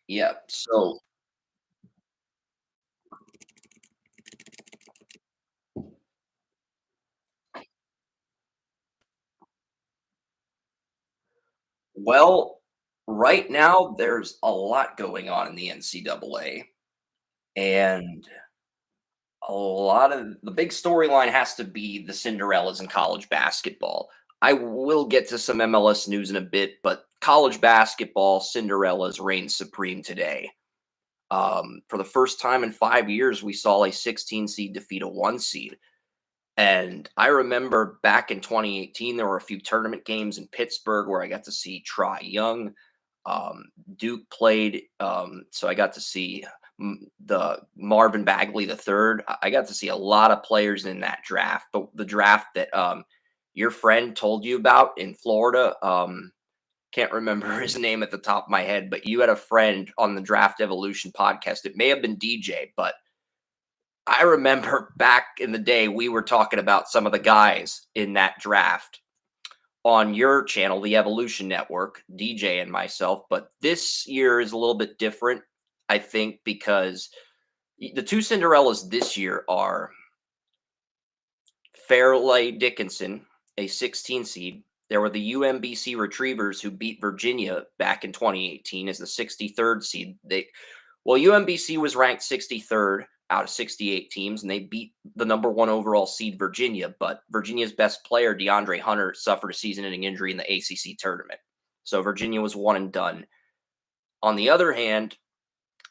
Yeah. So, well, right now there's a lot going on in the NCAA, and a lot of the big storyline has to be the Cinderellas in college basketball. I will get to some MLS news in a bit, but college basketball, Cinderellas reign supreme today. For the first time in 5 years, we saw a 16 seed defeat a 1 seed. And I remember back in 2018, there were a few tournament games in Pittsburgh where I got to see Try Young. Um, Duke played, so I got to see the Marvin Bagley the third. I got to see a lot of players in that draft, but the draft that your friend told you about in Florida, can't remember his name at the top of my head, but you had a friend on the Draft Evolution podcast. It may have been DJ, but I remember back in the day, we were talking about some of the guys in that draft on your channel, the Evolution Network, DJ and myself. But this year is a little bit different, I think, because the two Cinderellas this year are Fairleigh Dickinson, a 16 seed. There were the UMBC Retrievers who beat Virginia back in 2018 as the 63rd seed. UMBC was ranked 63rd out of 68 teams, and they beat the number one overall seed Virginia. But Virginia's best player, DeAndre Hunter, suffered a season-ending injury in the ACC tournament, so Virginia was one and done. On the other hand,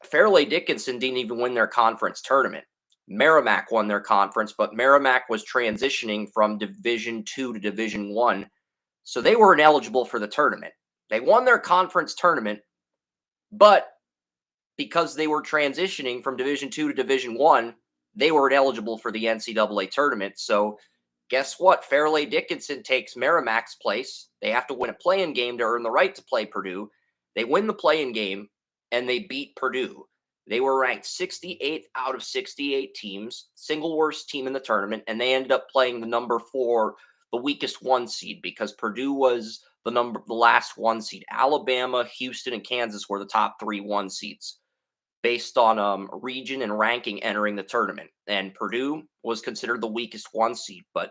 Fairleigh Dickinson didn't even win their conference tournament. Merrimack won their conference, but Merrimack was transitioning from Division Two to Division One, so they were ineligible for the tournament. They won their conference tournament, but because they were transitioning from Division Two to Division One, they were ineligible for the NCAA tournament. So guess what? Fairleigh Dickinson takes Merrimack's place. They have to win a play-in game to earn the right to play Purdue. They win the play-in game, and they beat Purdue. They were ranked 68th out of 68 teams, single worst team in the tournament, and they ended up playing the number four, the weakest one seed, because Purdue was the last one seed. Alabama, Houston, and Kansas were the top 3 one seeds based on region and ranking entering the tournament. And Purdue was considered the weakest one seed, but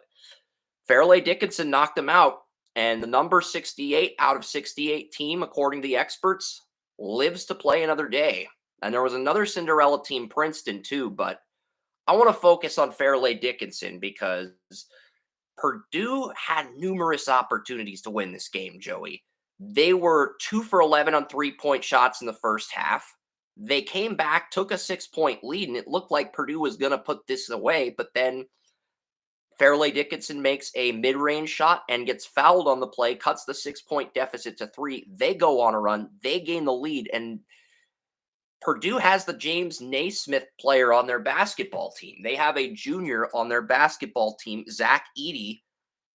Fairleigh Dickinson knocked them out. And the number 68 out of 68 team, according to the experts, lives to play another day. And there was another Cinderella team, Princeton, too. But I want to focus on Fairleigh Dickinson because Purdue had numerous opportunities to win this game, Joey. They were 2 for 11 on 3-point shots in the first half. They came back, took a 6-point lead, and it looked like Purdue was going to put this away. But then Fairleigh Dickinson makes a mid range shot and gets fouled on the play, cuts the 6-point deficit to 3. They go on a run, they gain the lead, and Purdue has the James Naismith player on their basketball team. They have a junior on their basketball team, Zach Edey.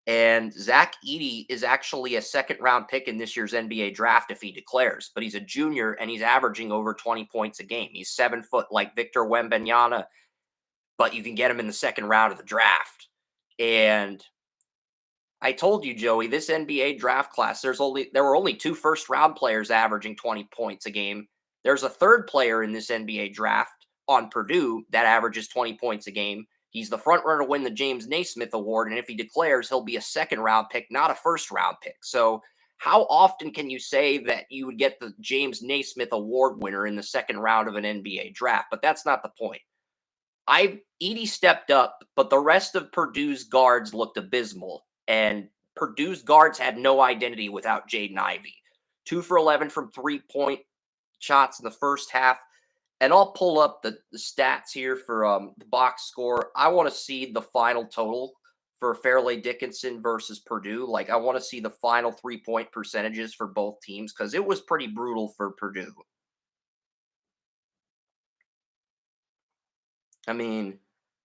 And Zach Edey is actually a second-round pick in this year's NBA draft if he declares. But he's a junior, and he's averaging over 20 points a game. He's 7 foot like Victor Wembanyama, but you can get him in the second round of the draft. And I told you, Joey, this NBA draft class, there were only 2 first-round players averaging 20 points a game. There's a third player in this NBA draft on Purdue that averages 20 points a game. He's the front runner to win the James Naismith Award, and if he declares, he'll be a second-round pick, not a first-round pick. So how often can you say that you would get the James Naismith Award winner in the second round of an NBA draft? But that's not the point. Edey stepped up, but the rest of Purdue's guards looked abysmal, and Purdue's guards had no identity without Jaden Ivey. 2 for 11 from 3-point shots in the first half. And I'll pull up the stats here for the box score. I want to see the final total for Fairleigh Dickinson versus Purdue. Like, I want to see the final 3-point percentages for both teams because it was pretty brutal for Purdue. I mean,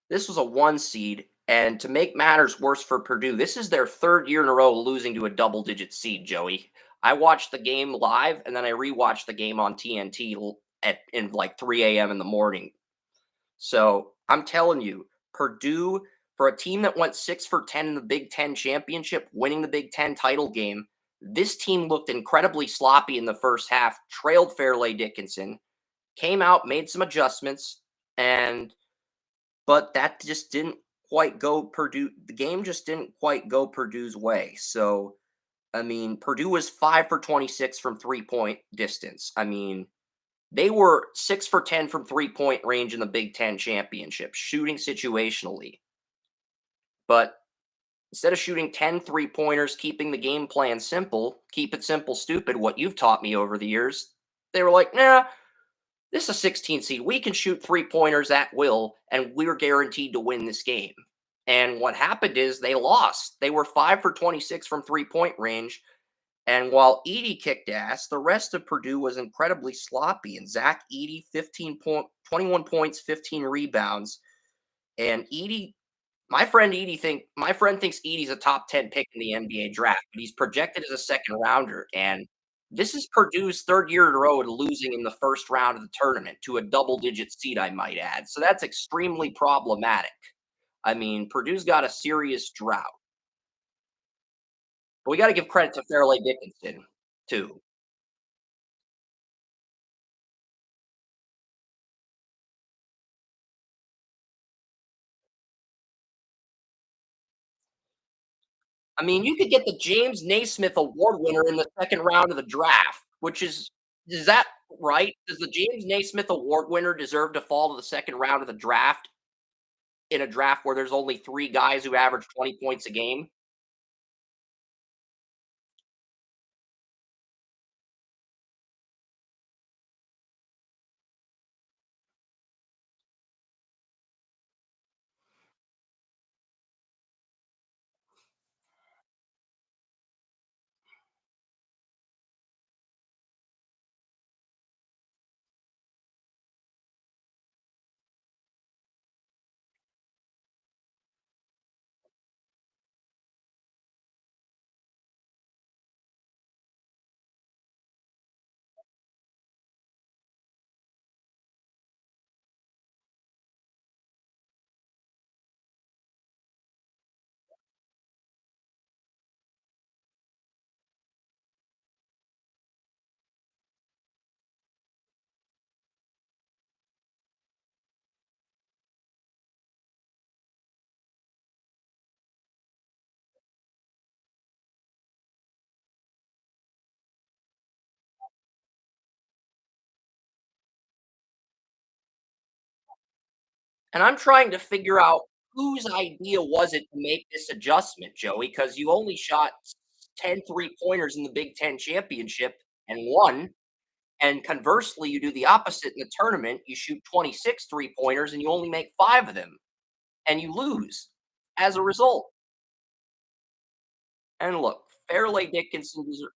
this was a 1 seed, and to make matters worse for Purdue, this is their 3rd year in a row losing to a double-digit seed, Joey. I watched the game live, and then I rewatched the game on TNT in like 3 a.m. in the morning. So I'm telling you, Purdue, for a team that went 6 for 10 in the Big Ten championship, winning the Big Ten title game, This team looked incredibly sloppy in the first half, trailed Fairleigh Dickinson, came out, made some adjustments, and but that just didn't quite go Purdue. The game just didn't quite go Purdue's way. So, I mean, Purdue was 5 for 26 from 3 point distance. I mean, they were 6 for 10 from 3 point range in the Big Ten championship, shooting situationally. But instead of shooting 10 3 pointers, keeping the game plan simple, keep it simple, stupid, what you've taught me over the years, they were like, nah, this is a 16 seed. We can shoot 3 pointers at will, and we're guaranteed to win this game. And what happened is they lost. They were 5 for 26 from 3 point range. And while Edey kicked ass, the rest of Purdue was incredibly sloppy. And Zach Edey, 21 points, 15 rebounds. And Edey, my friend thinks Edey's a top 10 pick in the NBA draft, but he's projected as a second rounder. And this is Purdue's third year in a row of losing in the first round of the tournament to a double-digit seed, I might add. So that's extremely problematic. I mean, Purdue's got a serious drought. But we got to give credit to Fairleigh Dickinson too. I mean, you could get the James Naismith Award winner in the second round of the draft, which is that right? Does the James Naismith Award winner deserve to fall to the second round of the draft in a draft where there's only 3 guys who average 20 points a game? And I'm trying to figure out whose idea was it to make this adjustment, Joey, because you only shot 10 3 pointers in the Big Ten championship and won. And conversely, you do the opposite in the tournament. You shoot 26 3 pointers and you only make 5 of them and you lose as a result. And look, Fairleigh Dickinson deser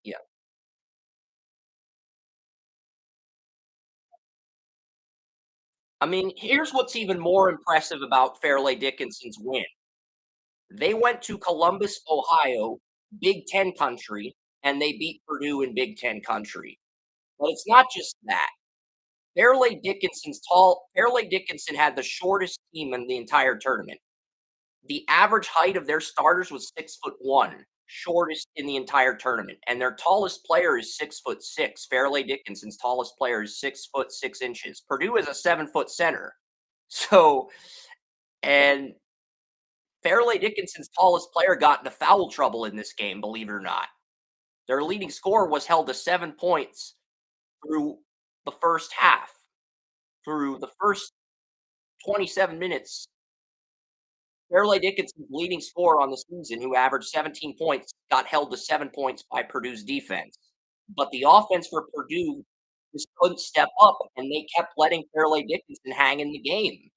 yeah. I mean, here's what's even more impressive about Fairleigh Dickinson's win. They went to Columbus, Ohio, Big Ten country, and they beat Purdue in Big Ten country. But it's not just that. Fairleigh Dickinson had the shortest team in the entire tournament. The average height of their starters was 6'1", shortest in the entire tournament, and their tallest player is 6'6". Fairleigh Dickinson's tallest player is 6'6". Purdue is a 7 foot center. So, and Fairleigh Dickinson's tallest player got into foul trouble in this game, believe it or not. Their leading scorer was held to 7 points through the first half. Through the first 27 minutes, Fairleigh Dickinson's leading scorer on the season, who averaged 17 points, got held to 7 points by Purdue's defense. But the offense for Purdue just couldn't step up, and they kept letting Fairleigh Dickinson hang in the game.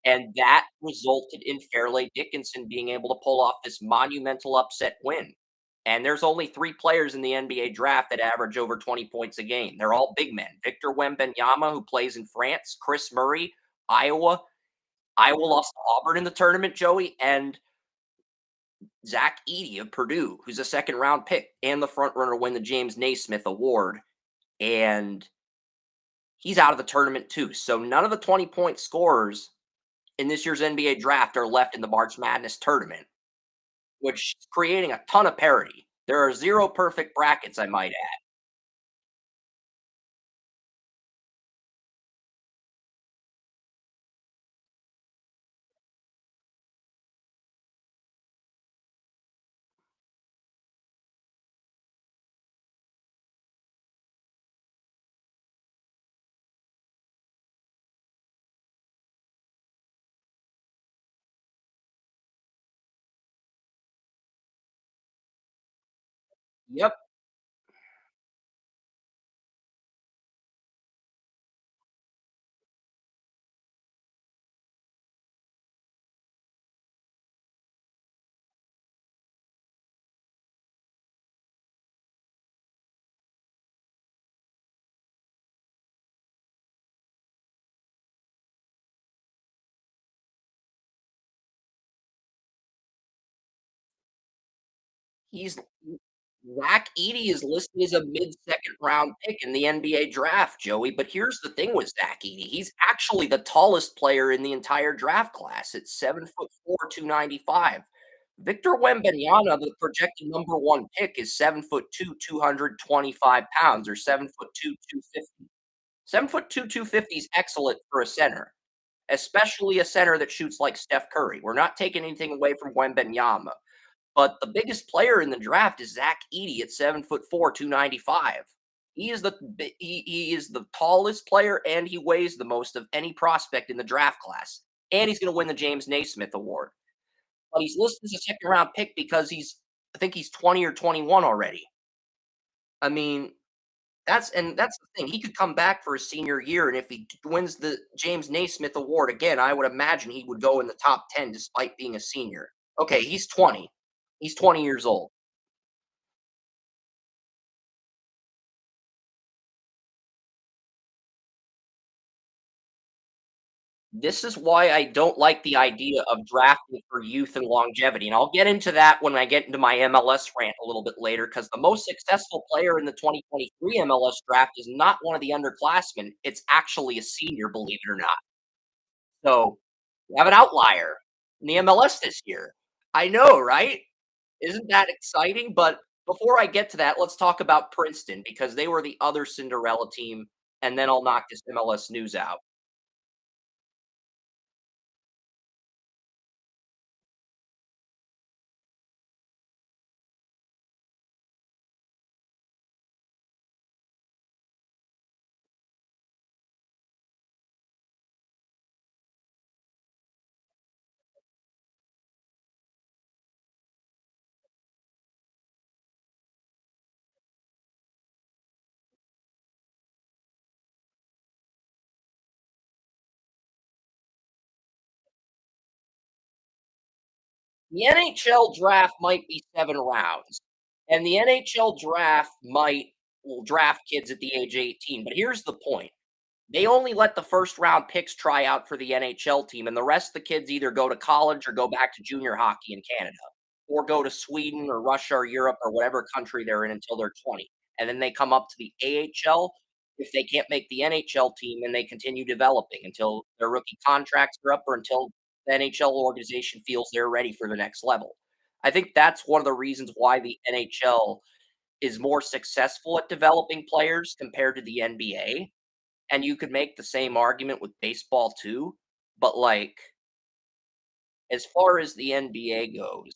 And that resulted in Fairleigh Dickinson being able to pull off this monumental upset win. And there's only 3 players in the NBA draft that average over 20 points a game. They're all big men. Victor Wembanyama, who plays in France, Chris Murray, Iowa. Iowa lost to Auburn in the tournament, Joey, and Zach Edey of Purdue, who's a second round pick and the front runner to win the James Naismith Award. And he's out of the tournament too. So none of the 20-point scorers in this year's NBA draft are left in the March Madness tournament, which is creating a ton of parity. There are 0 perfect brackets, I might add. Yep. He's Zach Edey is listed as a mid-second round pick in the NBA draft, Joey. But here's the thing with Zach Edey. He's actually the tallest player in the entire draft class. It's 7'4", 295. Victor Wembanyama, the projected number 1 pick, is 7'2", 225 pounds, or 7'2", 250. 7'2", 250 is excellent for a center, especially a center that shoots like Steph Curry. We're not taking anything away from Wembanyama. But the biggest player in the draft is Zach Edey at 7'4", 295. He is the tallest player and he weighs the most of any prospect in the draft class. And he's going to win the James Naismith Award. But he's listed as a second round pick because I think he's 20 or 21 already. I mean, that's the thing. He could come back for his senior year, and if he wins the James Naismith Award again, I would imagine he would go in the top 10 despite being a senior. Okay, he's 20. He's 20 years old. This is why I don't like the idea of drafting for youth and longevity, and I'll get into that when I get into my MLS rant a little bit later. Because the most successful player in the 2023 MLS draft is not one of the underclassmen, it's actually a senior, believe it or not. So, we have an outlier in the MLS this year. I know, right? Isn't that exciting? But before I get to that, let's talk about Princeton because they were the other Cinderella team, and then I'll knock this MLS news out. The NHL draft might be 7 rounds, and the NHL draft might will draft kids at the age of 18, but here's the point. They only let the first round picks try out for the NHL team, and the rest of the kids either go to college or go back to junior hockey in Canada, or go to Sweden or Russia or Europe or whatever country they're in until they're 20. And then they come up to the AHL. If they can't make the NHL team, then they continue developing until their rookie contracts are up or until the NHL organization feels they're ready for the next level. I think that's one of the reasons why the NHL is more successful at developing players compared to the NBA, and you could make the same argument with baseball too, but, like, as far as the NBA goes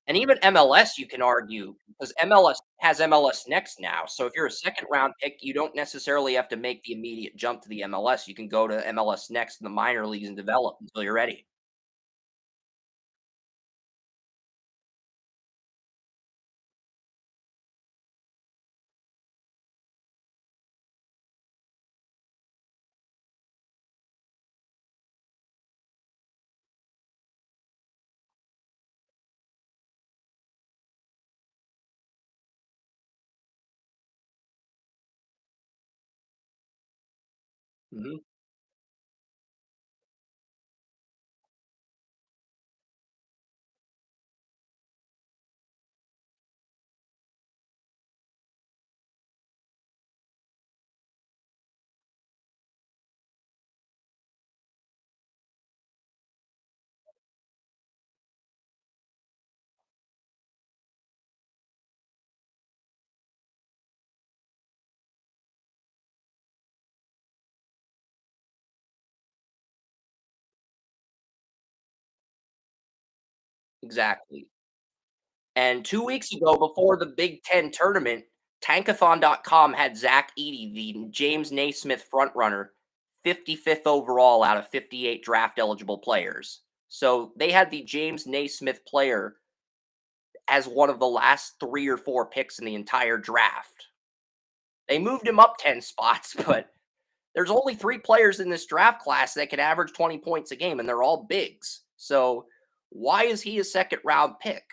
and even MLS, you can argue, because MLS has MLS Next now, so if you're a second round pick, you don't necessarily have to make the immediate jump to the MLS, you can go to MLS Next in the minor leagues and develop until you're ready. Mhm. Exactly. And 2 weeks ago, before the Big Ten tournament, Tankathon.com had Zach Edey, the James Naismith frontrunner, 55th overall out of 58 draft eligible players. So they had the James Naismith player as one of the last 3 or 4 picks in the entire draft. They moved him up 10 spots, but there's only 3 players in this draft class that can average 20 points a game, and they're all bigs. So why is he a second round pick?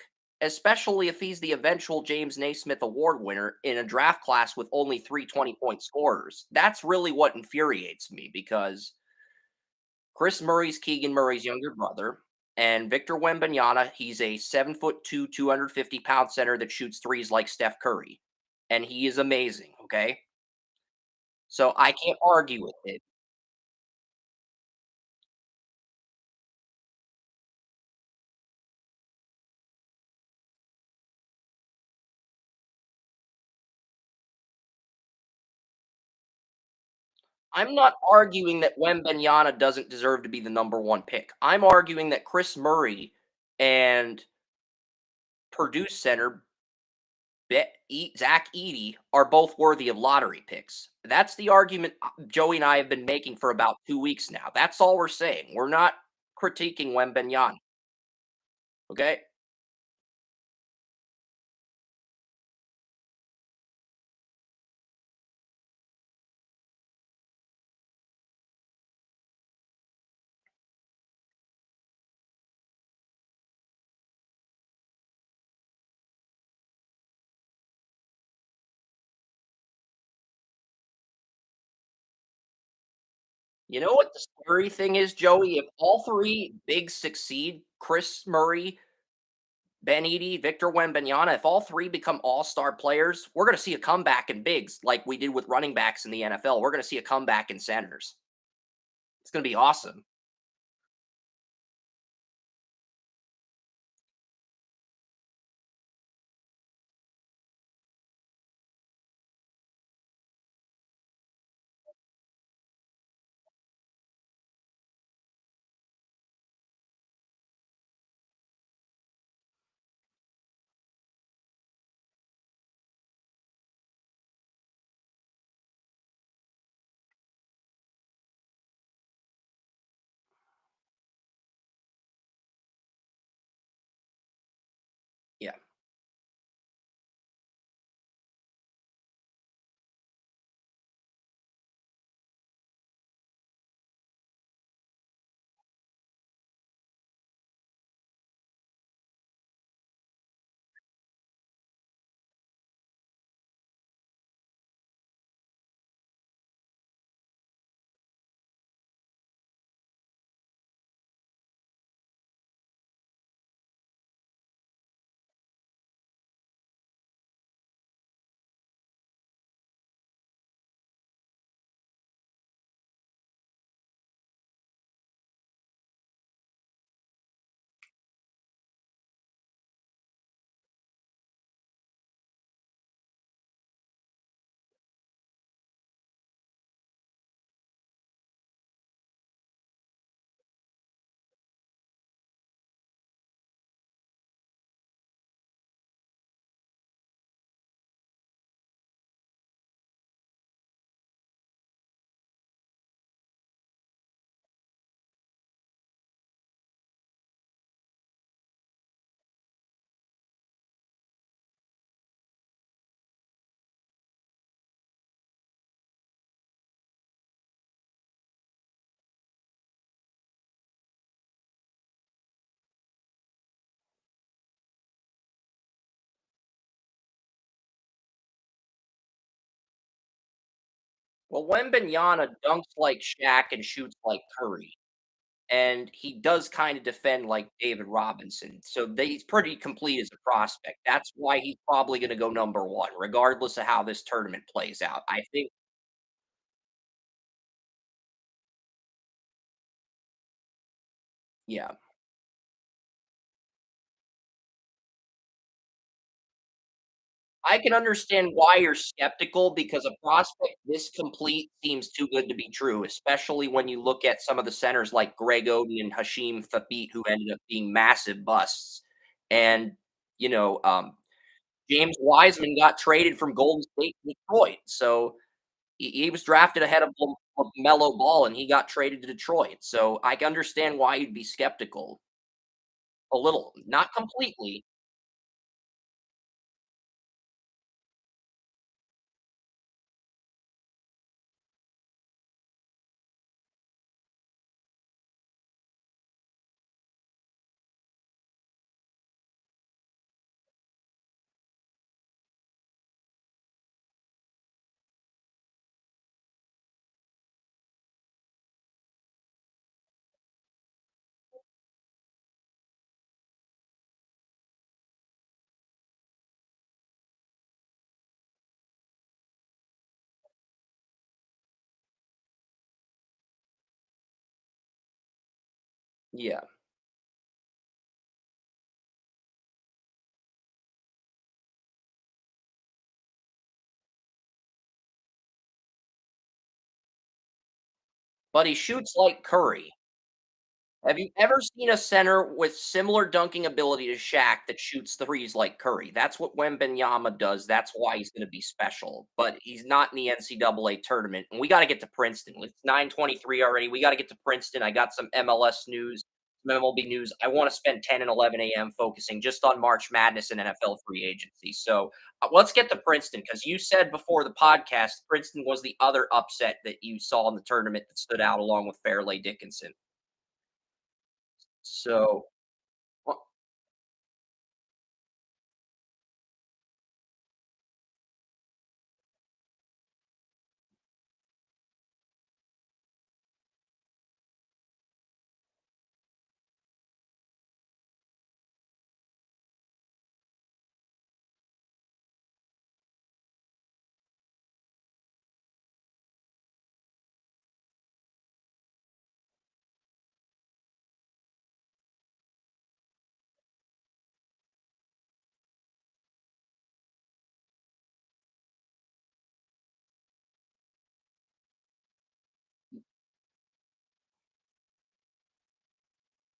Especially if he's the eventual James Naismith Award winner in a draft class with only 3 20-point scorers. That's really what infuriates me because Chris Murray's Keegan Murray's younger brother, and Victor Wembanyama, he's a 7'2", 250-pound center that shoots threes like Steph Curry. And he is amazing, okay? So I can't argue with it. I'm not arguing that Wembanyama doesn't deserve to be the number 1 pick. I'm arguing that Chris Murray and Purdue center Zach Edey are both worthy of lottery picks. That's the argument Joey and I have been making for about 2 weeks now. That's all we're saying. We're not critiquing Wembanyama, okay? You know what the scary thing is, Joey? If all 3 bigs succeed, Chris Murray, Ben Edey, Victor Wembanyama, if all 3 become all-star players, we're gonna see a comeback in bigs like we did with running backs in the NFL. We're gonna see a comeback in centers. It's gonna be awesome. Well, Wembanyama dunks like Shaq and shoots like Curry, and he does kind of defend like David Robinson. So he's pretty complete as a prospect. That's why he's probably going to go number one, regardless of how this tournament plays out. I think, yeah, I can understand why you're skeptical because a prospect this complete seems too good to be true, especially when you look at some of the centers like Greg Oden and Hashim Thabit, who ended up being massive busts. And, you know, James Wiseman got traded from Golden State to Detroit. So he was drafted ahead of Melo Ball and he got traded to Detroit. So I can understand why you'd be skeptical a little, not completely. Yeah. But he shoots like Curry. Have you ever seen a center with similar dunking ability to Shaq that shoots threes like Curry? That's what Wembanyama does. That's why he's going to be special. But he's not in the NCAA tournament. And we got to get to Princeton. It's 9:23 already. We got to get to Princeton. I got some MLS news, some MLB news. I want to spend 10 and 11 a.m. focusing just on March Madness and NFL free agency. So let's get to Princeton because you said before the podcast Princeton was the other upset that you saw in the tournament that stood out along with Fairleigh Dickinson. So, well,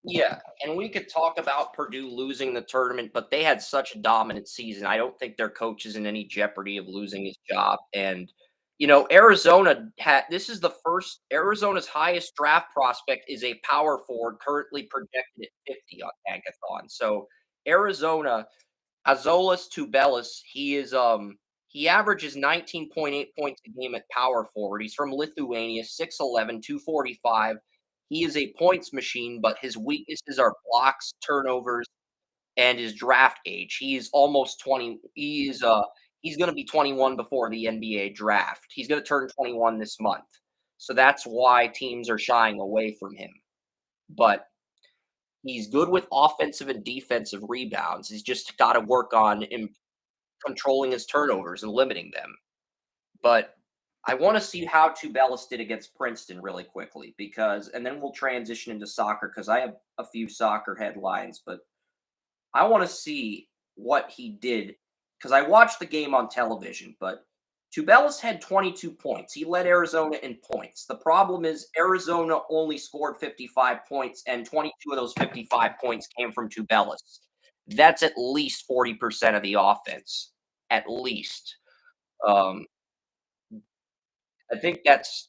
yeah, and we could talk about Purdue losing the tournament, but they had such a dominant season. I don't think their coach is in any jeopardy of losing his job. And Arizona had this is the first Arizona's highest draft prospect is a power forward currently projected at 50 on Tankathon. So Arizona Azolas Tubelis, he averages 19.8 points a game at power forward. He's from Lithuania, 6'11", 245. He is a points machine, but his weaknesses are blocks, turnovers, and his draft age. He is almost 20. He's going to be 21 before the NBA draft. He's going to turn 21 this month. So that's why teams are shying away from him. But he's good with offensive and defensive rebounds. He's just got to work on controlling his turnovers and limiting them. But I want to see how Tubelis did against Princeton really quickly because, and then we'll transition into soccer because I have a few soccer headlines. But I want to see what he did because I watched the game on television. But Tubelis had 22 points. He led Arizona in points. The problem is Arizona only scored 55 points, and 22 of those 55 points came from Tubelis. That's at least 40% of the offense, at least. Um, I think that's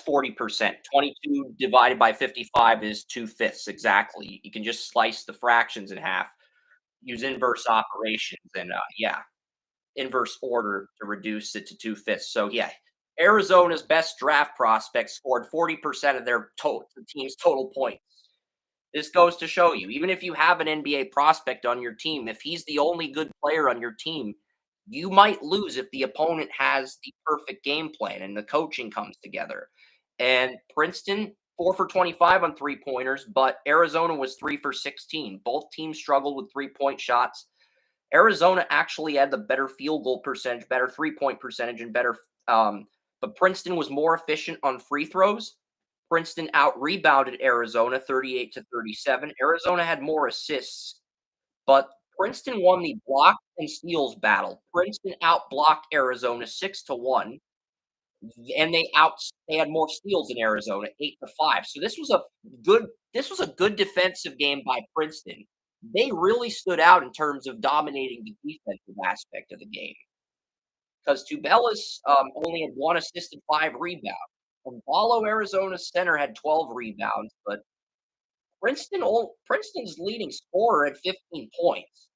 40%. 22 divided by 55 is 2/5 exactly. You can just slice the fractions in half, use inverse operations, and yeah, inverse order to reduce it to 2/5. So yeah, Arizona's best draft prospect scored 40% of the team's total points. This goes to show you, even if you have an NBA prospect on your team, if he's the only good player on your team, You might lose if the opponent has the perfect game plan and the coaching comes together. And Princeton, 4 for 25 on three pointers, but Arizona was 3 for 16. Both teams struggled with 3-point shots. Arizona actually had the better field goal percentage, better 3-point percentage, and better. But Princeton was more efficient on free throws. Princeton out rebounded Arizona 38 to 37. Arizona had more assists, but Princeton won the block and steals battle. Princeton outblocked Arizona 6 to 1, and they had more steals than Arizona 8 to 5. So this was a good defensive game by Princeton. They really stood out in terms of dominating the defensive aspect of the game because Tubelis only had 1 assist and 5 rebounds. And Wallow, Arizona's center, had 12 rebounds, but Princeton's leading scorer had 15 points,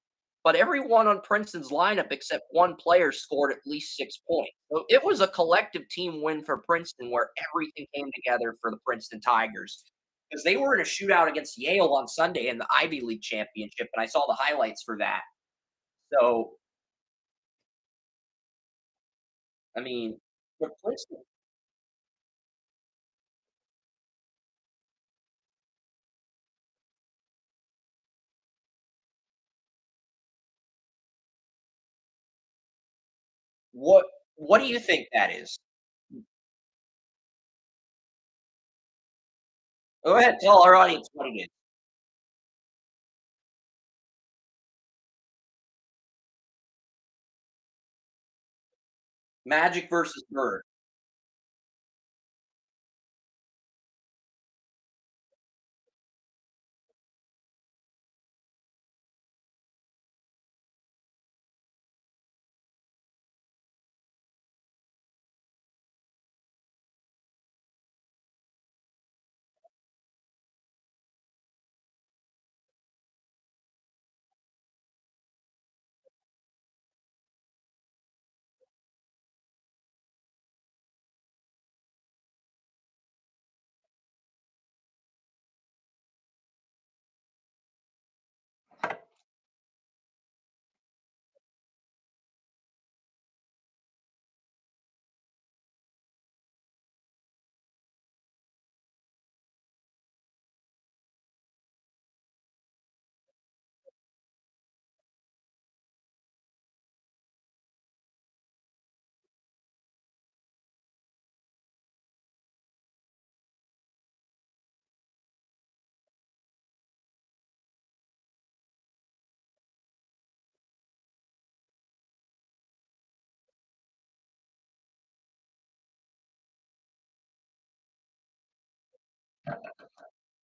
but everyone on Princeton's lineup except one player scored at least 6 points. So it was a collective team win for Princeton where everything came together for the Princeton Tigers because they were in a shootout against Yale on Sunday in the Ivy League championship, and I saw the highlights for that. So, I mean, for Princeton, what what do you think that is? Go ahead, tell our audience what it is. Magic versus Bird.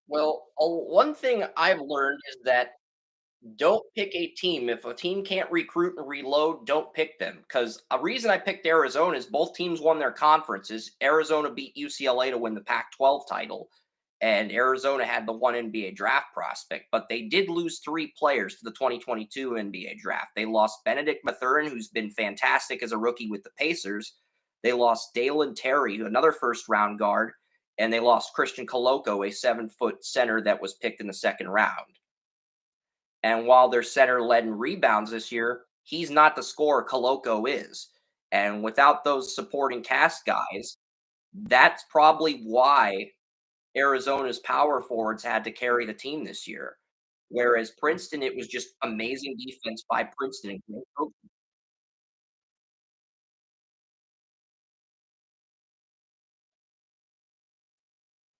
Well, one thing I've learned is that don't pick a team. If a team can't recruit and reload, don't pick them. Because a reason I picked Arizona is both teams won their conferences. Arizona beat UCLA to win the Pac 12 title, and Arizona had the one NBA draft prospect, but they did lose 3 players to the 2022 NBA draft. They lost Benedict Mathurin, who's been fantastic as a rookie with the Pacers. They lost Dalen Terry, another first round guard, and they lost Christian Coloco, a 7-foot center that was picked in the second round. And while their center led in rebounds this year, he's not the scorer Coloco is. And without those supporting cast guys, that's probably why Arizona's power forwards had to carry the team this year. Whereas Princeton, it was just amazing defense by Princeton and great coaching.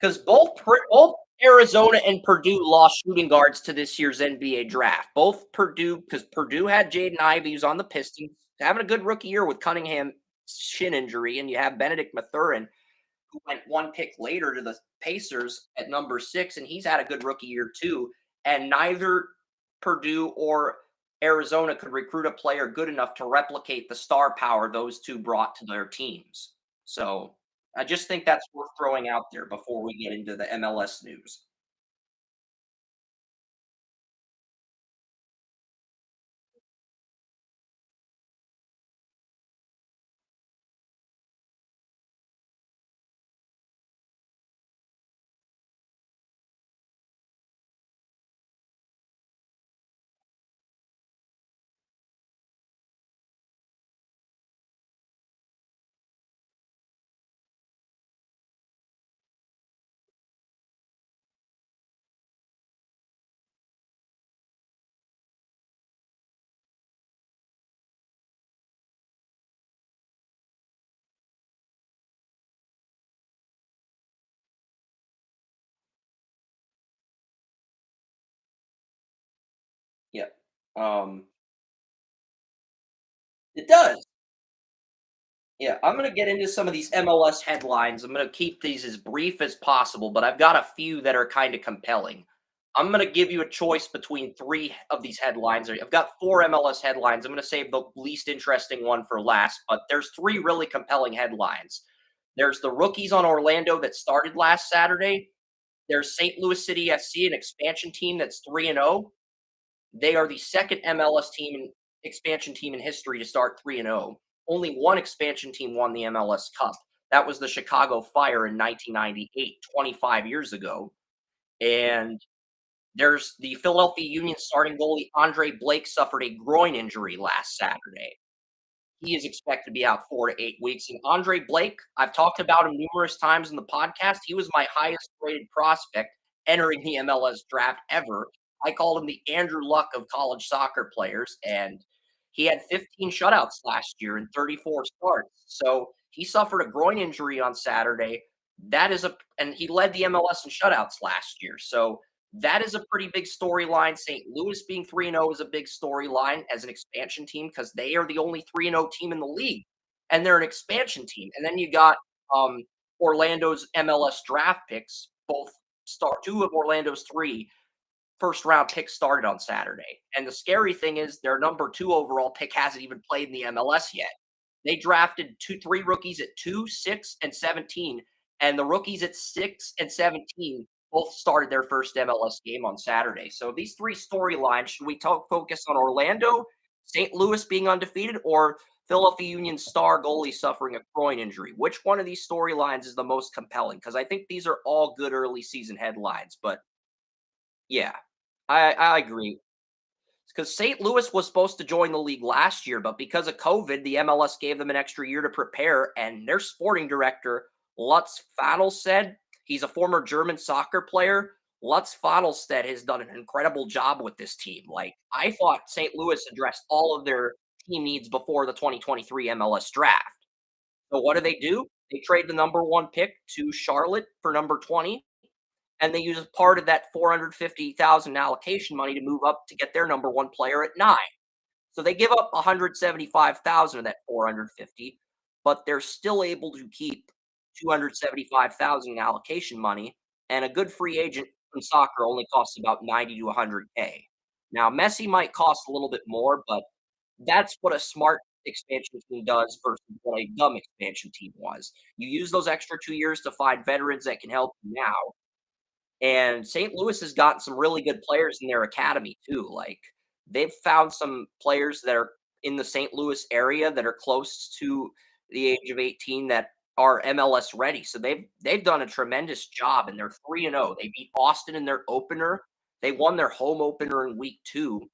Because both Arizona and Purdue lost shooting guards to this year's NBA draft. Both Purdue, because Purdue had Jaden Ivey, who's on the Pistons, having a good rookie year with Cunningham shin injury, and you have Benedict Mathurin, who went one pick later to the Pacers at number 6, and he's had a good rookie year too. And neither Purdue or Arizona could recruit a player good enough to replicate the star power those two brought to their teams. So I just think that's worth throwing out there before we get into the MLS news. Um, it does. Yeah, I'm gonna get into some of these MLS headlines. I'm gonna keep these as brief as possible, but I've got a few that are kind of compelling. I'm gonna give you a choice between three of these headlines. I've got four MLS headlines. I'm gonna save the least interesting one for last, but there's three really compelling headlines. There's the rookies on Orlando that started last Saturday. There's St. Louis City SC, an expansion team that's 3-0. They are the second MLS team expansion team in history to start 3-0. Only one expansion team won the MLS Cup. That was the Chicago Fire in 1998, 25 years ago. And there's the Philadelphia Union starting goalie Andre Blake suffered a groin injury last Saturday. He is expected to be out 4 to 8 weeks. And Andre Blake, I've talked about him numerous times in the podcast. He was my highest rated prospect entering the MLS draft ever. I called him the Andrew Luck of college soccer players, and he had 15 shutouts last year in 34 starts. So he suffered a groin injury on Saturday. And he led the MLS in shutouts last year. So that is a pretty big storyline. St. Louis being 3-0 is a big storyline as an expansion team because they are the only 3-0 team in the league, and they're an expansion team. And then you got um, Orlando's MLS draft picks, both start two of Orlando's three first round picks started on Saturday. And the scary thing is their number two overall pick hasn't even played in the MLS yet. They drafted three rookies at 2, 6, and 17, and the rookies at 6 and 17 both started their first MLS game on Saturday. So these three storylines, should we focus on Orlando, St. Louis being undefeated, or Philadelphia Union star goalie suffering a groin injury? Which one of these storylines is the most compelling? Because I think these are all good early season headlines. But yeah, I agree. Because St. Louis was supposed to join the league last year, but because of COVID, the MLS gave them an extra year to prepare. And their sporting director, Lutz Fadel, said he's a former German soccer player. Lutz Fadelstedt has done an incredible job with this team. Like, I thought St. Louis addressed all of their team needs before the 2023 MLS draft. So, what do? They trade the number one pick to Charlotte for number 20, and they use part of that 450,000 allocation money to move up to get their number one player at 9. So they give up 175,000 of that 450, but they're still able to keep 275,000 in allocation money, and a good free agent in soccer only costs about 90 to 100K. Now Messi might cost a little bit more, but that's what a smart expansion team does versus what a dumb expansion team was. You use those extra 2 years to find veterans that can help you now, and St. Louis has gotten some really good players in their academy too. Like, they've found some players that are in the St. Louis area that are close to the age of 18 that are MLS ready. So they've done a tremendous job, and they're 3-0. They beat Austin in their opener. They won their home opener in week 2,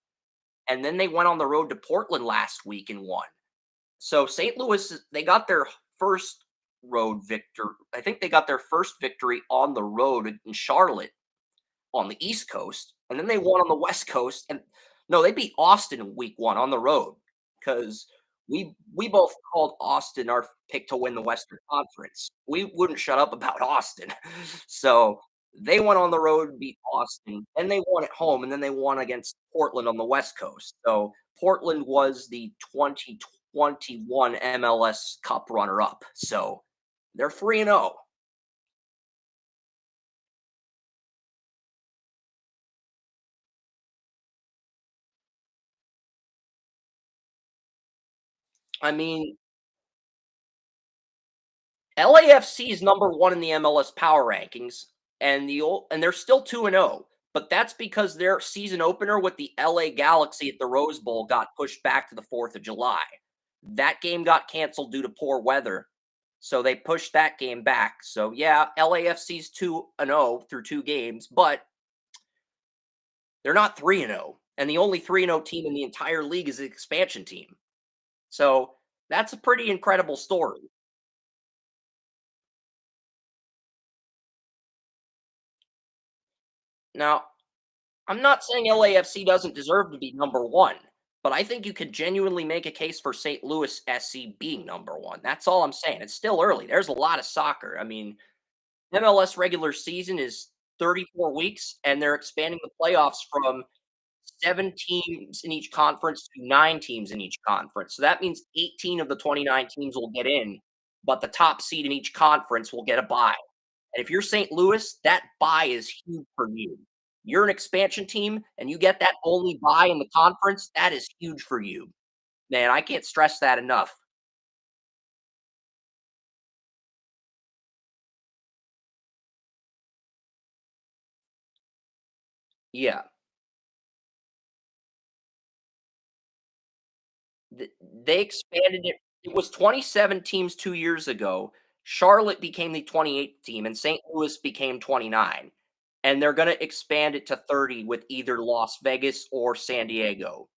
and then they went on the road to Portland last week and won. So St. Louis, they got their first road victor. I think they got their first victory on the road in Charlotte on the East Coast, and then they won on the West Coast. And no, they beat Austin in week 1 on the road because we both called Austin our pick to win the Western Conference. We wouldn't shut up about Austin. So they went on the road and beat Austin, and they won at home, and then they won against Portland on the West Coast. So Portland was the 2021 MLS Cup runner up. So they're 3-0. I mean, LAFC is number 1 in the MLS power rankings, and they're still 2-0, but that's because their season opener with the LA Galaxy at the Rose Bowl got pushed back to the 4th of July. That game got canceled due to poor weather, so they pushed that game back. So, yeah, LAFC's 2-0 through 2 games, but they're not 3-0, and the only 3-0 team in the entire league is the expansion team. So, that's a pretty incredible story. Now, I'm not saying LAFC doesn't deserve to be number 1, but I think you could genuinely make a case for St. Louis SC being number 1. That's all I'm saying. It's still early. There's a lot of soccer. I mean, MLS regular season is 34 weeks, and they're expanding the playoffs from 7 teams in each conference to 9 teams in each conference. So that means 18 of the 29 teams will get in, but the top seed in each conference will get a bye. And if you're St. Louis, that bye is huge for you. You're an expansion team and you get that only bye in the conference, that is huge for you. Man, I can't stress that enough. Yeah. Th they expanded it. It was 27 teams 2 years ago. Charlotte became the 28th team, and St. Louis became 29, and they're gonna expand it to 30 with either Las Vegas or San Diego.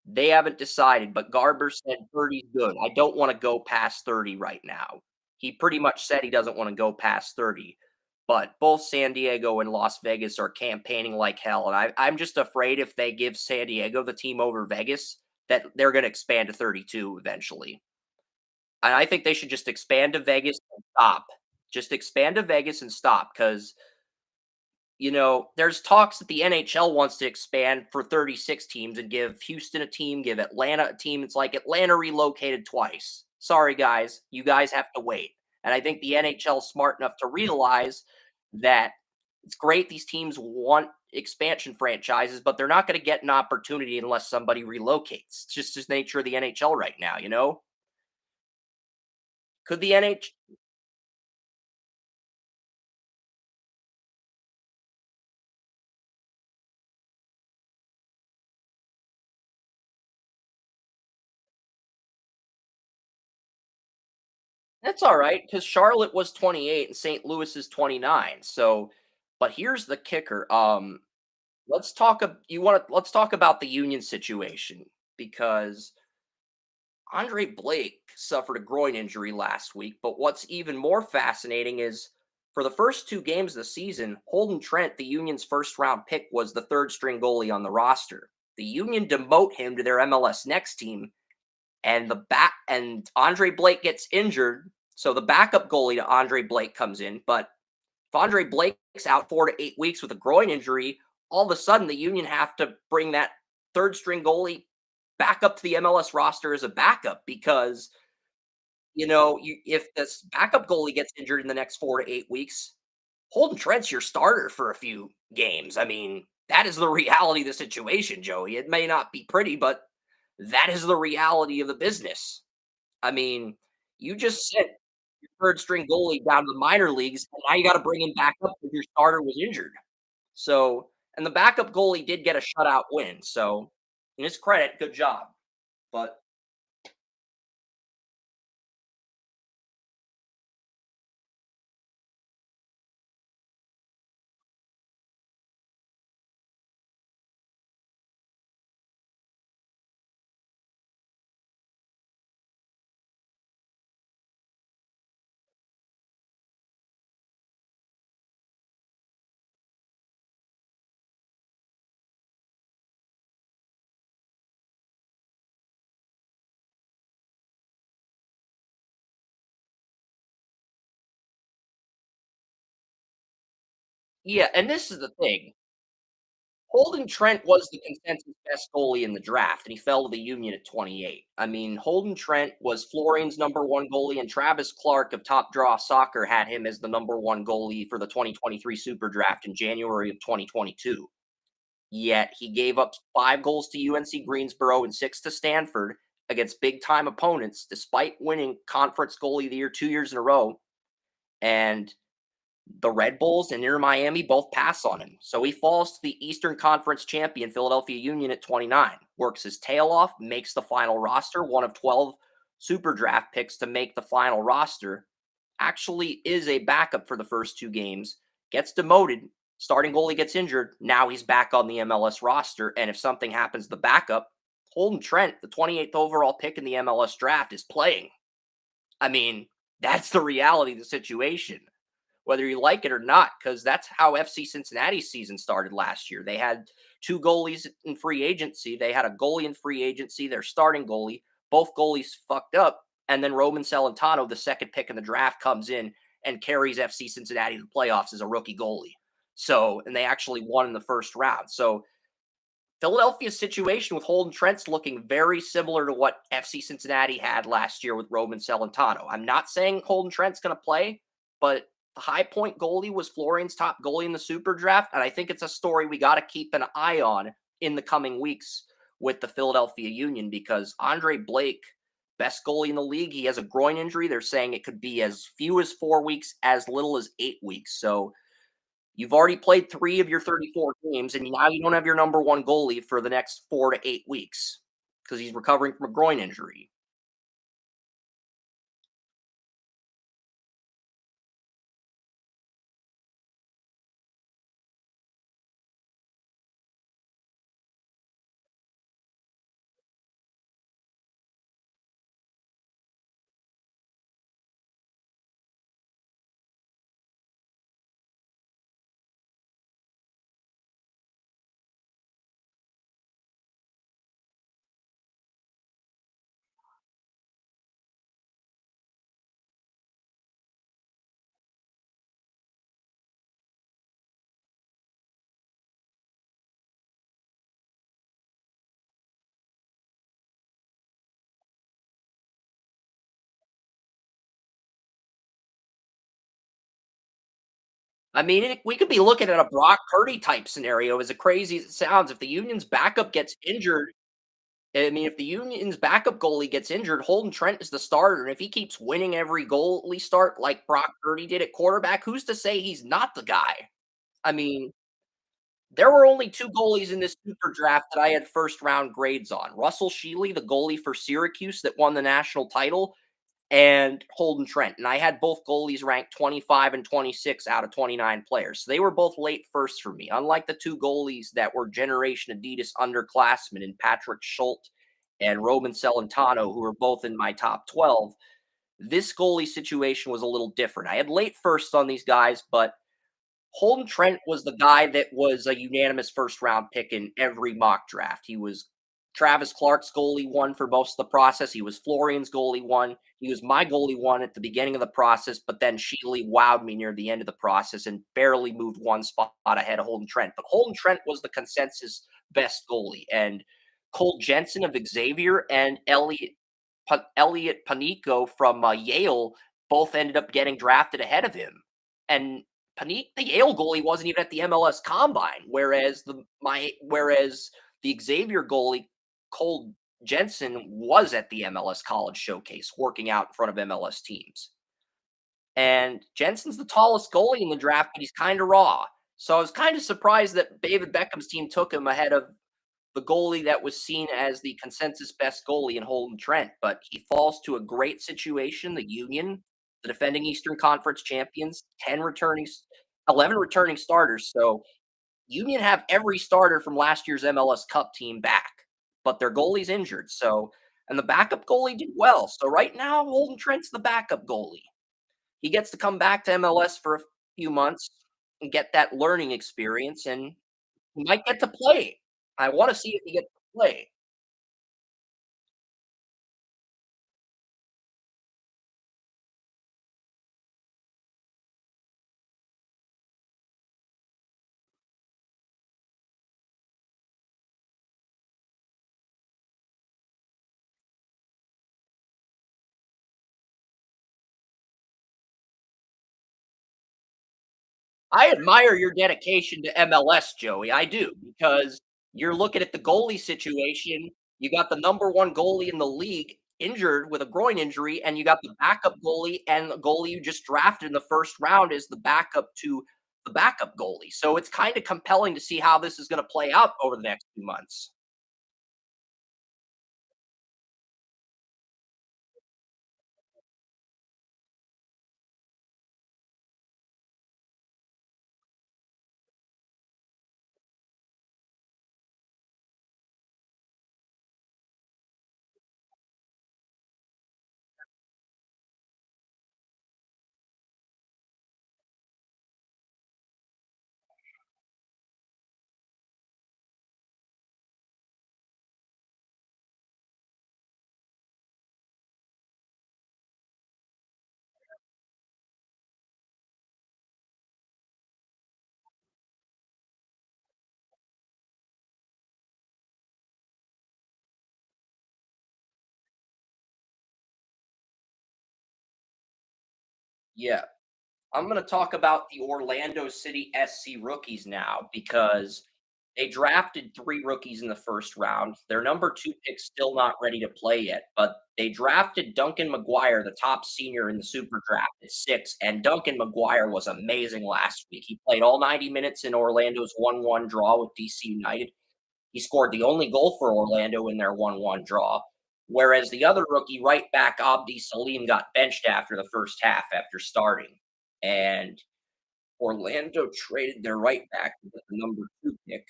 They haven't decided, but Garber said 30 is good. I don't wanna go past 30 right now. He pretty much said he doesn't wanna go past 30, but both San Diego and Las Vegas are campaigning like hell, and I'm just afraid if they give San Diego the team over Vegas, that they're gonna expand to 32 eventually. And I think they should just expand to Vegas and stop. Just expand to Vegas and stop, because there's talks that the NHL wants to expand for 36 teams and give Houston a team, give Atlanta a team. It's like Atlanta relocated twice. Sorry, guys. You guys have to wait. And I think the NHL is smart enough to realize that it's great these teams want expansion franchises, but they're not going to get an opportunity unless somebody relocates. It's just the nature of the NHL right now, you know? Could the NH That's alright, because Charlotte was 28 and St. Louis is 29, so but here's the kicker, let's talk about the Union situation, because Andre Blake suffered a groin injury last week, but what's even more fascinating is for the first 2 games of the season, Holden Trent, the Union's first-round pick, was the 3rd string goalie on the roster. The Union demote him to their MLS Next team, and Andre Blake gets injured, so the backup goalie to Andre Blake comes in. But if Andre Blake's out 4 to 8 weeks with a groin injury, all of a sudden the Union have to bring that 3rd string goalie back up to the MLS roster as a backup, because if this backup goalie gets injured in the next 4 to 8 weeks, Holden Trent's your starter for a few games. I mean, that is the reality of the situation, Joey. It may not be pretty, but that is the reality of the business. I mean, you just sent your 3rd string goalie down to the minor leagues, and now you gotta bring him back up because your starter was injured. So and the backup goalie did get a shutout win, so in his credit, good job. But yeah, and this is the thing. Holden Trent was the consensus best goalie in the draft, and he fell to the Union at 28. I mean, Holden Trent was Florian's number 1 goalie, and Travis Clark of Top Draw Soccer had him as the number 1 goalie for the 2023 Super Draft in January of 2022. Yet he gave up 5 goals to UNC Greensboro and 6 to Stanford against big time opponents, despite winning Conference Goalie of the Year 2 years in a row. And the Red Bulls and Inter Miami both pass on him. So he falls to the Eastern Conference champion Philadelphia Union at 29, works his tail off, makes the final roster, one of 12 super draft picks to make the final roster, actually is a backup for the first 2 games, gets demoted, starting goalie gets injured, now he's back on the MLS roster, and if something happens to the backup, Holden Trent, the 28th overall pick in the MLS draft, is playing. I mean, that's the reality of the situation, whether you like it or not, because that's how FC Cincinnati's season started last year. They had 2 goalies in free agency. They had a goalie in free agency, their starting goalie. Both goalies fucked up. And then Roman Celentano, the 2nd pick in the draft, comes in and carries FC Cincinnati to the playoffs as a rookie goalie. So, and they actually won in the first round. So Philadelphia's situation with Holden Trent's looking very similar to what FC Cincinnati had last year with Roman Celentano. I'm not saying Holden Trent's going to play, but the high point goalie was Florian's top goalie in the super draft. And I think it's a story we got to keep an eye on in the coming weeks with the Philadelphia Union because Andre Blake, best goalie in the league, he has a groin injury. They're saying it could be as few as 4 weeks, as little as 8 weeks. So you've already played 3 of your 34 games, and now you don't have your number 1 goalie for the next 4 to 8 weeks because he's recovering from a groin injury. I mean, we could be looking at a Brock Purdy type scenario, as crazy as it sounds. If the Union's backup gets injured, I mean, if the Union's backup goalie gets injured, Holden Trent is the starter. And if he keeps winning every goalie start like Brock Purdy did at quarterback, who's to say he's not the guy? I mean, there were only 2 goalies in this super draft that I had first round grades on. Russell Shealy, the goalie for Syracuse that won the national title, and Holden Trent. And I had both goalies ranked 25 and 26 out of 29 players. So they were both late firsts for me. Unlike the 2 goalies that were Generation Adidas underclassmen in Patrick Schultz and Roman Celentano, who were both in my top 12, this goalie situation was a little different. I had late firsts on these guys, but Holden Trent was the guy that was a unanimous first round pick in every mock draft. He was Travis Clark's goalie one for most of the process. He was Florian's goalie one. He was my goalie one at the beginning of the process, but then Shealy wowed me near the end of the process and barely moved one spot ahead of Holden Trent. But Holden Trent was the consensus best goalie. And Cole Jensen of Xavier and Elliot Panico from Yale both ended up getting drafted ahead of him. And the Yale goalie wasn't even at the MLS Combine, whereas the Xavier goalie Cole Jensen was at the MLS College Showcase, working out in front of MLS teams. And Jensen's the tallest goalie in the draft, but he's kind of raw. So I was kind of surprised that David Beckham's team took him ahead of the goalie that was seen as the consensus best goalie in Holden Trent, but he falls to a great situation. The Union, the defending Eastern Conference champions, 11 returning starters. So Union have every starter from last year's MLS Cup team back, but their goalie's injured. So, and the backup goalie did well. So right now, Holden Trent's the backup goalie. He gets to come back to MLS for a few months and get that learning experience, and he might get to play. I wanna see if he gets to play. I admire your dedication to MLS, Joey, I do, because you're looking at the goalie situation, you got the number 1 goalie in the league injured with a groin injury, and you got the backup goalie and the goalie you just drafted in the first round is the backup to the backup goalie, so it's kinda compelling to see how this is gonna play out over the next few months. Yeah. I'm going to talk about the Orlando City SC rookies now because they drafted three rookies in the first round. Their number two pick's still not ready to play yet, but they drafted Duncan McGuire, the top senior in the super draft, at six. And Duncan McGuire was amazing last week. He played all 90 minutes in Orlando's 1-1 draw with DC United. He scored the only goal for Orlando in their 1-1 draw. Whereas the other rookie, right back Abdi Salim, got benched after the first half after starting. And Orlando traded their right back with the number two pick.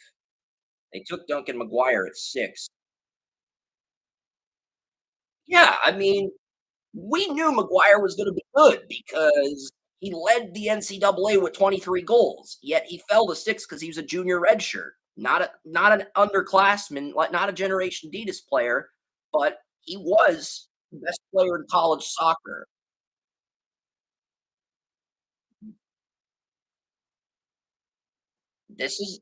They took Duncan McGuire at six. Yeah, I mean, we knew McGuire was going to be good because he led the NCAA with 23 goals. Yet he fell to six because he was a junior redshirt, not an underclassman, like not a Generation Adidas player, but he was the best player in college soccer. This is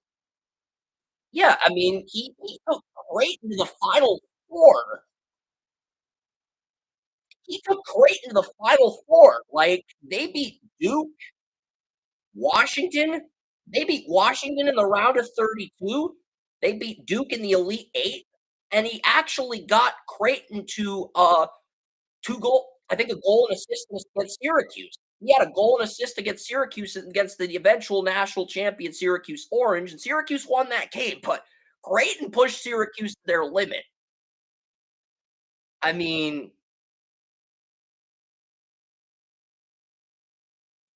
yeah. I mean, he took Creighton to the Final Four. He took Creighton to the Final Four. Like they beat Duke, Washington. They beat Washington in the round of 32. They beat Duke in the Elite Eight, and he actually got Creighton to two goal. I think a goal and assist against Syracuse. He had a goal and assist against Syracuse against the eventual national champion Syracuse Orange, and Syracuse won that game. But Creighton pushed Syracuse to their limit. I mean,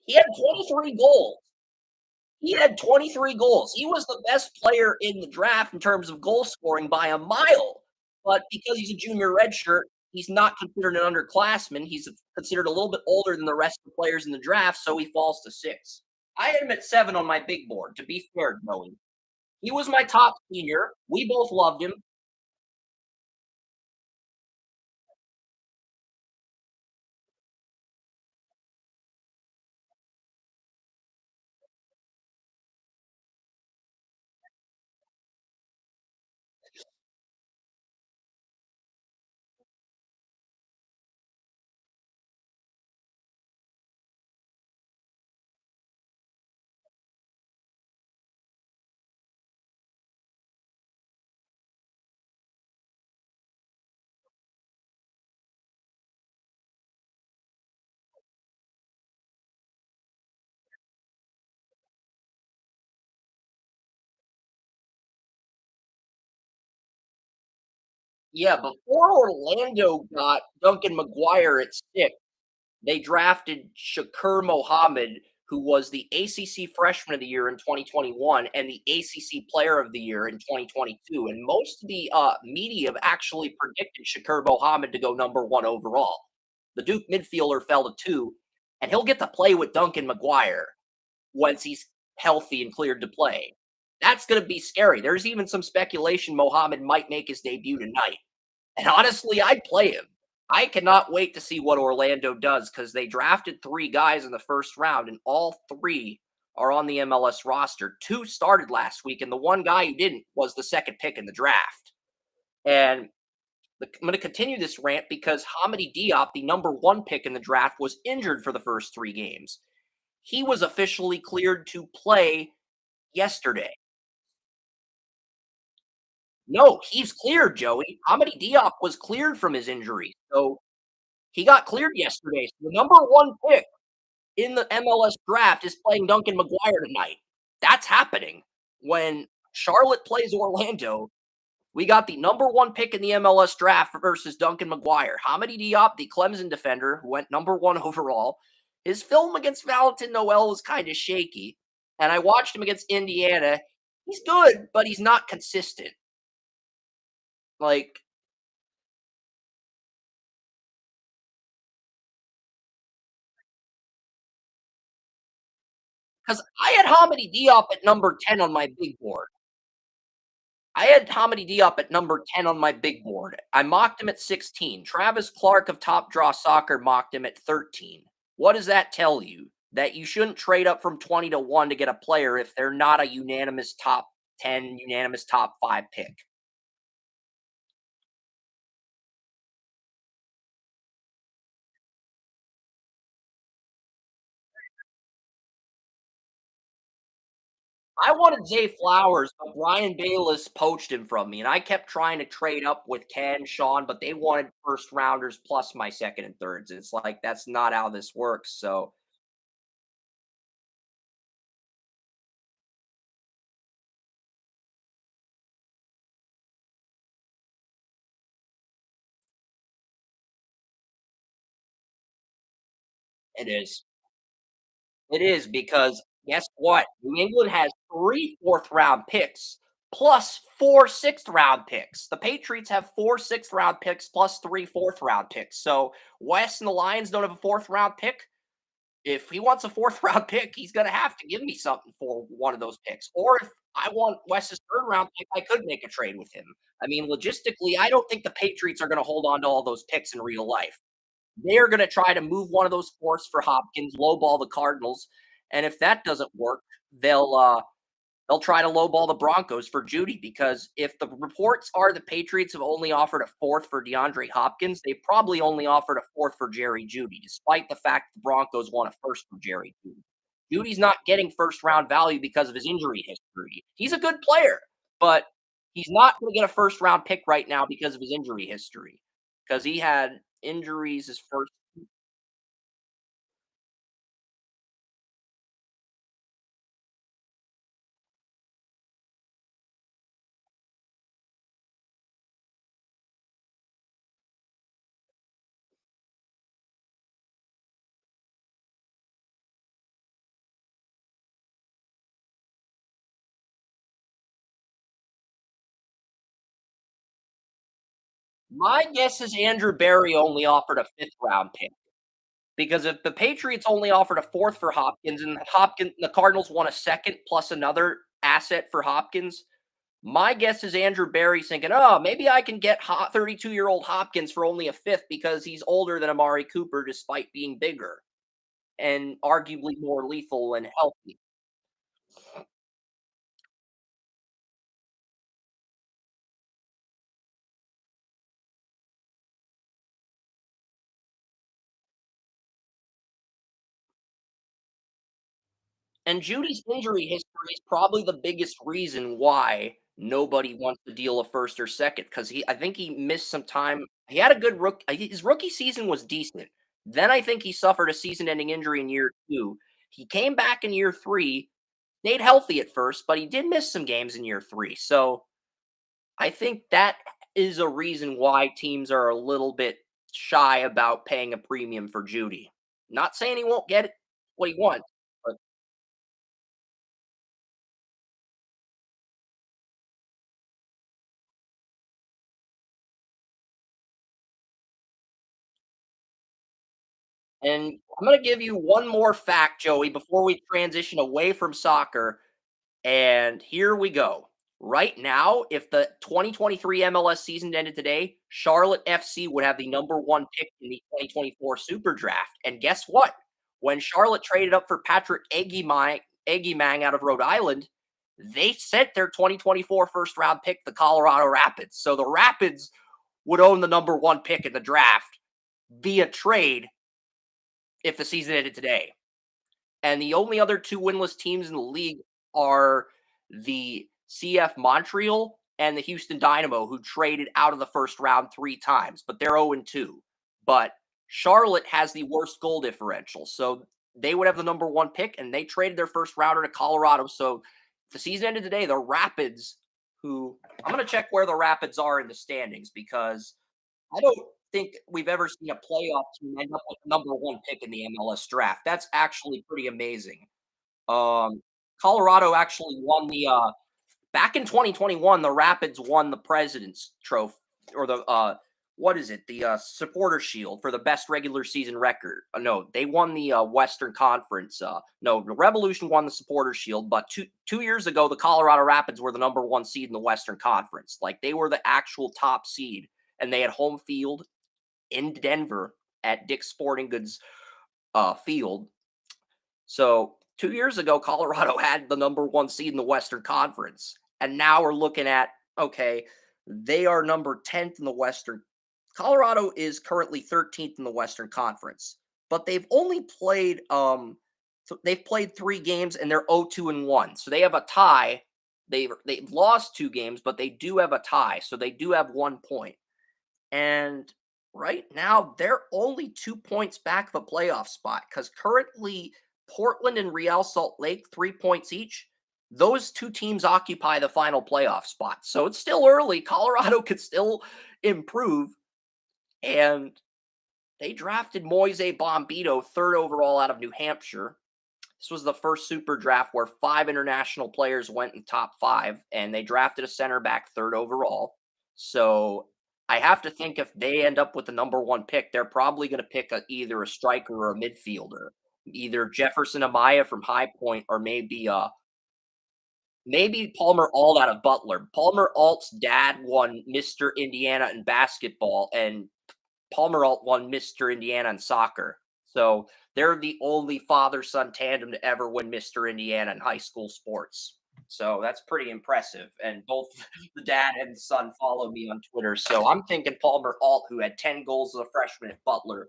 he had 23 goals. He had 23 goals. He was the best player in the draft in terms of goal scoring by a mile. But because he's a junior redshirt, he's not considered an underclassman. He's considered a little bit older than the rest of the players in the draft, so he falls to six. I had him at seven on my big board, to be fair, Joey. He was my top senior. We both loved him. Yeah, before Orlando got Duncan McGuire at six, they drafted Shakur Mohammed, who was the ACC Freshman of the Year in 2021 and the ACC Player of the Year in 2022. And most of the media have actually predicted Shakur Mohammed to go number one overall. The Duke midfielder fell to two, and he'll get to play with Duncan McGuire once he's healthy and cleared to play. That's going to be scary. There's even some speculation Mohammed might make his debut tonight. And honestly, I'd play him. I cannot wait to see what Orlando does because they drafted three guys in the first round, and all three are on the MLS roster. Two started last week, and the one guy who didn't was the second pick in the draft. And I'm going to continue this rant because Hamidi Diop, the number one pick in the draft, was injured for the first three games. He was officially cleared to play yesterday. No, he's cleared, Joey. Hamidi Diop was cleared from his injury. So he got cleared yesterday. So the number one pick in the MLS draft is playing Duncan McGuire tonight. That's happening. When Charlotte plays Orlando, we got the number one pick in the MLS draft versus Duncan McGuire. Hamidi Diop, the Clemson defender, who went number one overall. His film against Valentin Noel was kind of shaky. And I watched him against Indiana. He's good, but he's not consistent. Like, because I had Hamidi Diop at number 10 on my big board. I had Hamidi Diop at number 10 on my big board. I mocked him at 16. Travis Clark of Top Draw Soccer mocked him at 13. What does that tell you? That you shouldn't trade up from 20 to 1 to get a player if they're not a unanimous top 10, unanimous top 5 pick. I wanted Zay Flowers, but Brian Bayless poached him from me, and I kept trying to trade up with Ken, Sean, but they wanted first rounders plus my second and thirds. It's like that's not how this works. So it is. It is because guess what? New England has 3 fourth-round picks plus 4 sixth-round picks. The Patriots have 4 sixth-round picks plus 3 fourth-round picks. So Wes and the Lions don't have a fourth-round pick. If he wants a fourth-round pick, he's gonna have to give me something for one of those picks. Or if I want Wes's third-round pick, I could make a trade with him. I mean, logistically, I don't think the Patriots are gonna hold on to all those picks in real life. They're gonna try to move one of those fourths for Hopkins, lowball the Cardinals, and if that doesn't work, they'll they'll try to lowball the Broncos for Judy because if the reports are the Patriots have only offered a fourth for DeAndre Hopkins, they probably only offered a fourth for Jerry Judy, despite the fact the Broncos want a first for Jerry Judy. Judy's not getting first round value because of his injury history. He's a good player, but he's not going to get a first round pick right now because of his injury history. Because he had injuries his first. My guess is Andrew Berry only offered a fifth round pick. Because if the Patriots only offered a fourth for Hopkins and the Cardinals want a second plus another asset for Hopkins, my guess is Andrew Berry's thinking, oh, maybe I can get 32-year-old Hopkins for only a fifth because he's older than Amari Cooper despite being bigger and arguably more lethal and healthy. And Judy's injury history is probably the biggest reason why nobody wants to deal a first or second because I think he missed some time. He had a good his rookie season was decent. Then I think he suffered a season-ending injury in year 2. He came back in year 3, stayed healthy at first, but he did miss some games in year 3. So I think that is a reason why teams are a little bit shy about paying a premium for Judy. Not saying he won't get what he wants, but and I'm going to give you one more fact, Joey, before we transition away from soccer. And here we go. Right now, if the 2023 MLS season ended today, Charlotte FC would have the number 1 pick in the 2024 Super Draft. And guess what? When Charlotte traded up for Patrick Egimang out of Rhode Island, they sent their 2024 first round pick, the Colorado Rapids. So the Rapids would own the number 1 pick in the draft via trade if the season ended today. And the only other 2 winless teams in the league are the CF Montreal and the Houston Dynamo, who traded out of the first round 3 times, but they're 0-2. But Charlotte has the worst goal differential, so they would have the number 1 pick, and they traded their first rounder to Colorado. So if the season ended today, the Rapids, who I'm going to check where the Rapids are in the standings because I don't think we've ever seen a playoff team end up with the number 1 pick in the MLS draft. That's actually pretty amazing. Um, Colorado actually won the back in 2021. The Rapids won the President's Trophy or the what is it? The Supporter Shield for the best regular season record. No, they won the Western Conference. No, the Revolution won the Supporter Shield, but two years ago, the Colorado Rapids were the number 1 seed in the Western Conference. Like they were the actual top seed, and they had home field in Denver at Dick's Sporting Goods field. So 2 years ago, Colorado had the number 1 seed in the Western Conference, and now we're looking at okay, they are number 10th in the Western. Colorado is currently 13th in the Western Conference, but they've only played they've played 3 games and they're 0-2-1. So they have a tie. They've lost 2 games, but they do have a tie. So they do have 1 point. And right now, they're only 2 points back of a playoff spot because currently Portland and Real Salt Lake, 3 points each. Those 2 teams occupy the final playoff spot. So it's still early. Colorado could still improve. And they drafted Moise Bombito, third overall out of New Hampshire. This was the first super draft where 5 international players went in top 5, and they drafted a center back third overall. So I have to think if they end up with the number 1 pick, they're probably going to pick either a striker or a midfielder, either Jefferson Amaya from High Point or maybe Palmer Alt out of Butler. Palmer Alt's dad won Mr. Indiana in basketball, and Palmer Alt won Mr. Indiana in soccer. So they're the only father son tandem to ever win Mr. Indiana in high school sports. So that's pretty impressive. And both the dad and son follow me on Twitter. So I'm thinking Palmer Alt, who had 10 goals as a freshman at Butler.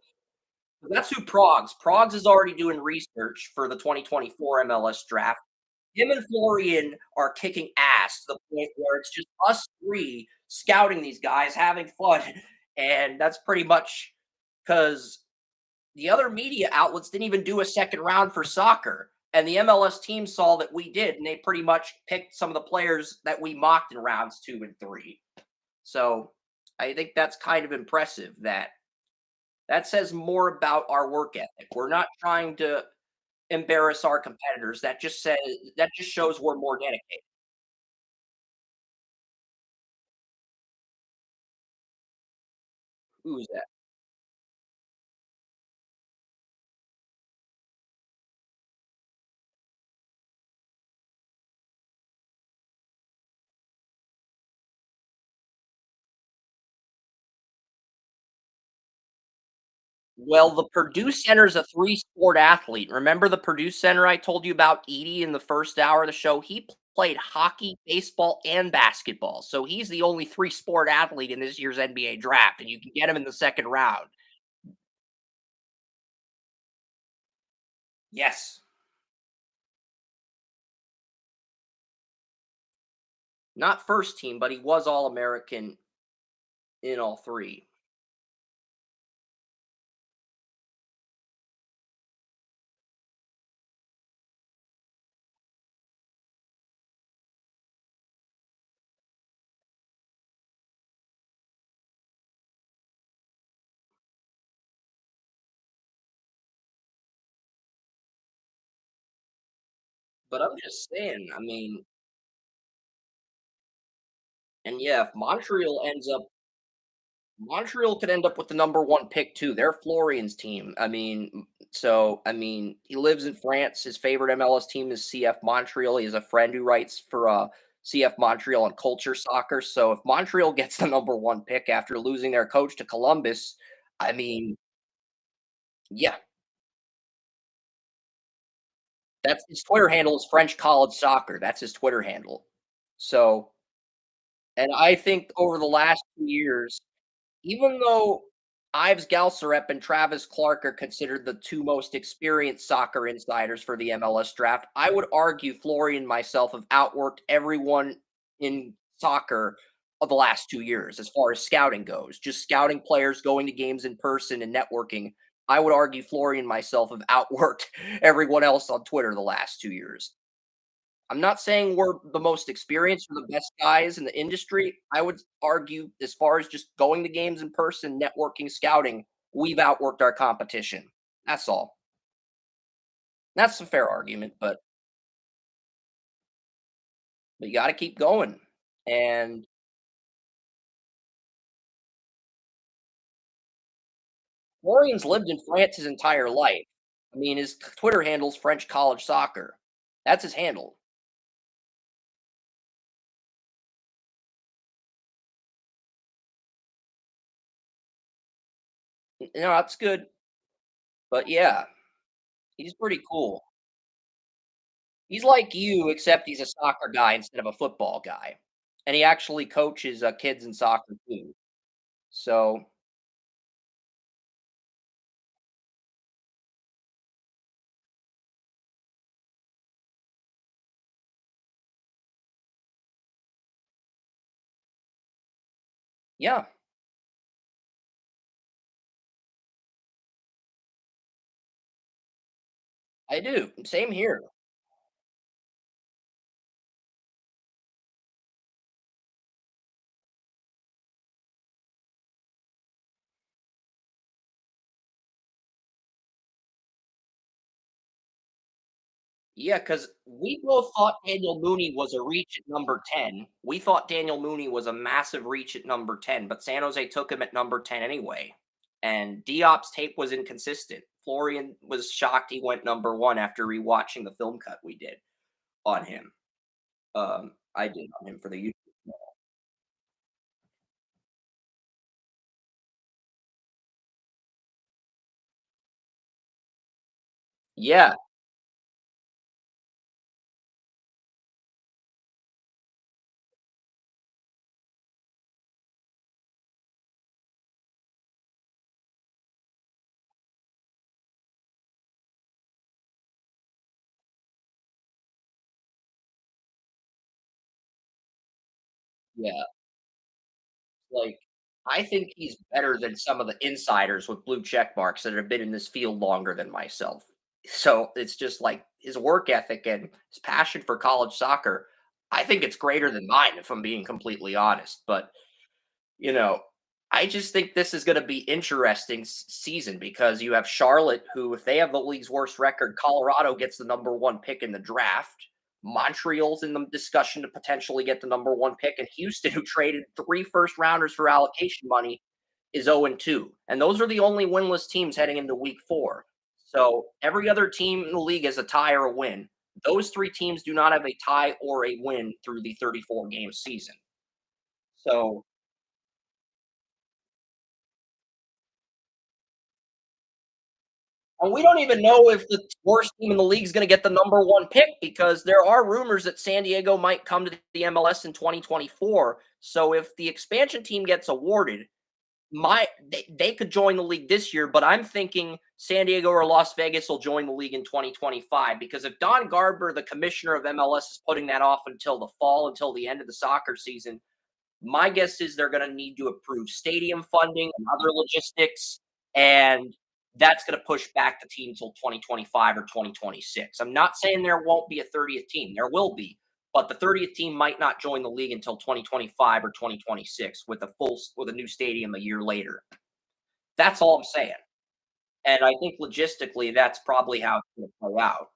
That's who Progs. Progs is already doing research for the 2024 MLS draft. Him and Florian are kicking ass to the point where it's just us 3 scouting these guys, having fun, and that's pretty much because the other media outlets didn't even do a second round for soccer, and the MLS team saw that we did, and they pretty much picked some of the players that we mocked in rounds 2 and 3. So, I think that's kind of impressive that says more about our work ethic. We're not trying to embarrass our competitors. That just shows we're more dedicated. Who's that? Well, the Purdue Center is a three-sport athlete. Remember the Purdue Center I told you about, Edie, in the first hour of the show? He played hockey, baseball, and basketball. So he's the only three-sport athlete in this year's NBA draft, and you can get him in the second round. Yes. Not first team, but he was All-American in all three. But I'm just saying, I mean, and yeah, if Montreal could end up with the number 1 pick too. They're Florian's team. I mean, he lives in France. His favorite MLS team is CF Montreal. He has a friend who writes for CF Montreal on Culture Soccer. So if Montreal gets the number 1 pick after losing their coach to Columbus, I mean, yeah, that's his Twitter handle is French College Soccer. That's his Twitter handle. So, and I think over the last 2 years, even though Ives Galcerep and Travis Clark are considered the 2 most experienced soccer insiders for the MLS draft, I would argue Florian and myself have outworked everyone in soccer of the last 2 years as far as scouting goes. Just scouting players, going to games in person, and networking. I would argue Florian and myself have outworked everyone else on Twitter the last 2 years. I'm not saying we're the most experienced or the best guys in the industry. I would argue, as far as just going to games in person, networking, scouting, we've outworked our competition. That's all. That's a fair argument, but you got to keep going. And Florian's lived in France his entire life. I mean, his Twitter handle's French College Soccer. That's his handle. That's good. But yeah, he's pretty cool. He's like you, except he's a soccer guy instead of a football guy, and he actually coaches, kids in soccer too. So, Yeah, I do. Same here. Yeah, because we both thought Daniel Mooney was a reach at number 10. We thought Daniel Mooney was a massive reach at number 10, but San Jose took him at number 10 anyway. And Diop's tape was inconsistent. Florian was shocked he went number 1 after rewatching the film cut we did on him. I did on him for the YouTube. Yeah, yeah. Like, I think he's better than some of the insiders with blue check marks that have been in this field longer than myself. So it's just like his work ethic and his passion for college soccer. I think it's greater than mine, if I'm being completely honest. But you know, I just think this is going to be interesting season because you have Charlotte, who, if they have the league's worst record, Colorado gets the number 1 pick in the draft. Montreal's in the discussion to potentially get the number 1 pick, and Houston, who traded 3 first rounders for allocation money, is 0-2. And those are the only winless teams heading into week 4. So every other team in the league has a tie or a win. Those 3 teams do not have a tie or a win through the 34 game season. So and we don't even know if the worst team in the league is going to get the number 1 pick because there are rumors that San Diego might come to the MLS in 2024. So if the expansion team gets awarded, they could join the league this year, but I'm thinking San Diego or Las Vegas will join the league in 2025 because if Don Garber, the commissioner of MLS, is putting that off until the fall, until the end of the soccer season, my guess is they're going to need to approve stadium funding and other logistics, and that's going to push back the team till 2025 or 2026. I'm not saying there won't be a 30th team. There will be, but the 30th team might not join the league until 2025 or 2026 with a new stadium a year later. That's all I'm saying. And I think logistically that's probably how it's going to play out.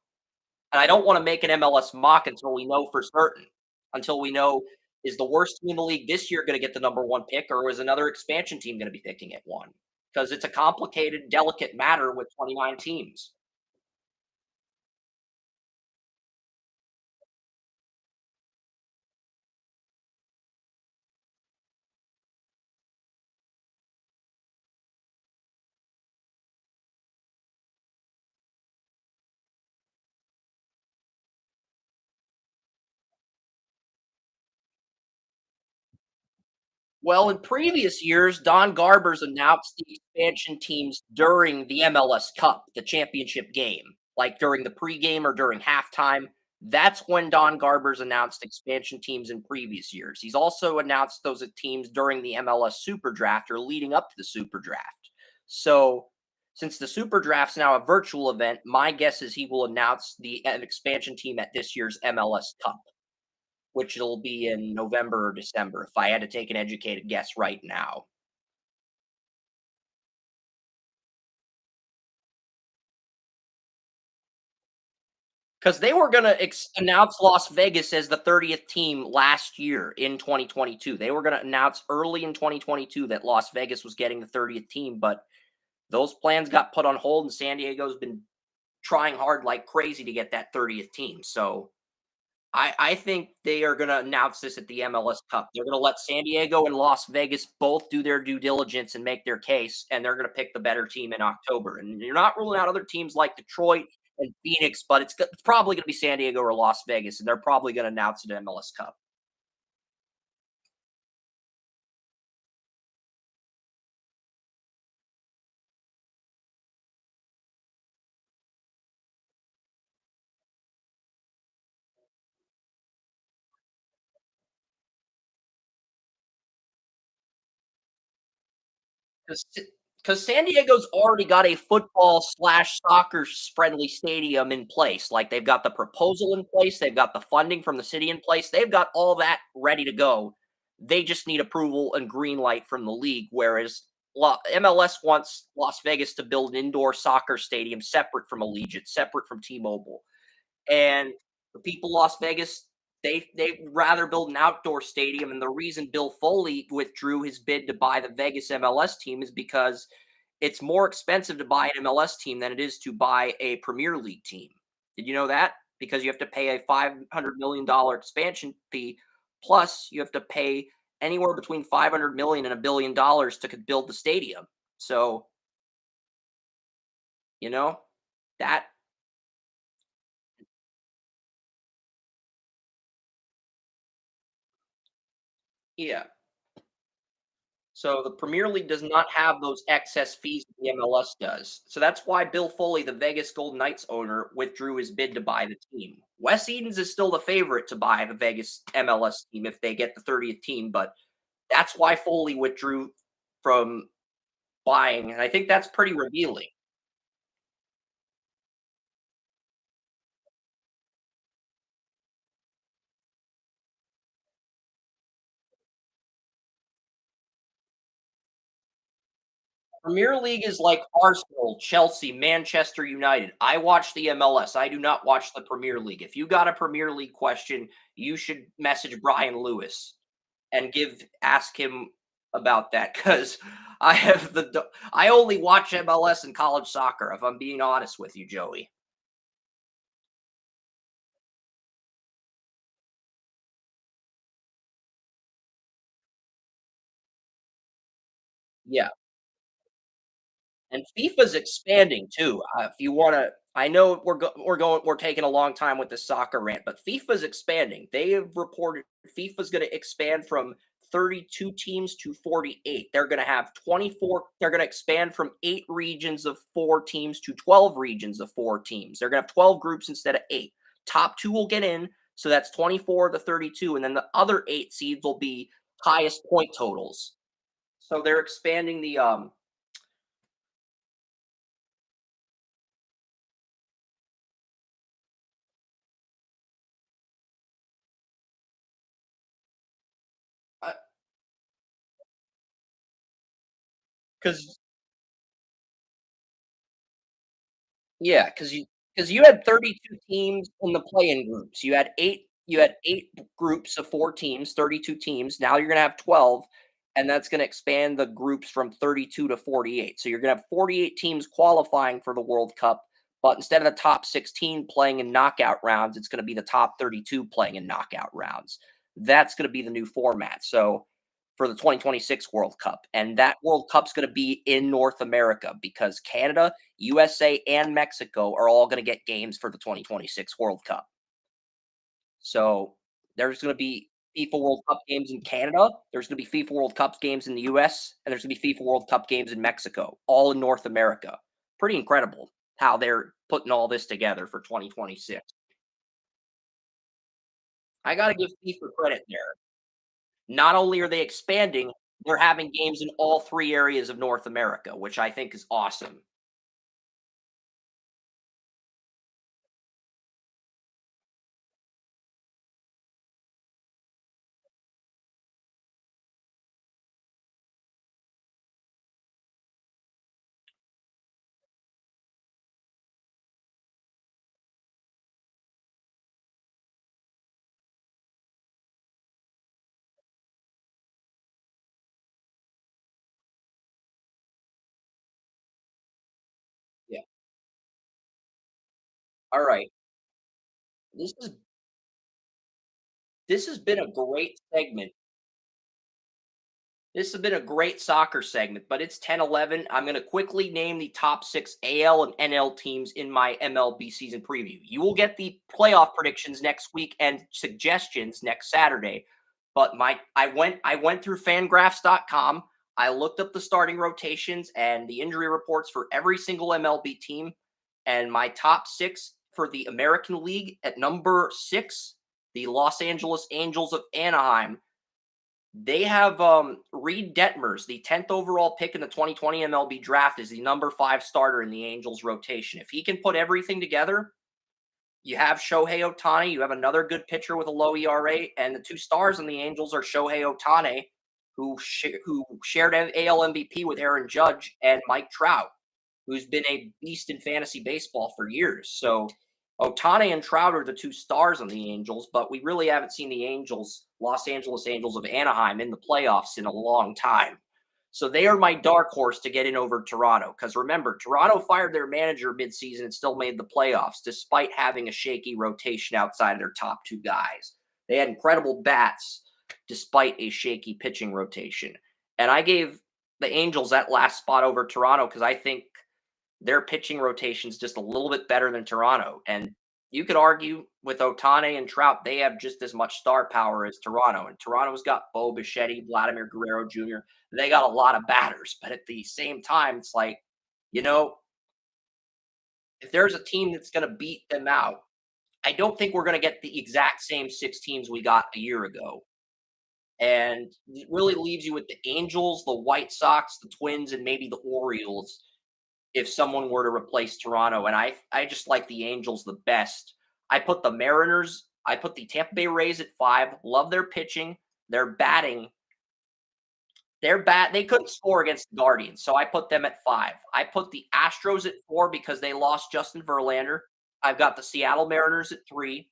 And I don't want to make an MLS mock until we know for certain. Until we know, is the worst team in the league this year going to get the number 1 pick, or is another expansion team going to be picking at 1? Because it's a complicated, delicate matter with 29 teams. Well, in previous years, Don Garber's announced the expansion teams during the MLS Cup, the championship game, like during the pregame or during halftime. That's when Don Garber's announced expansion teams in previous years. He's also announced those teams during the MLS Super Draft or leading up to the Super Draft. So, since the Super Draft's now a virtual event, my guess is he will announce an expansion team at this year's MLS Cup, which will be in November or December if I had to take an educated guess right now. Because they were going to announce Las Vegas as the 30th team last year in 2022. They were going to announce early in 2022 that Las Vegas was getting the 30th team, but those plans got put on hold, and San Diego's been trying hard like crazy to get that 30th team. So I think they are going to announce this at the MLS Cup. They're going to let San Diego and Las Vegas both do their due diligence and make their case, and they're going to pick the better team in October. And you're not ruling out other teams like Detroit and Phoenix, but it's probably going to be San Diego or Las Vegas, and they're probably going to announce it at MLS Cup. Because San Diego's already got a football slash soccer friendly stadium in place. Like they've got the proposal in place, they've got the funding from the city in place, they've got all that ready to go. They just need approval and green light from the league. Whereas MLS wants Las Vegas to build an indoor soccer stadium separate from Allegiant, separate from T-Mobile. And the people of Las Vegas, they'd rather build an outdoor stadium. And the reason Bill Foley withdrew his bid to buy the Vegas MLS team is because it's more expensive to buy an MLS team than it is to buy a Premier League team. Did you know that? Because you have to pay a $500 million expansion fee, plus you have to pay anywhere between 500 million and $1 billion to build the stadium. So you know that, yeah. So the Premier League does not have those excess fees that the MLS does. So that's why Bill Foley, the Vegas Golden Knights owner, withdrew his bid to buy the team. Wes Edens is still the favorite to buy the Vegas MLS team if they get the 30th team, but that's why Foley withdrew from buying, and I think that's pretty revealing. Premier League is like Arsenal, Chelsea, Manchester United. I watch the MLS. I do not watch the Premier League. If you got a Premier League question, you should message Brian Lewis and ask him about that because I only watch MLS and college soccer. If I'm being honest with you, Joey. Yeah, and FIFA's expanding too. If you want to, I know we're taking a long time with the soccer rant, but FIFA's expanding. They have reported FIFA's going to expand from 32 teams to 48. They're going to have 24. They're going to expand from 8 regions of 4 teams to 12 regions of 4 teams. They're going to have 12 groups instead of 8. Top two will get in, so that's 24 to 32, and then the other 8 seeds will be highest point totals. So they're expanding the because Yeah, because you had 32 teams in the play-in groups. You had 8 groups of 4 teams, 32 teams. Now you're gonna have 12, and that's gonna expand the groups from 32 to 48. So you're gonna have 48 teams qualifying for the World Cup, but instead of the top 16 playing in knockout rounds, it's gonna be the top 32 playing in knockout rounds. That's gonna be the new format. So for the 2026 World Cup, and that World Cup's gonna be in North America because Canada, USA, and Mexico are all going to get games for the 2026 World Cup. So there's going to be FIFA World Cup games in Canada. There's going to be FIFA World Cup games in the US, and there's going to be FIFA World Cup games in Mexico, all in North America. Pretty incredible how they're putting all this together for 2026. I got to give FIFA credit there. Not only are they expanding, they're having games in all 3 areas of North America, which I think is awesome. Yeah. All right. This is this has been a great segment. This has been a great soccer segment, but it's 10:11. I'm going to quickly name the top 6 AL and NL teams in my MLB season preview. You will get the playoff predictions next week and suggestions next Saturday. But I went through fangraphs.com. I looked up the starting rotations and the injury reports for every single MLB team, and my top 6 for the American League at number 6, the Los Angeles Angels of Anaheim. They have Reed Detmers, the 10th overall pick in the 2020 MLB draft, is the number 5 starter in the Angels rotation. If he can put everything together, you have Shohei Ohtani, you have another good pitcher with a low ERA, and the two stars on the Angels are Shohei Ohtani, who shared AL MVP with Aaron Judge, and Mike Trout, who's been a beast in fantasy baseball for years. So Otani and Trout are the two stars on the Angels, but we really haven't seen the Los Angeles Angels of Anaheim in the playoffs in a long time. So they are my dark horse to get in over Toronto. Because remember, Toronto fired their manager midseason and still made the playoffs, despite having a shaky rotation outside of their top two guys. They had incredible bats despite a shaky pitching rotation. And I gave the Angels that last spot over Toronto because I think their pitching rotation is just a little bit better than Toronto. And you could argue with Otani and Trout, they have just as much star power as Toronto. And Toronto's got Bo Bichetti, Vladimir Guerrero Jr. They got a lot of batters. But at the same time, it's like, you know, if there's a team that's going to beat them out, I don't think we're going to get the exact same 6 teams we got a year ago. And it really leaves you with the Angels, the White Sox, the Twins, and maybe the Orioles if someone were to replace Toronto. And I just like the Angels the best. I put the Tampa Bay Rays at 5. Love their pitching, their batting. They couldn't score against the Guardians, so I put them at 5. I put the Astros at 4 because they lost Justin Verlander. I've got the Seattle Mariners at 3.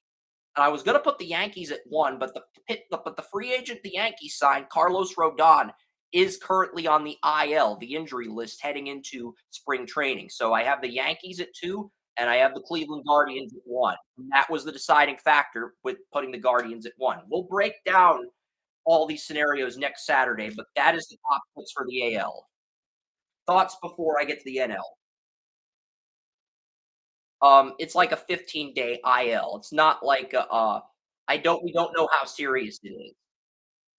And I was going to put the Yankees at 1, but the free agent the Yankees signed, Carlos Rodon, is currently on the IL, the injury list heading into spring training. So I have the Yankees at 2, and I have the Cleveland Guardians at 1. And that was the deciding factor with putting the Guardians at 1. We'll break down all these scenarios next Saturday, but that is the top picks for the AL. Thoughts before I get to the NL? It's like a 15-day IL. It's not like we don't know how serious it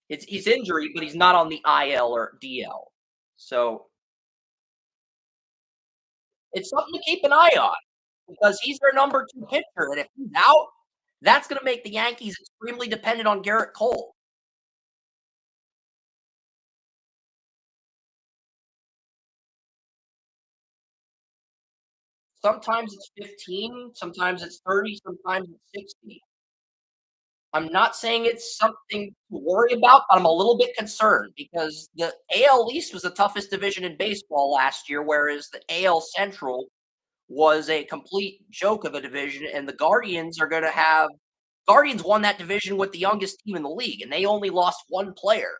is. He's injury, but he's not on the IL or DL. So it's something to keep an eye on because he's their number 2 pitcher, and if he's out, that's gonna make the Yankees extremely dependent on Garrett Cole. Sometimes it's 15, sometimes it's 30, sometimes it's 60. I'm not saying it's something to worry about, but I'm a little bit concerned because the AL East was the toughest division in baseball last year, whereas the AL Central was a complete joke of a division, and the Guardians won that division with the youngest team in the league, and they only lost 1 player.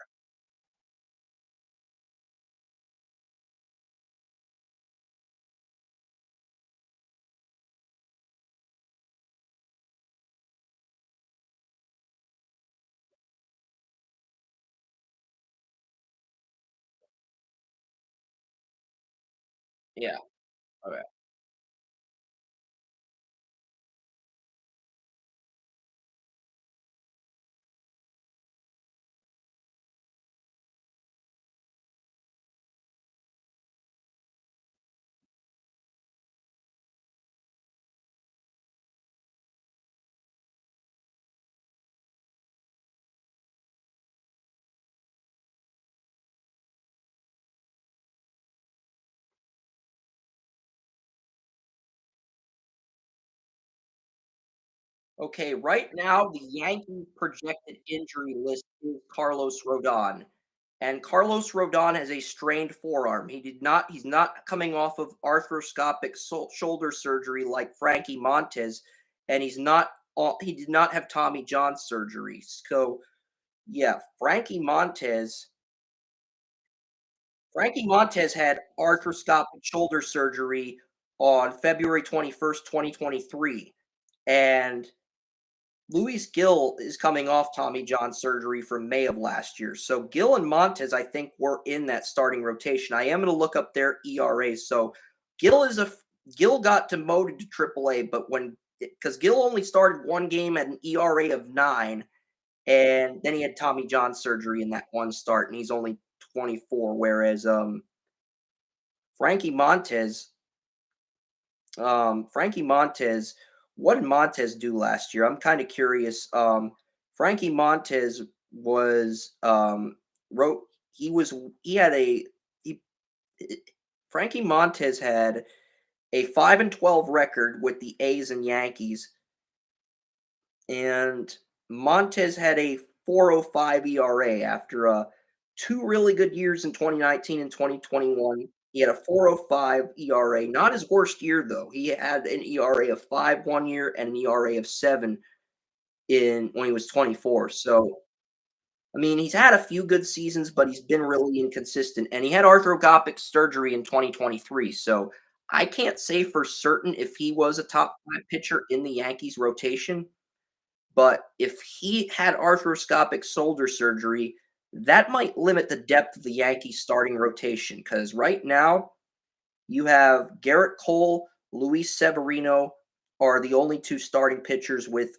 Yeah, okay. Okay, right now, the Yankees projected injury list is Carlos Rodon, and Carlos Rodon has a strained forearm. He's not coming off of arthroscopic shoulder surgery like Frankie Montez, and he did not have Tommy John surgery. So, yeah, Frankie Montez had arthroscopic shoulder surgery on February 21st, 2023, and Luis Gill is coming off Tommy John surgery from May of last year. So Gill and Montez, I think, were in that starting rotation. I am going to look up their ERAs. So Gill is a Gill got demoted to AAA, but because Gill only started 1 game at an ERA of 9, and then he had Tommy John surgery in that one start, and he's only 24. Whereas Frankie Montez Frankie Montez, what did Montez do last year? I'm kind of curious. Frankie Montez was wrote he was he had a he Frankie Montez had a 5-12 record with the A's and Yankees, and Montez had a 4.05 ERA after two really good years in 2019 and 2021. He had a 4.05 ERA, not his worst year though. He had an ERA of 5 1 year and an ERA of 7 in when he was 24. So I mean, he's had a few good seasons, but he's been really inconsistent. And he had arthroscopic surgery in 2023. So I can't say for certain if he was a top five pitcher in the Yankees rotation. But if he had arthroscopic shoulder surgery, that might limit the depth of the Yankees starting rotation. Because right now, you have Garrett Cole, Luis Severino are the only two starting pitchers with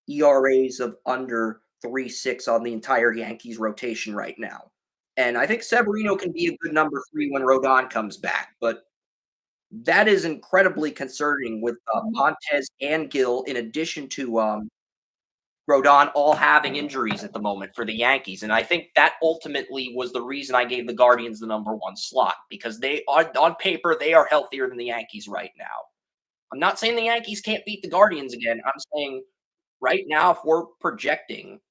ERAs of under 3.6 on the entire Yankees rotation right now. And I think Severino can be a good number three when Rodon comes back, but that is incredibly concerning with Montez and Gill, in addition to Rodon, all having injuries at the moment for the Yankees. And I think that ultimately was the reason I gave the Guardians the number one slot because they are, on paper, they are healthier than the Yankees right now. I'm not saying the Yankees can't beat the Guardians again. I'm saying right now, if we're projecting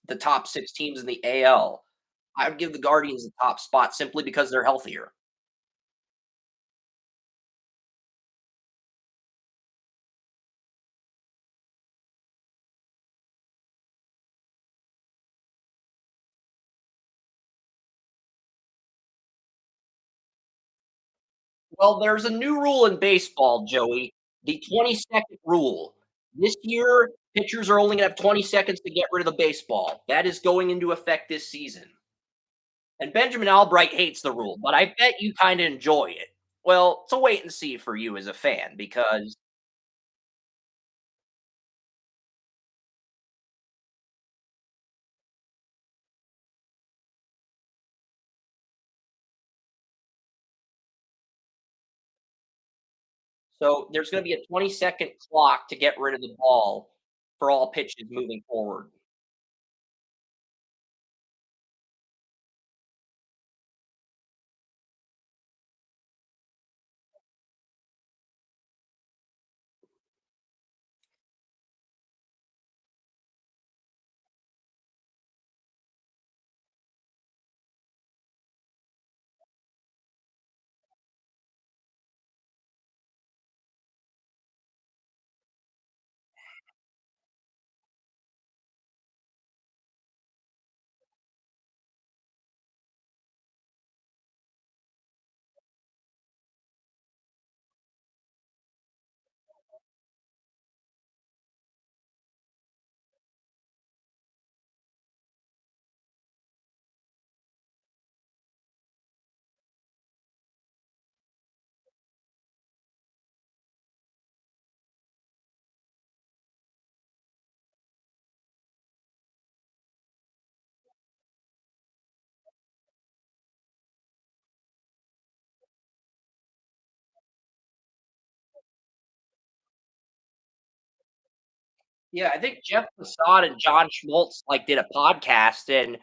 the top six teams in the AL, I would give the Guardians the top spot simply because they're healthier. Well, there's a new rule in baseball, Joey, the 20-second rule. This year, pitchers are only going to have 20 seconds to get rid of the baseball. That is going into effect this season. And Benjamin Albright hates the rule, but I bet you kind of enjoy it. Well, it's a wait and see for you as a fan because so there's going to be a 20-second clock to get rid of the ball for all pitches moving forward. Yeah, I think Jeff Passad and John Schmaltz like did a podcast, and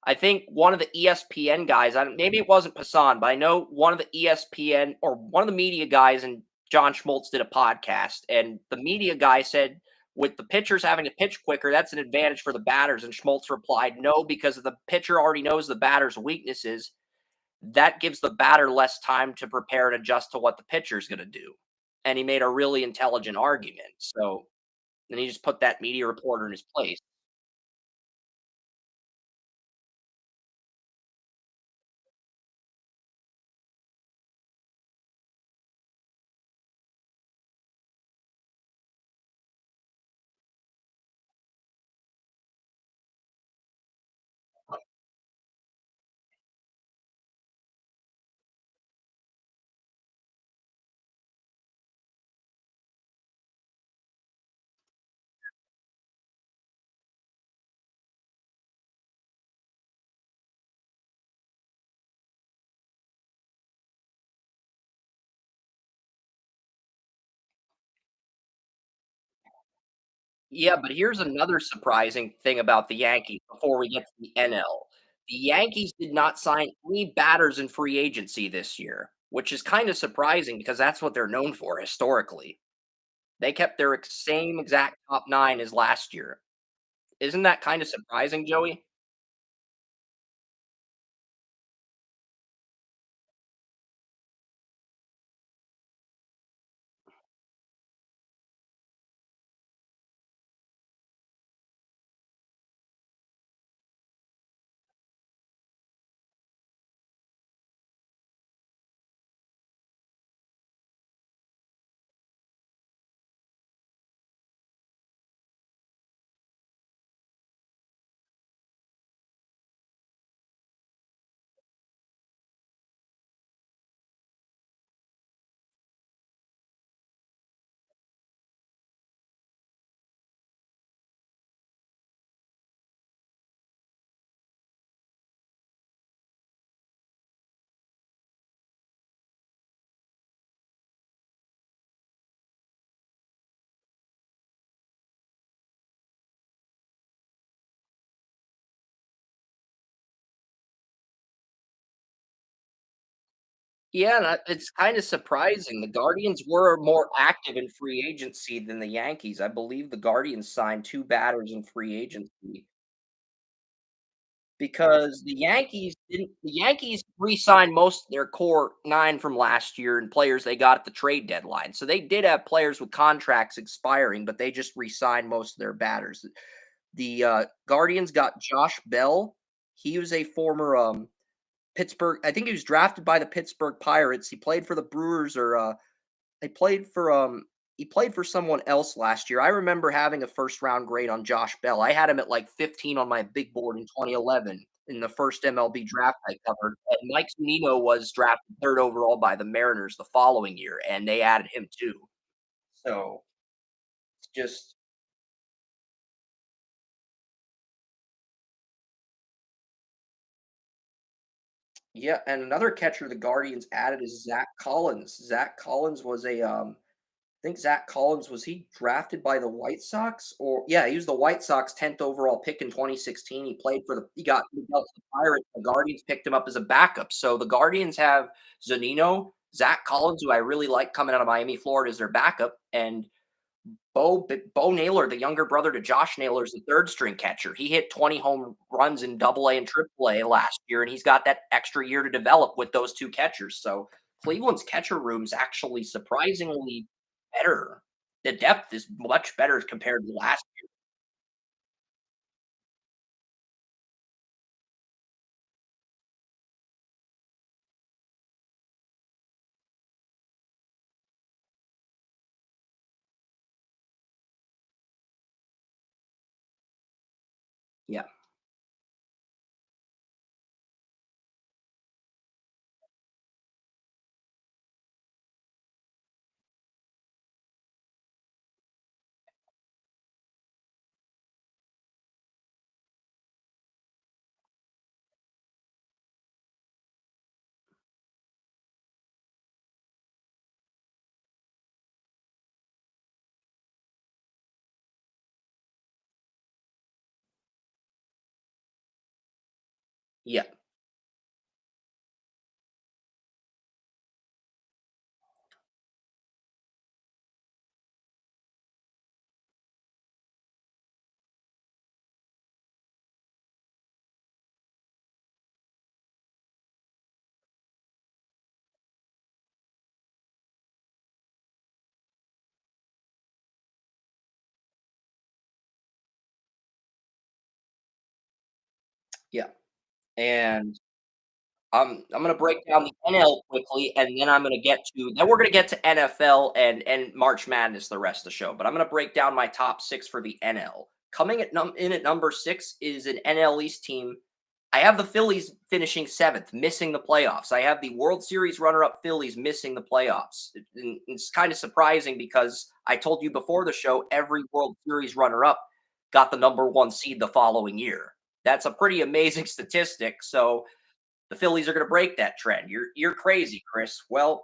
I think one of the ESPN guys, maybe it wasn't Passan, but I know one of the ESPN or one of the media guys and John Schmaltz did a podcast, and the media guy said with the pitchers having to pitch quicker, that's an advantage for the batters. And Schmaltz replied, no, because the pitcher already knows the batter's weaknesses. That gives the batter less time to prepare and adjust to what the pitcher's going to do. And he made a really intelligent argument. So then he just put that media reporter in his place. Yeah, but here's another surprising thing about the Yankees before we get to the NL. The Yankees did not sign any batters in free agency this year, which is kind of surprising because that's what they're known for historically. They kept their same exact top 9 as last year. Isn't that kind of surprising, Joey? Yeah, it's kind of surprising. The Guardians were more active in free agency than the Yankees. I believe the Guardians signed 2 batters in free agency because the Yankees re-signed most of their core 9 from last year and players they got at the trade deadline. So they did have players with contracts expiring, but they just re-signed most of their batters. The Guardians got Josh Bell. He was a former Pittsburgh. I think he was drafted by the Pittsburgh Pirates. He played for the Brewers or he played for he played for someone else last year. I remember having a first round grade on Josh Bell. I had him at like 15 on my big board in 2011 in the first MLB draft I covered. And Mike Zunino was drafted third overall by the Mariners the following year, and they added him too. So it's just yeah. And another catcher the Guardians added is Zach Collins. Zach Collins was a I think Zach Collins was he drafted by the White Sox or yeah, he was the White Sox 10th overall pick in 2016. He played for the he got to the Pirates. The Guardians picked him up as a backup. So the Guardians have Zanino, Zach Collins, who I really like coming out of Miami, Florida, as their backup, and Bo Naylor, the younger brother to Josh Naylor, is the third string catcher. He hit 20 home runs in Double A and Triple A last year, and he's got that extra year to develop with those two catchers. So Cleveland's catcher room's actually surprisingly better. The depth is much better compared to last year. Yeah, yeah, yeah. And I'm gonna break down the NL quickly, and then we're gonna get to NFL and March Madness the rest of the show. But I'm gonna break down my top 6 for the NL. Coming in at number 6 is an NL East team. I have the Phillies finishing 7th, missing the playoffs. I have the World Series runner-up Phillies missing the playoffs. It's kind of surprising because I told you before the show every World Series runner-up got the number 1 seed the following year. That's a pretty amazing statistic. So the Phillies are going to break that trend. You're crazy, Chris. Well,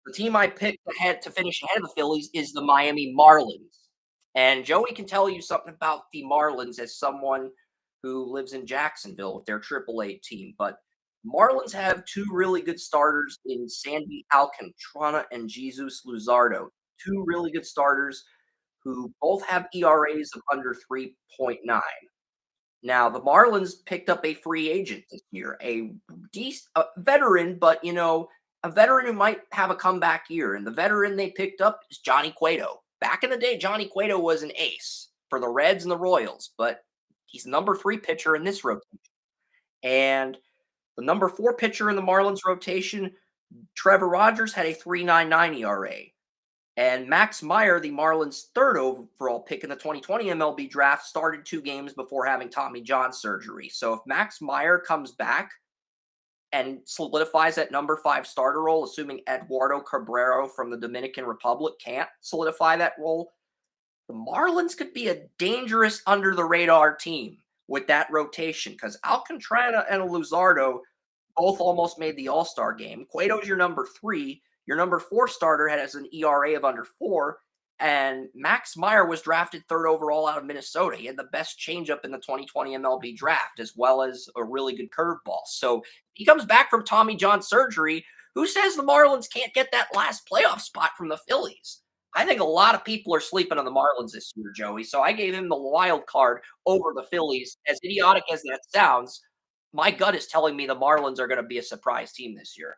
the team I picked ahead to finish ahead of the Phillies is the Miami Marlins. And Joey can tell you something about the Marlins as someone who lives in Jacksonville with their AAA team. But Marlins have two really good starters in Sandy Alcantara and Jesus Luzardo. Two really good starters who both have ERAs of under 3.9. Now, the Marlins picked up a free agent this year, a veteran, but a veteran who might have a comeback year. And the veteran they picked up is Johnny Cueto. Back in the day, Johnny Cueto was an ace for the Reds and the Royals, but he's the number three pitcher in this rotation. And the number four pitcher in the Marlins rotation, Trevor Rogers, had a 3.99 ERA. And Max Meyer, the Marlins' third overall pick in the 2020 MLB draft, started two games before having Tommy John surgery. So if Max Meyer comes back and solidifies that number five starter role, assuming Eduardo Cabrera from the Dominican Republic can't solidify that role, the Marlins could be a dangerous under the radar team with that rotation because Alcantara and Luzardo both almost made the All-Star game. Cueto's your number three. Your number four starter has an ERA of under 4, and Max Meyer was drafted third overall out of Minnesota. He had the best changeup in the 2020 MLB draft, as well as a really good curveball. So he comes back from Tommy John surgery. Who says the Marlins can't get that last playoff spot from the Phillies? I think a lot of people are sleeping on the Marlins this year, Joey. So I gave him the wild card over the Phillies. As idiotic as that sounds, my gut is telling me the Marlins are going to be a surprise team this year.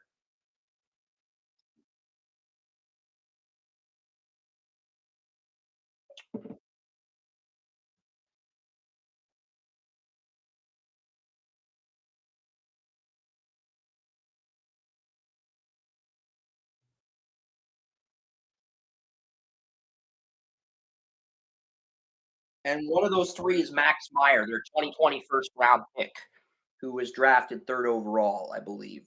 And one of those three is Max Meyer, their 2020 first round pick, who was drafted third overall, I believe.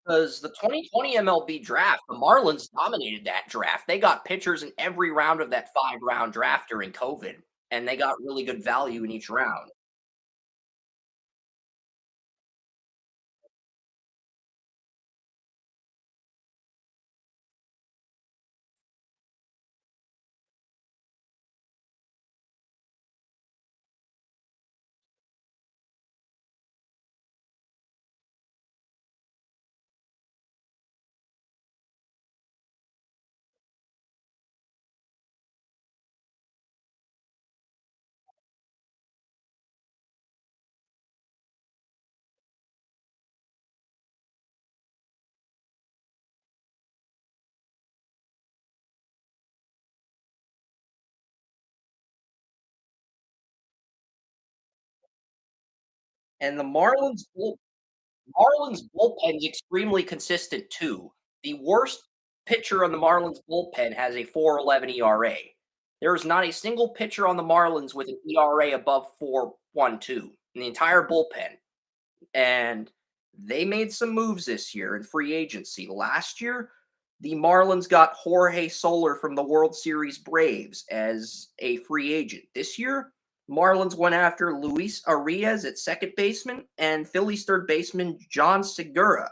Because the 2020 MLB draft, the Marlins dominated that draft. They got pitchers in every round of that 5 round draft during COVID, and they got really good value in each round. And the Marlins bullpen is extremely consistent too. The worst pitcher on the Marlins bullpen has a 4.11 ERA. There is not a single pitcher on the Marlins with an ERA above 4.12 in the entire bullpen. And they made some moves this year in free agency. Last year, the Marlins got Jorge Soler from the World Series Braves as a free agent. This year, Marlins went after Luis Arias at second baseman and Phillies third baseman John Segura.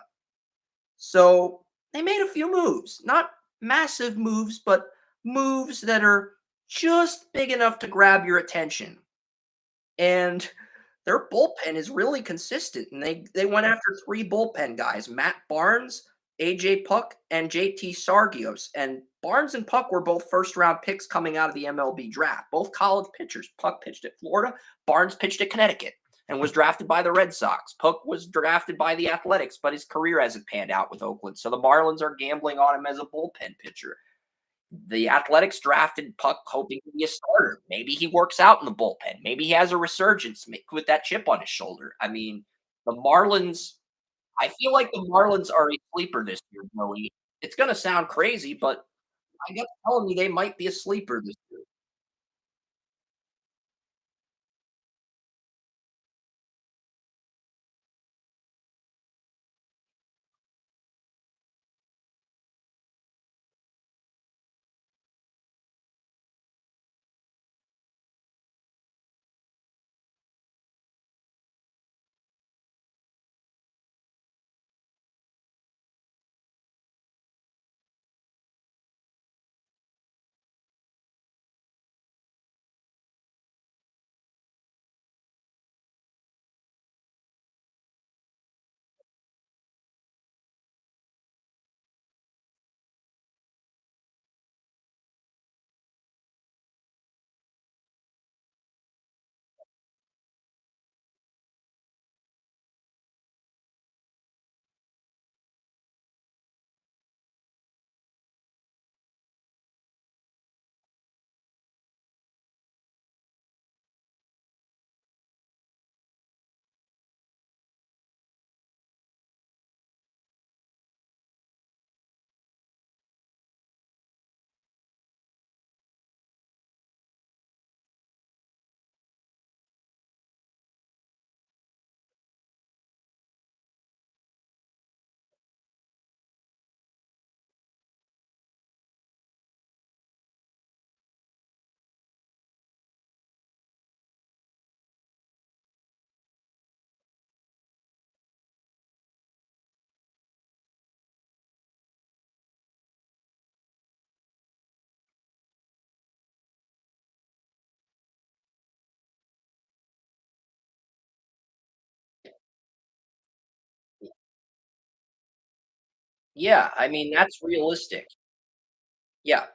So they made a few moves, not massive moves, but moves that are just big enough to grab your attention. And their bullpen is really consistent, and they went after 3 bullpen guys, Matt Barnes, AJ Puck, and JT Sargios. And Barnes and Puck were both first-round picks coming out of the MLB draft, both college pitchers. Puck pitched at Florida, Barnes pitched at Connecticut and was drafted by the Red Sox. Puck was drafted by the Athletics, but his career hasn't panned out with Oakland, so the Marlins are gambling on him as a bullpen pitcher. The Athletics drafted Puck hoping to be a starter. Maybe he works out in the bullpen. Maybe he has a resurgence with that chip on his shoulder. I mean, the Marlins, I feel like the Marlins are a sleeper this year, Joey. It's going to sound crazy, but I guess telling me they might be a sleeper this year. Yeah, I mean, that's realistic. Yeah.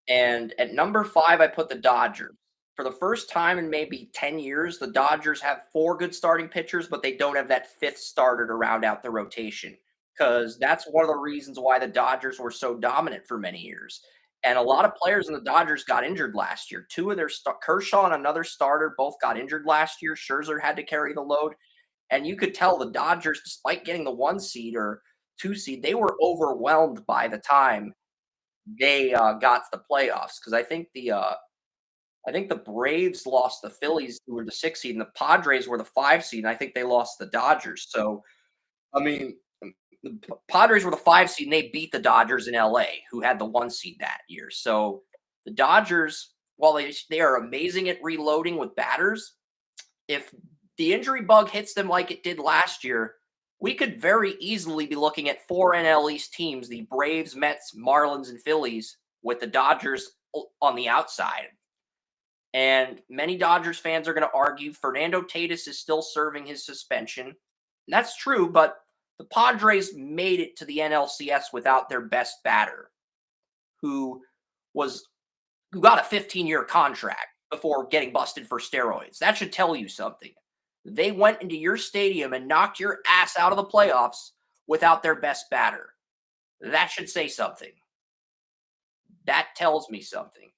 And at number 5, I put the Dodgers. For the first time in maybe 10 years, the Dodgers have 4 good starting pitchers, but they don't have that 5th starter to round out the rotation. Because that's one of the reasons why the Dodgers were so dominant for many years. And a lot of players in the Dodgers got injured last year. 2 of their Kershaw and another starter both got injured last year. Scherzer had to carry the load, and you could tell the Dodgers, despite getting the 1 seed or 2 seed, they were overwhelmed by the time they, got to the playoffs. Because I think the Braves lost the Phillies, who were the 6 seed, and the Padres were the 5 seed, and I think they lost the Dodgers. So, I mean, the Padres were the 5 seed, and they beat the Dodgers in LA, who had the 1 seed that year. So, the Dodgers, while they are amazing at reloading with batters, if the injury bug hits them like it did last year, we could very easily be looking at 4 NL East teams, the Braves, Mets, Marlins, and Phillies, with the Dodgers on the outside. And many Dodgers fans are going to argue Fernando Tatis is still serving his suspension. And that's true, but the Padres made it to the NLCS without their best batter, who was who got a 15-year contract before getting busted for steroids. That should tell you something. They went into your stadium and knocked your ass out of the playoffs without their best batter. That should say something. That tells me something.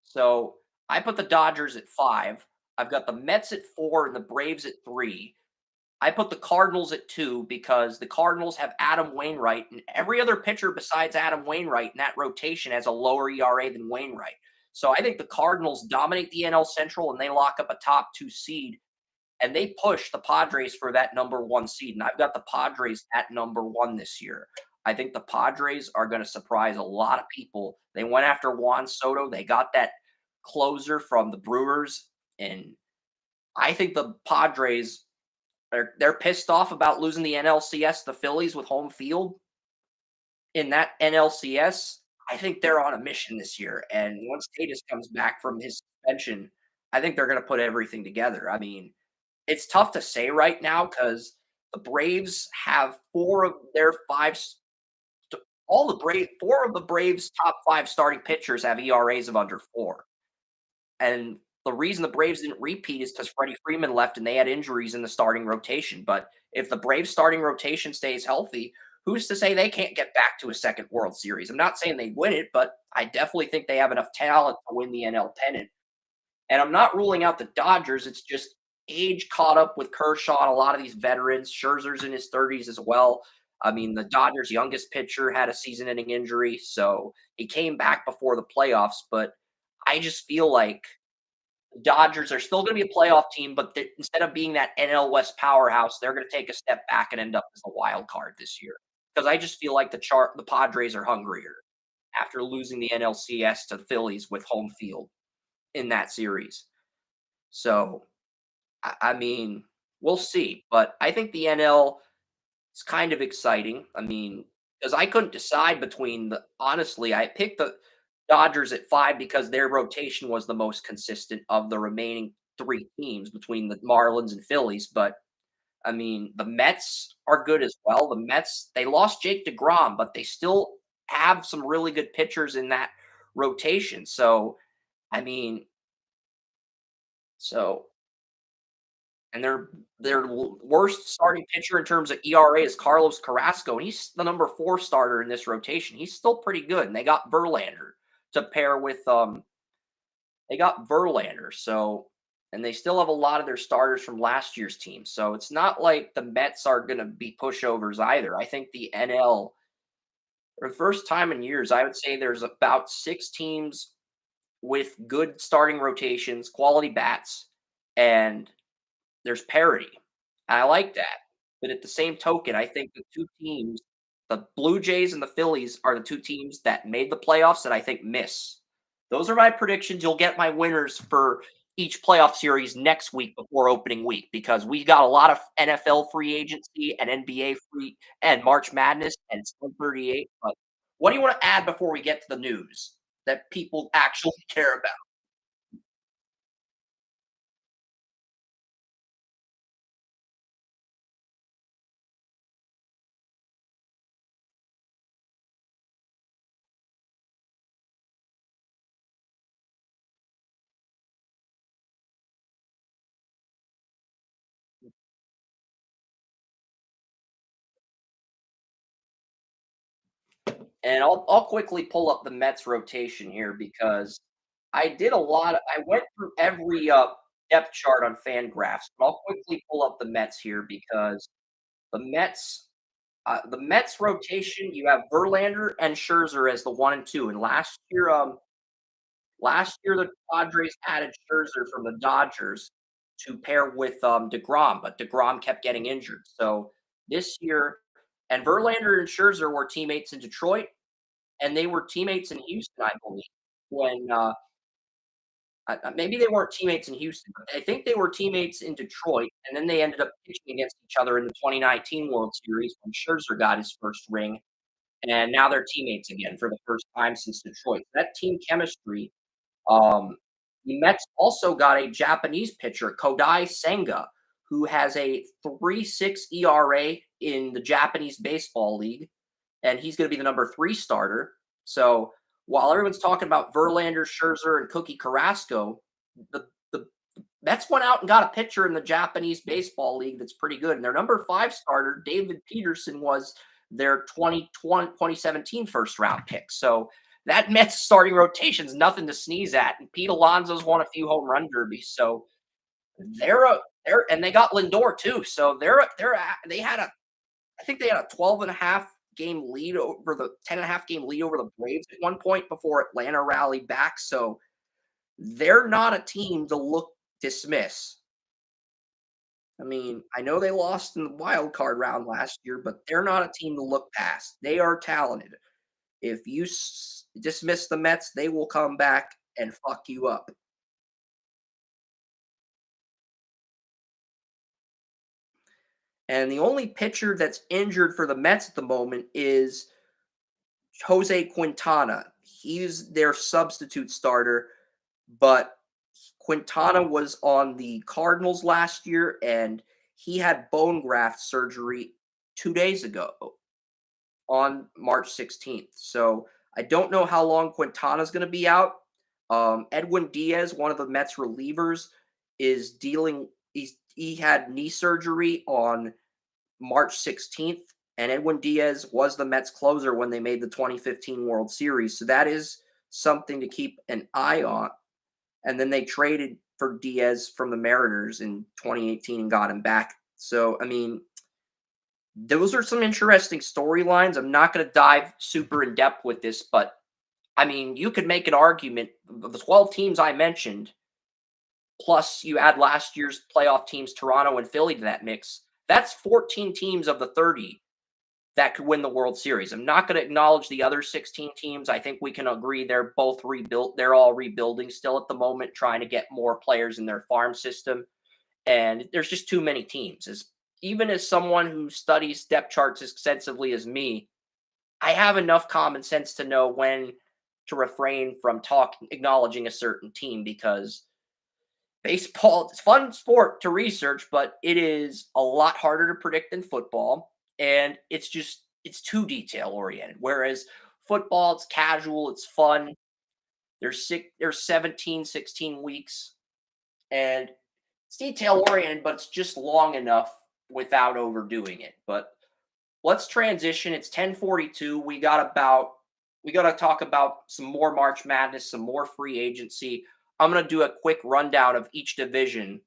So I put the Dodgers at 5. I've got the Mets at 4 and the Braves at 3. I put the Cardinals at 2 because the Cardinals have Adam Wainwright, and every other pitcher besides Adam Wainwright in that rotation has a lower ERA than Wainwright. So I think the Cardinals dominate the NL Central and they lock up a top 2 seed, and they push the Padres for that number 1 seed. And I've got the Padres at number 1 this year. I think the Padres are going to surprise a lot of people. They went after Juan Soto. They got that closer from the Brewers, and I think the Padres they're pissed off about losing the NLCS, the Phillies with home field in that NLCS. I think they're on a mission this year, and once Tatis comes back from his suspension, I think they're going to put everything together. I mean, it's tough to say right now because the Braves have 4 of their 5 all the Brave 4 of the Braves' top 5 starting pitchers have ERAs of under 4. And the reason the Braves didn't repeat is because Freddie Freeman left and they had injuries in the starting rotation. But if the Braves starting rotation stays healthy, who's to say they can't get back to a second World Series? I'm not saying they win it, but I definitely think they have enough talent to win the NL pennant. And I'm not ruling out the Dodgers. It's just age caught up with Kershaw and a lot of these veterans. Scherzer's in his 30s as well. I mean, the Dodgers' youngest pitcher had a season ending injury, so he came back before the playoffs. But I just feel like Dodgers are still going to be a playoff team, but instead of being that NL West powerhouse, they're going to take a step back and end up as a wild card this year. Because I just feel like the Padres are hungrier after losing the NLCS to the Phillies with home field in that series. So I mean, we'll see. But I think the NL is kind of exciting. I mean, because I couldn't decide between the honestly, I picked the Dodgers at 5 because their rotation was the most consistent of the remaining 3 teams between the Marlins and Phillies. But I mean, the Mets are good as well. The Mets, they lost Jake DeGrom, but they still have some really good pitchers in that rotation. So, I mean, so and their worst starting pitcher in terms of ERA is Carlos Carrasco, and he's the number 4 starter in this rotation. He's still pretty good, and they got Verlander to pair with, they got Verlander, so and they still have a lot of their starters from last year's team, so it's not like the Mets are gonna be pushovers either. I think the NL, for the first time in years, I would say there's about 6 teams with good starting rotations, quality bats, and there's parity. I like that. But at the same token, I think the 2 teams, the Blue Jays and the Phillies, are the 2 teams that made the playoffs that I think miss. Those are my predictions. You'll get my winners for each playoff series next week before opening week because we got a lot of NFL free agency and NBA free and March Madness and Sun 38. But what do you want to add before we get to the news that people actually care about? And I'll quickly pull up the Mets rotation here because I went through every, depth chart on Fangraphs, but I'll quickly pull up the Mets here because the Mets the Mets rotation, you have Verlander and Scherzer as the 1 and 2, and last year the Padres added Scherzer from the Dodgers to pair with, DeGrom, but DeGrom kept getting injured, so this year and Verlander and Scherzer were teammates in Detroit, and they were teammates in Houston, I believe, when, maybe they weren't teammates in Houston, but I think they were teammates in Detroit, and then they ended up pitching against each other in the 2019 World Series when Scherzer got his first ring, and now they're teammates again for the first time since Detroit. That team chemistry, um, the Mets also got a Japanese pitcher, Kodai Senga, who has a 3.6 ERA in the Japanese Baseball League, and he's going to be the number 3 starter. So while everyone's talking about Verlander, Scherzer, and Cookie Carrasco, the Mets went out and got a pitcher in the Japanese Baseball League that's pretty good. And their number 5 starter, David Peterson, was their 2017 first round pick. So that Mets starting rotation is nothing to sneeze at. And Pete Alonso's won a few home run derbies. So they're and they got Lindor too. So they had a I think they had a 12 and a half game lead over the 10 and a half game lead over the Braves at one point before Atlanta rallied back. So they're not a team to look dismiss. I mean, I know they lost in the wild card round last year, but they're not a team to look past. They are talented. If you dismiss the Mets, they will come back and fuck you up. And the only pitcher that's injured for the Mets at the moment is Jose Quintana. He's their substitute starter, but Quintana was on the Cardinals last year and he had bone graft surgery 2 days ago on March 16th. So I don't know how long Quintana's going to be out. Edwin Diaz, one of the Mets relievers, is dealing. He had knee surgery on March 16th, and Edwin Diaz was the Mets closer when they made the 2015 World Series. So that is something to keep an eye on. And then they traded for Diaz from the Mariners in 2018 and got him back. So, I mean, those are some interesting storylines. I'm not going to dive super in depth with this, but I mean, you could make an argument the 12 teams I mentioned, plus you add last year's playoff teams, Toronto and Philly, to that mix. That's 14 teams of the 30 that could win the World Series. I'm not going to acknowledge the other 16 teams. I think we can agree they're both rebuilt. They're all rebuilding still at the moment, trying to get more players in their farm system. And there's just too many teams. Even as someone who studies depth charts as extensively as me, I have enough common sense to know when to refrain from talking, acknowledging a certain team because baseball, it's a fun sport to research, but it is a lot harder to predict than football. And it's too detail oriented. Whereas football, it's casual, it's fun. There's 17, 16 weeks, and it's detail oriented, but it's just long enough without overdoing it. But let's transition. It's 10:42. We got to talk about some more March Madness, some more free agency. I'm going to do a quick rundown of each division.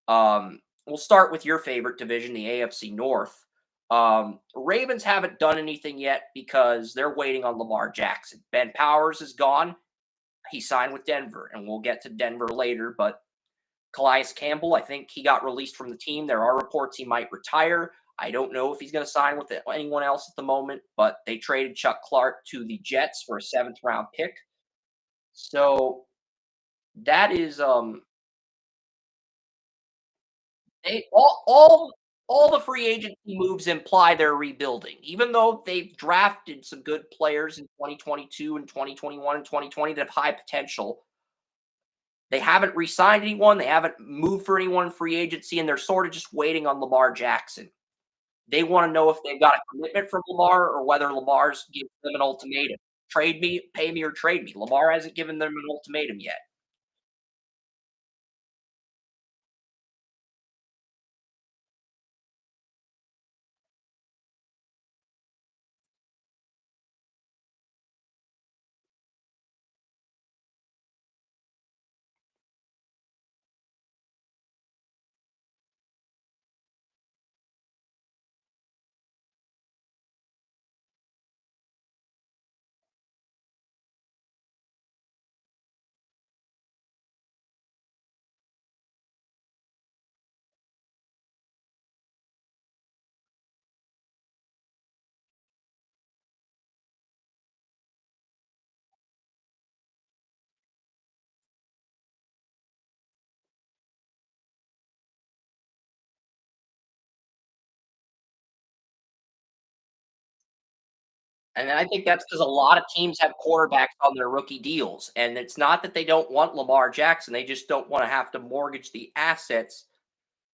We'll start with your favorite division, the AFC North. Ravens haven't done anything yet because they're waiting on Lamar Jackson. Ben Powers is gone. He signed with Denver, and we'll get to Denver later. But Calais Campbell, I think he got released from the team. There are reports he might retire. I don't know if he's going to sign with anyone else at the moment, but they traded Chuck Clark to the Jets for a 7th round pick. So that is they all the free agency moves imply they're rebuilding. Even though they've drafted some good players in 2022 and 2021 and 2020 that have high potential, they haven't re-signed anyone, they haven't moved for anyone in free agency, and they're sort of just waiting on Lamar Jackson. They wanna know if they've got a commitment from Lamar or whether Lamar's giving them an ultimatum. Trade me, pay me, or trade me. Lamar hasn't given them an ultimatum yet. And I think that's because a lot of teams have quarterbacks on their rookie deals, and it's not that they don't want Lamar Jackson, they just don't wanna have to mortgage the assets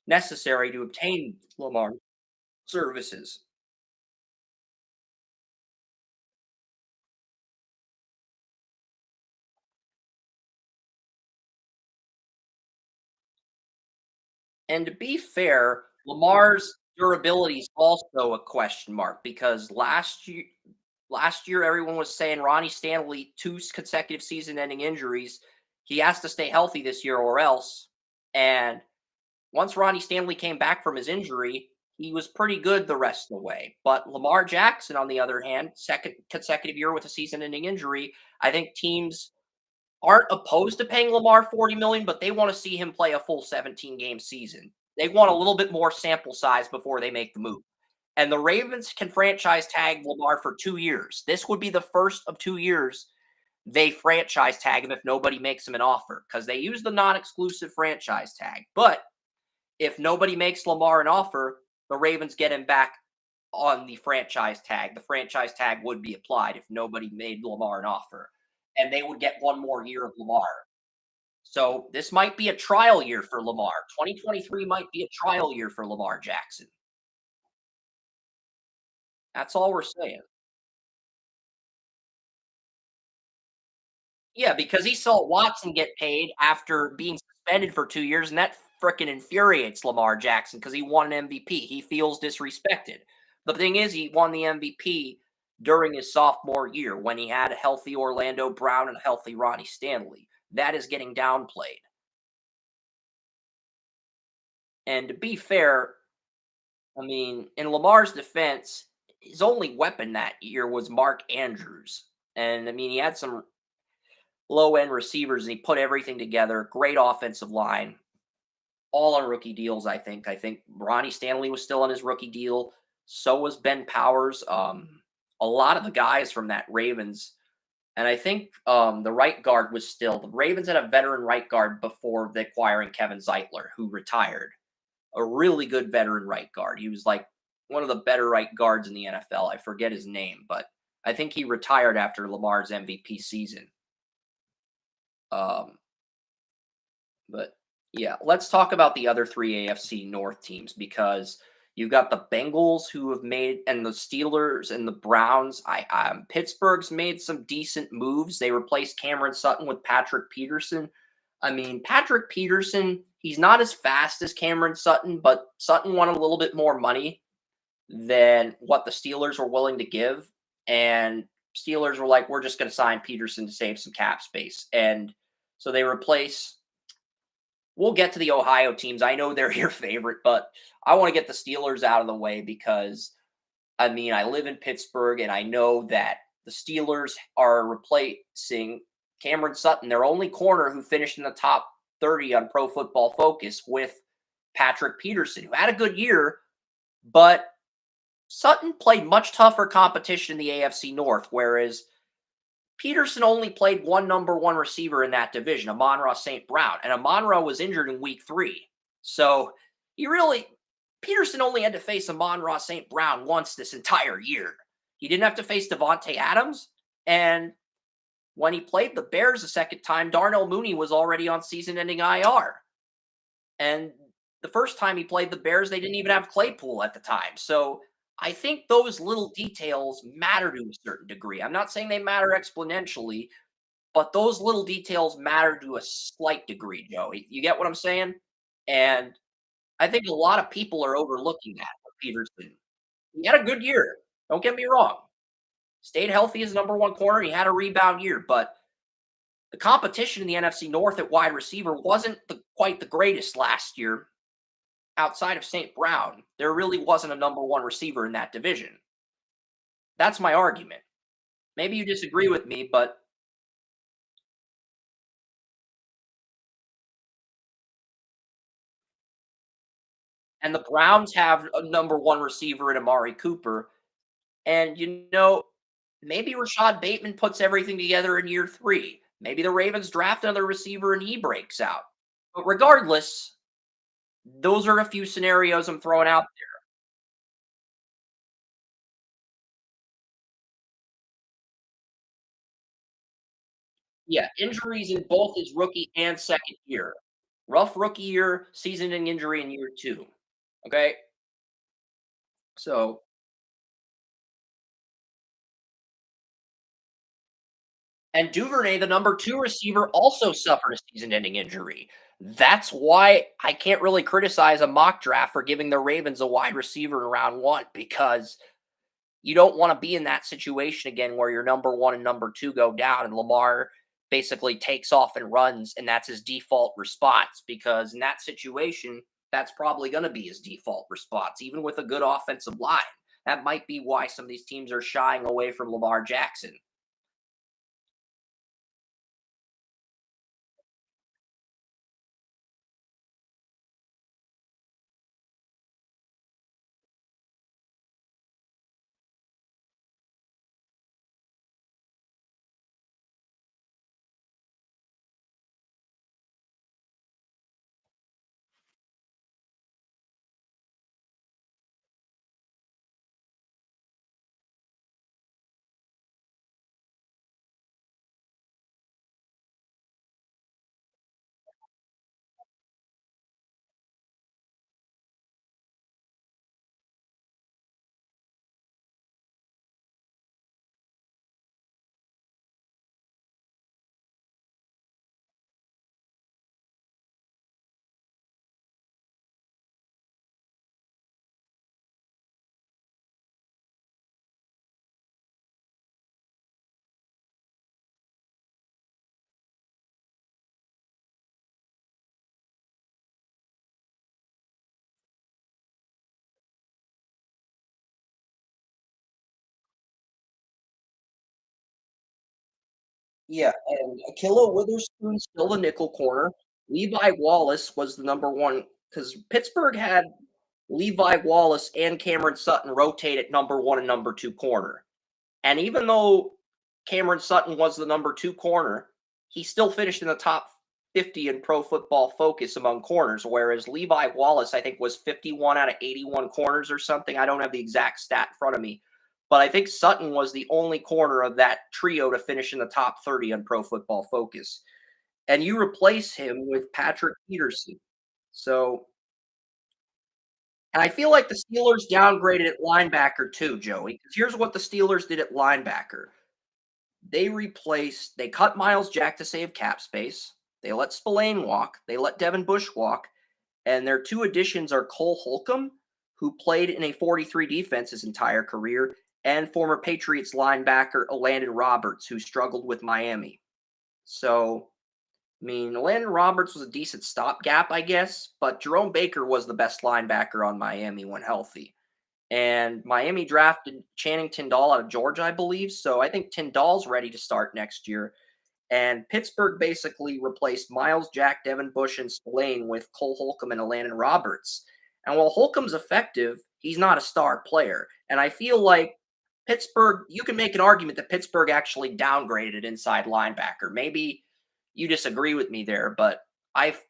necessary to obtain Lamar services. And to be fair, Lamar's durability is also a question mark because last year everyone was saying Ronnie Stanley, 2 consecutive season-ending injuries. He has to stay healthy this year or else. And once Ronnie Stanley came back from his injury, he was pretty good the rest of the way. But Lamar Jackson, on the other hand, second consecutive year with a season-ending injury, I think teams aren't opposed to paying Lamar 40 million, but they want to see him play a full 17 game season. They want a little bit more sample size before they make the move. And the Ravens can franchise tag Lamar for 2 years. This would be the first of 2 years they franchise tag him if nobody makes him an offer because they use the non-exclusive franchise tag. But if nobody makes Lamar an offer, the Ravens get him back on the franchise tag. The franchise tag would be applied if nobody made Lamar an offer, and they would get 1 more year of Lamar. So this might be a trial year for Lamar. 2023 might be a trial year for Lamar Jackson. That's all we're saying. Yeah, because he saw Watson get paid after being suspended for 2 years, and that fricking infuriates Lamar Jackson because he won an MVP. He feels disrespected. The thing is, he won the MVP during his sophomore year when he had a healthy Orlando Brown and a healthy Ronnie Stanley. That is getting downplayed. And to be fair, I mean, in Lamar's defense, his only weapon that year was Mark Andrews. And I mean, he had some low end receivers and he put everything together. Great offensive line, all on rookie deals, I think. I think Ronnie Stanley was still on his rookie deal. So was Ben Powers. A lot of the guys from that Ravens, and I think the right guard was still the Ravens had a veteran right guard before the acquiring Kevin Zeitler, who retired. A really good veteran right guard. He was like one of the better right guards in the NFL. I forget his name, but I think he retired after Lamar's MVP season. Um, But yeah, let's talk about the other three AFC North teams because you've got the Bengals who have made and the Steelers and the Browns. Pittsburgh's made some decent moves. They replaced Cameron Sutton with Patrick Peterson. I mean, Patrick Peterson, he's not as fast as Cameron Sutton, but Sutton wanted a little bit more money than what the Steelers were willing to give. And Steelers were like, we're just going to sign Peterson to save some cap space. And so they replace we'll get to the Ohio teams. I know they're your favorite, but I want to get the Steelers out of the way because I mean, I live in Pittsburgh and I know that the Steelers are replacing Cameron Sutton, their only corner who finished in the top 30 on Pro Football Focus with Patrick Peterson, who had a good year, but Sutton played much tougher competition in the AFC North, whereas Peterson only played one number one receiver in that division, Amon-Ra St. Brown, and Amon-Ra was injured in week 3. So he really Peterson only had to face Amon-Ra St. Brown once this entire year. He didn't have to face Devontae Adams, and when he played the Bears a second time, Darnell Mooney was already on season-ending IR. And the first time he played the Bears, they didn't even have Claypool at the time. So I think those little details matter to a certain degree. I'm not saying they matter exponentially, but those little details matter to a slight degree, Joey. You get what I'm saying? And I think a lot of people are overlooking that with Peterson. He had a good year. Don't get me wrong. Stayed healthy as number one corner. He had a rebound year, but the competition in the NFC North at wide receiver wasn't quite the greatest last year. Outside of St. Brown, there really wasn't a number one receiver in that division. That's my argument. Maybe you disagree with me, but and the Browns have a number one receiver in Amari Cooper. And maybe Rashad Bateman puts everything together in year 3. Maybe the Ravens draft another receiver and he breaks out. But regardless, those are a few scenarios I'm throwing out Yeah, injuries in both his rookie and second year. Rough rookie year, season-ending injury in year 2. Okay? So and Duvernay, the number 2 receiver, also suffered a season-ending injury. That's why I can't really criticize a mock draft for giving the Ravens a wide receiver in round 1 because you don't want to be in that situation again where your number 1 and number 2 go down and Lamar basically takes off and runs and that's his default response because in that situation that's probably going to be his default response even with a good offensive line. That might be why some of these teams are shying away from Lamar Jackson. Yeah, and Akilla Witherspoon's still the nickel corner. Levi Wallace was the number 1 because Pittsburgh had Levi Wallace and Cameron Sutton rotate at number 1 and number 2 corner. And even though Cameron Sutton was the number 2 corner, he still finished in the top 50 in Pro Football Focus among corners, whereas Levi Wallace, I think, was 51 out of 81 corners or something. I don't have the exact stat in front of me. But I think Sutton was the only corner of that trio to finish in the top 30 on Pro Football Focus. And you replace him with Patrick Peterson. So, and I feel like the Steelers downgraded at linebacker too, Joey. Because here's what the Steelers did at linebacker. They cut Miles Jack to save cap space. They let Spillane walk. They let Devin Bush walk. And their 2 additions are Cole Holcomb, who played in a 43 defense his entire career, and former Patriots linebacker Landon Roberts, who struggled with Miami. So, I mean, Landon Roberts was a decent stopgap, I guess, but Jerome Baker was the best linebacker on Miami when healthy. And Miami drafted Channing Tindall out of Georgia, I believe. So I think Tindall's ready to start next year. And Pittsburgh basically replaced Miles Jack, Devin Bush, and Spillane with Cole Holcomb and Landon Roberts. And while Holcomb's effective, he's not a star player. And I feel like Pittsburgh, you can make an argument that Pittsburgh actually downgraded inside linebacker. Maybe you disagree with me there, but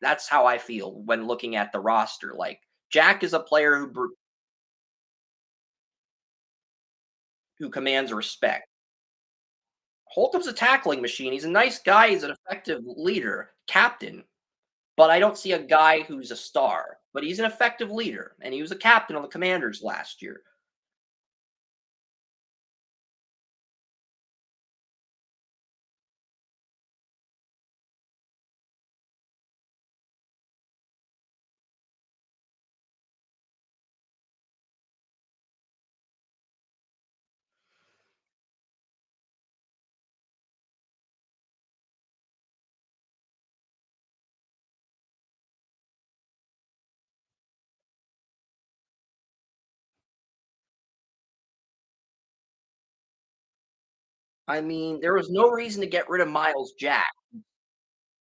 that's how I feel when looking at the roster. Like Jack is a player who commands respect. Holcomb's a tackling machine. He's a nice guy. He's an effective leader, captain. But I don't see a guy who's a star. But he's an effective leader, and he was a captain on the Commanders last year. I mean, there was no reason to get rid of Miles Jack.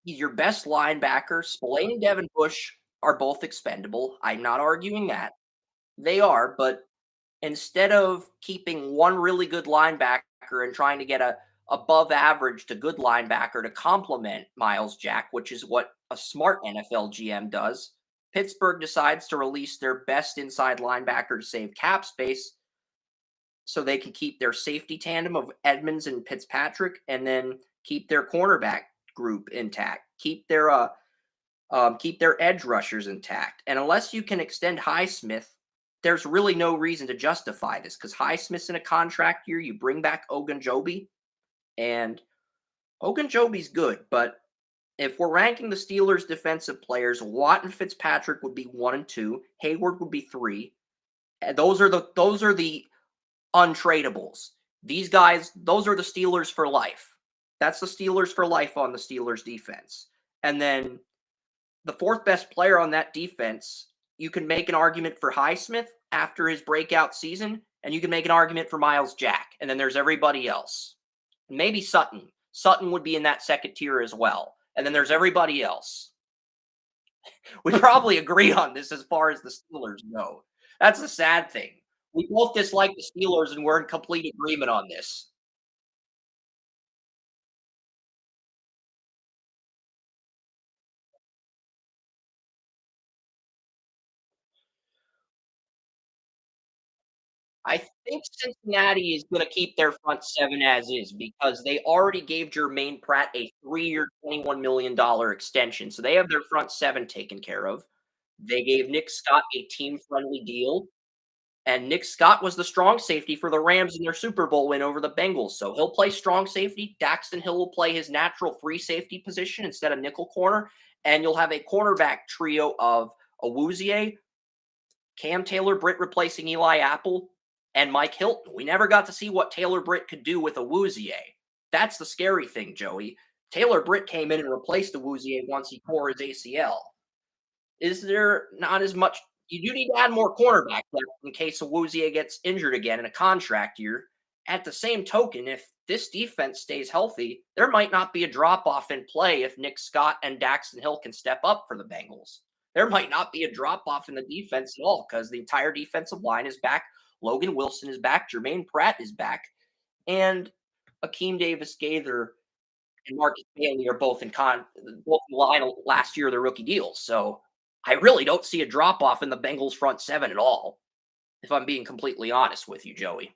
He's your best linebacker. Spillane and Devin Bush are both expendable. I'm not arguing that. They are, but instead of keeping one really good linebacker and trying to get a above average to good linebacker to complement Miles Jack, which is what a smart NFL GM does, Pittsburgh decides to release their best inside linebacker to save cap space so they can keep their safety tandem of Edmonds and Fitzpatrick and then keep their cornerback group intact, keep their edge rushers intact. And unless you can extend Highsmith, there's really no reason to justify this because Highsmith's in a contract year. You bring back Ogunjobi, and Ogunjobi's good, but if we're ranking the Steelers' defensive players, Watt and Fitzpatrick would be 1 and 2. Hayward would be 3. And those are the untradables. These guys, those are the Steelers for life. That's the Steelers for life on the Steelers defense. And then the fourth best player on that defense, you can make an argument for Highsmith after his breakout season, and you can make an argument for Miles Jack. And then there's everybody else. Maybe Sutton. Sutton would be in that second tier as well. And then there's everybody else. We probably agree on this as far as the Steelers go. That's the sad thing. We both dislike the Steelers, and we're in complete agreement on this. I think Cincinnati is going to keep their front seven as is because they already gave Jermaine Pratt a 3-year, $21 million extension. So they have their front seven taken care of. They gave Nick Scott a team friendly deal. And Nick Scott was the strong safety for the Rams in their Super Bowl win over the Bengals. So he'll play strong safety. Daxton Hill will play his natural free safety position instead of nickel corner. And you'll have a cornerback trio of Awuzie, Cam Taylor Britt replacing Eli Apple, and Mike Hilton. We never got to see what Taylor Britt could do with Awuzie. That's the scary thing, Joey. Taylor Britt came in and replaced Awuzie once he tore his ACL. Is there not as much? You do need to add more cornerback depth in case Awuzie gets injured again in a contract year. At the same token, if this defense stays healthy, there might not be a drop off in play if Nick Scott and Daxton Hill can step up for the Bengals. There might not be a drop off in the defense at all because the entire defensive line is back. Logan Wilson is back. Jermaine Pratt is back. And Akeem Davis Gaither and Marcus Bailey are both in line last year of their rookie deals. So I really don't see a drop off in the Bengals front seven at all, if I'm being completely honest with you, Joey.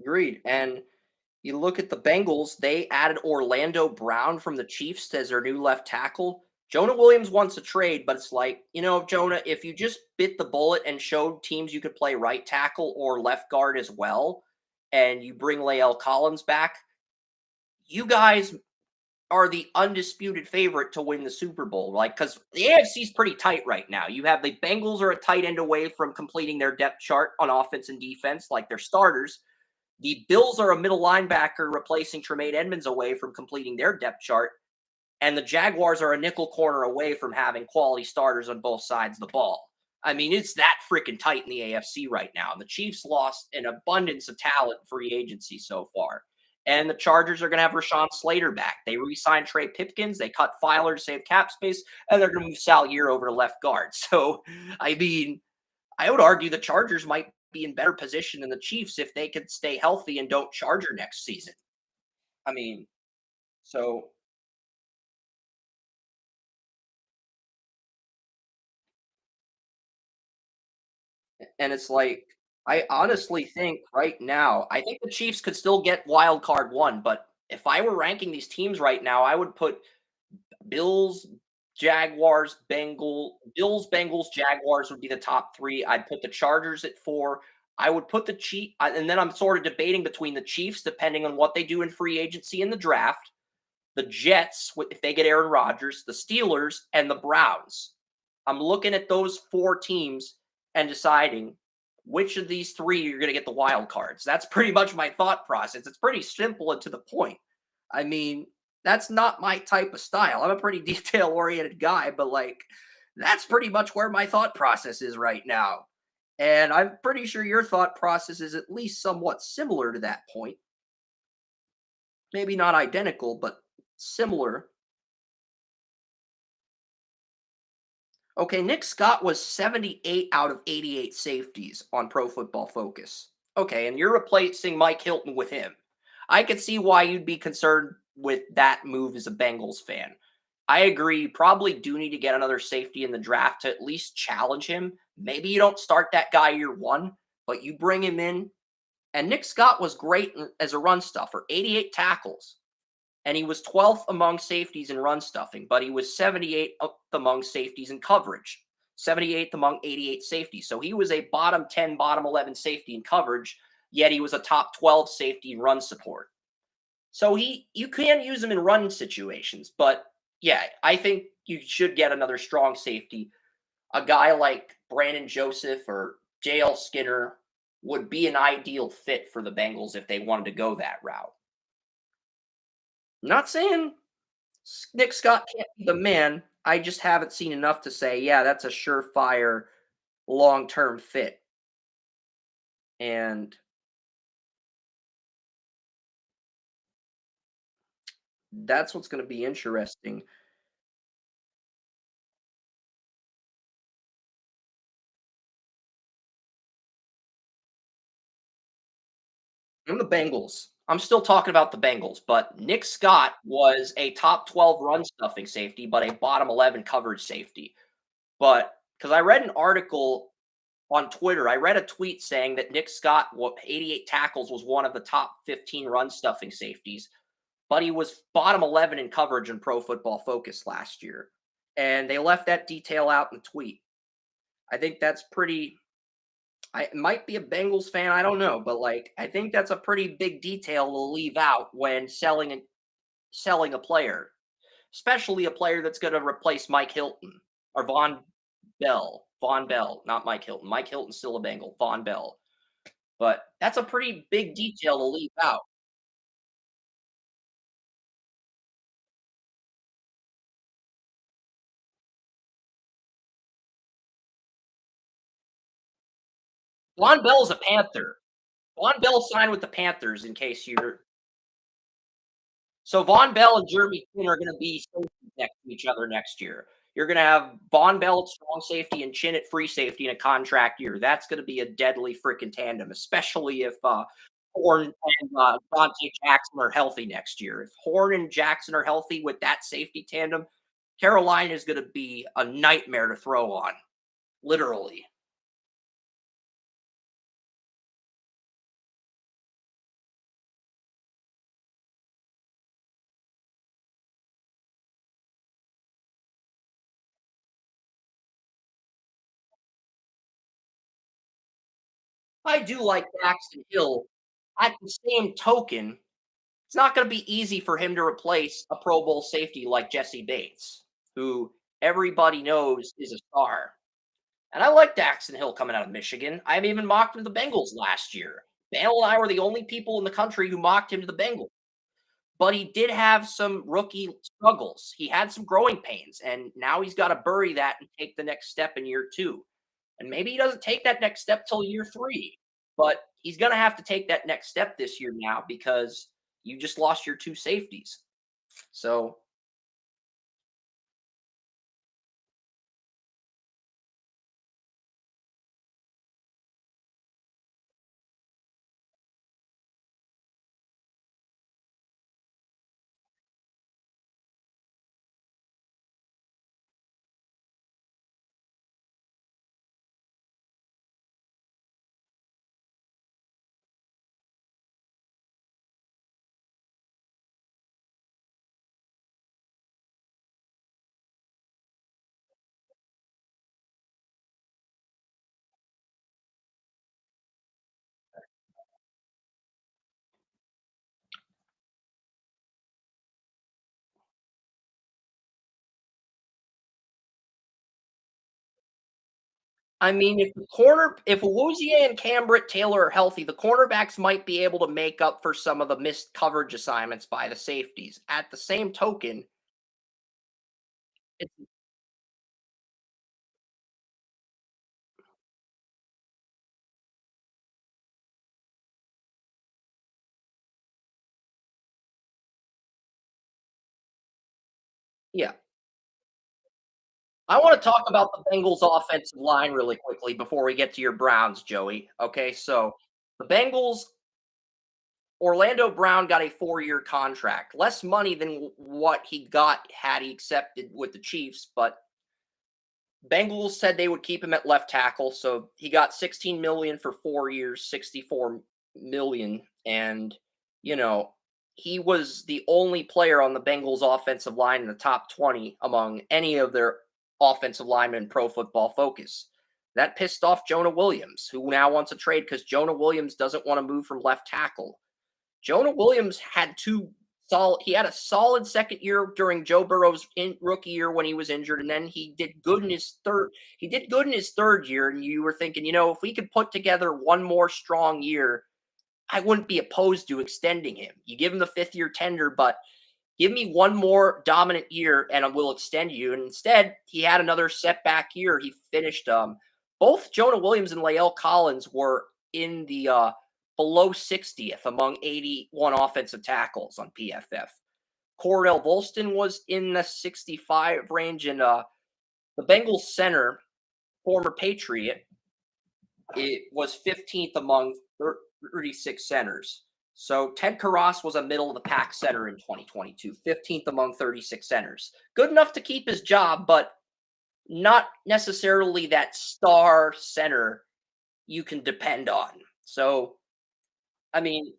Agreed. And you look at the Bengals, they added Orlando Brown from the Chiefs as their new left tackle. Jonah Williams wants a trade, but it's like, Jonah, if you just bit the bullet and showed teams you could play right tackle or left guard as well, and you bring Lael Collins back, you guys are the undisputed favorite to win the Super Bowl. Like, because the AFC is pretty tight right now. You have the Bengals are a tight end away from completing their depth chart on offense and defense, like their starters. The Bills are a middle linebacker replacing Tremaine Edmonds away from completing their depth chart. And the Jaguars are a nickel corner away from having quality starters on both sides of the ball. I mean, it's that freaking tight in the AFC right now. And the Chiefs lost an abundance of talent in free agency so far. And the Chargers are going to have Rashawn Slater back. They re signed Trey Pipkins. They cut Filer to save cap space. And they're going to move Sal Year over to left guard. So, I mean, I would argue the Chargers might be in better position than the Chiefs if they could stay healthy and don't Charger next season. I mean, so and it's like I honestly think right now, I think the Chiefs could still get wild card 1, but if I were ranking these teams right now, I would put Bills, Bengals, Jaguars would be the top 3. I'd put the Chargers at 4. I would put the Chief and then I'm sort of debating between the Chiefs depending on what they do in free agency in the draft, the Jets if they get Aaron Rodgers, the Steelers, and the Browns. I'm looking at those 4 teams and deciding which of these 3 you're going to get the wild cards. That's pretty much my thought process. It's pretty simple and to the point. I mean, that's not my type of style. I'm a pretty detail oriented guy, but like that's pretty much where my thought process is right now. And I'm pretty sure your thought process is at least somewhat similar to that point. Maybe not identical, but similar. Okay, Nick Scott was 78 out of 88 safeties on Pro Football Focus. Okay, and you're replacing Mike Hilton with him. I could see why you'd be concerned with that move as a Bengals fan. I agree. You probably do need to get another safety in the draft to at least challenge him. Maybe you don't start that guy year 1, but you bring him in. And Nick Scott was great as a run stuffer, 88 tackles, and he was 12th among safeties in run stuffing, but he was 78th among safeties in coverage, 78th among 88 safeties. So he was a bottom 10, bottom 11 safety in coverage, yet he was a top 12 safety in run support. So you can use him in run situations, but yeah, I think you should get another strong safety. A guy like Brandon Joseph or JL Skinner would be an ideal fit for the Bengals if they wanted to go that route. Not saying Nick Scott can't be the man. I just haven't seen enough to say, yeah, that's a surefire long-term fit. And that's what's going to be interesting. I'm the Bengals. I'm still talking about the Bengals, but Nick Scott was a top 12 run stuffing safety, but a bottom 11 coverage safety. But because I read an article on Twitter, I read a tweet saying that Nick Scott, 88 tackles, was one of the top 15 run stuffing safeties, but he was bottom 11 in coverage in Pro Football Focus last year. And they left that detail out in the tweet. I think that's pretty. I might be a Bengals fan, I don't know, but like I think that's a pretty big detail to leave out when selling a player, especially a player that's going to replace Mike Hilton or Von Bell, not Mike Hilton. Mike Hilton's still a Bengal. Von Bell, but that's a pretty big detail to leave out. Von Bell's a Panther. Von Bell signed with the Panthers. In case you're So Von Bell and Jeremy Quinn are going to be safeties next to each other next year. You're going to have Von Bell at strong safety and Chin at free safety in a contract year. That's going to be a deadly freaking tandem, especially if Horn and Dante Jackson are healthy next year. If Horn and Jackson are healthy with that safety tandem, Carolina is going to be a nightmare to throw on, literally. I do like Jackson Hill. At the same token, it's not going to be easy for him to replace a Pro Bowl safety like Jesse Bates, who everybody knows is a star. And I like Daxton Hill coming out of Michigan. I've even mocked him to the Bengals last year. Bale and I were the only people in the country who mocked him to the Bengals. But he did have some rookie struggles. He had some growing pains, and now he's got to bury that and take the next step in year 2. And maybe he doesn't take that next step till year 3, but he's going to have to take that next step this year now because you just lost your 2 safeties. So, I mean, if Awuzie and Cambritt Taylor are healthy, the cornerbacks might be able to make up for some of the missed coverage assignments by the safeties. At the same token, it's yeah. I want to talk about the Bengals offensive line really quickly before we get to your Browns, Joey. Okay, so the Bengals, Orlando Brown got a 4-year contract, less money than what he got had he accepted with the Chiefs, but Bengals said they would keep him at left tackle, so he got 16 million for 4 years, 64 million, and you know, he was the only player on the Bengals offensive line in the top 20 among any of their offensive linemen in Pro Football Focus. That pissed off Jonah Williams, who now wants a trade because Jonah Williams doesn't want to move from left tackle. Jonah Williams had two solid. He had a solid second year during Joe Burrow's rookie year when he was injured, and then he did good in his third. He did good in his third year, and you were thinking, if we could put together one more strong year, I wouldn't be opposed to extending him. You give him the 5th-year tender, but give me one more dominant year and I will extend you. And instead, he had another setback year. He finished both Jonah Williams and Lael Collins were in the below 60th among 81 offensive tackles on PFF. Cordell Volston was in the 65 range, and the Bengals center, former Patriot, it was 15th among 36 centers. So Ted Karras was a middle of the pack center in 2022, 15th among 36 centers. Good enough to keep his job, but not necessarily that star center you can depend on. So, I mean,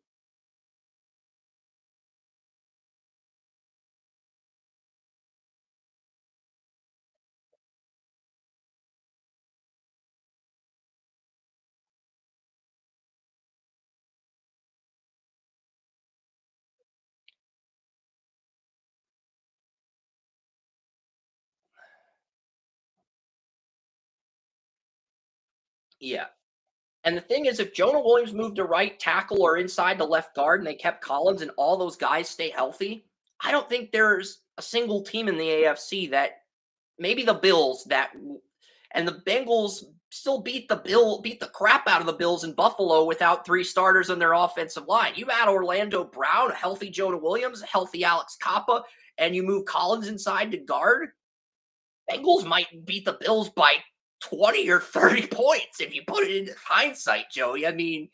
yeah. And the thing is, if Jonah Williams moved to right tackle or inside the left guard and they kept Collins and all those guys stay healthy, I don't think there's a single team in the AFC that maybe the Bills and the Bengals still beat the crap out of the Bills in Buffalo without 3 starters on their offensive line. You add Orlando Brown, a healthy Jonah Williams, a healthy Alex Capa, and you move Collins inside to guard. Bengals might beat the Bills by 20 or 30 points if you put it into hindsight, Joey. I mean,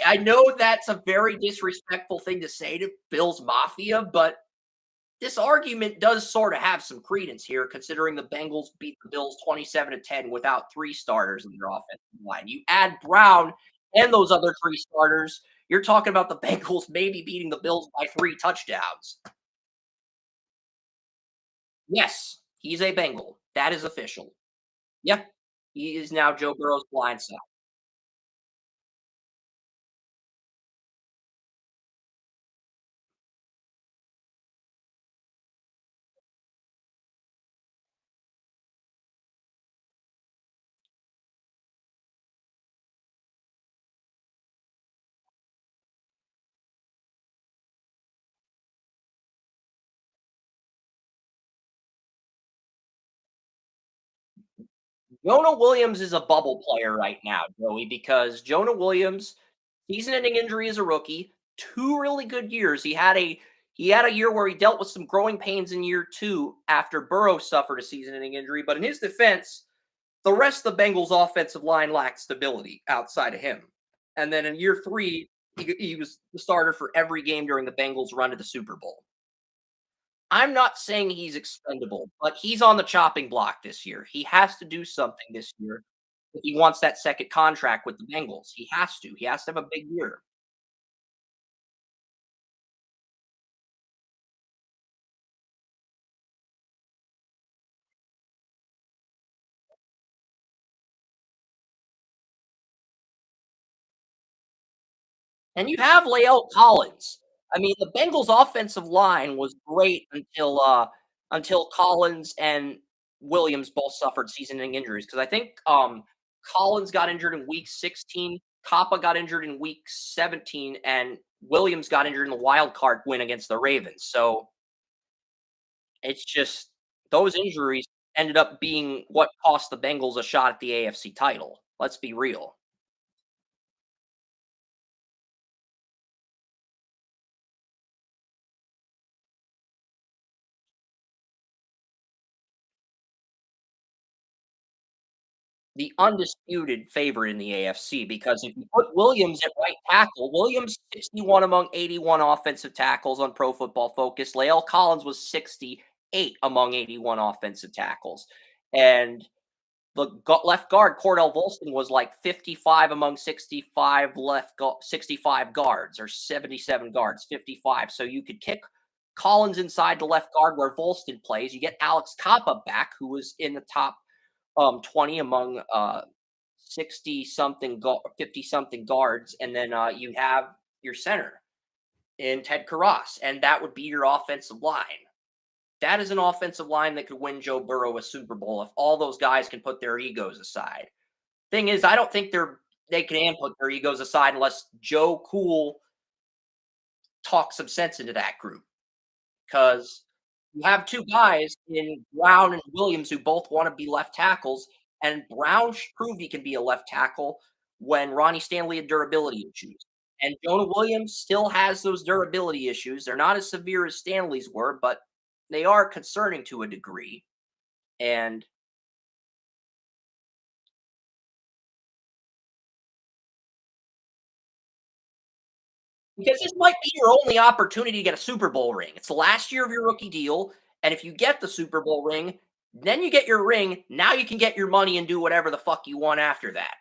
I know that's a very disrespectful thing to say to Bills Mafia, but this argument does sort of have some credence here, considering the Bengals beat the Bills 27-10 without 3 starters in their offensive line. You add Brown and those other 3 starters, you're talking about the Bengals maybe beating the Bills by 3 touchdowns. Yes, he's a Bengal. That is official. Yeah, he is now Joe Burrow's blind side. Jonah Williams is a bubble player right now, Joey, because Jonah Williams, season-ending injury as a rookie, 2 really good years. He had a year where he dealt with some growing pains in year 2 after Burrow suffered a season-ending injury, but in his defense, the rest of the Bengals' offensive line lacked stability outside of him. And then in year 3, he was the starter for every game during the Bengals' run to the Super Bowl. I'm not saying he's expendable, but he's on the chopping block this year. He has to do something this year if he wants that second contract with the Bengals. He has to. He has to have a big year. And you have Lael Collins. I mean, the Bengals' offensive line was great until Collins and Williams both suffered season-ending injuries. Because I think Collins got injured in week 16. Kappa got injured in week 17, and Williams got injured in the wild card win against the Ravens. So it's just those injuries ended up being what cost the Bengals a shot at the AFC title. Let's be real. The undisputed favorite in the AFC because if you put Williams at right tackle, Williams 61 among 81 offensive tackles on Pro Football Focus. Lael Collins was 68 among 81 offensive tackles. And the left guard Cordell Volston was like 55 among 65 65 guards or 77 guards, 55. So you could kick Collins inside the left guard where Volston plays. You get Alex Kappa back, who was in the top 20 among 60 something 50 something guards, and then you have your center in Ted Karras, and that would be your offensive line. That is an offensive line that could win Joe Burrow a Super Bowl if all those guys can put their egos aside. Thing is, I don't think they can put their egos aside unless Joe Cool talks some sense into that group. Because you have 2 guys in Brown and Williams who both wanna be left tackles, and Brown proved he can be a left tackle when Ronnie Stanley had durability issues. And Jonah Williams still has those durability issues. They're not as severe as Stanley's were, but they are concerning to a degree. And because this might be your only opportunity to get a Super Bowl ring. It's the last year of your rookie deal, and if you get the Super Bowl ring, then you get your ring. Now you can get your money and do whatever the fuck you want after that.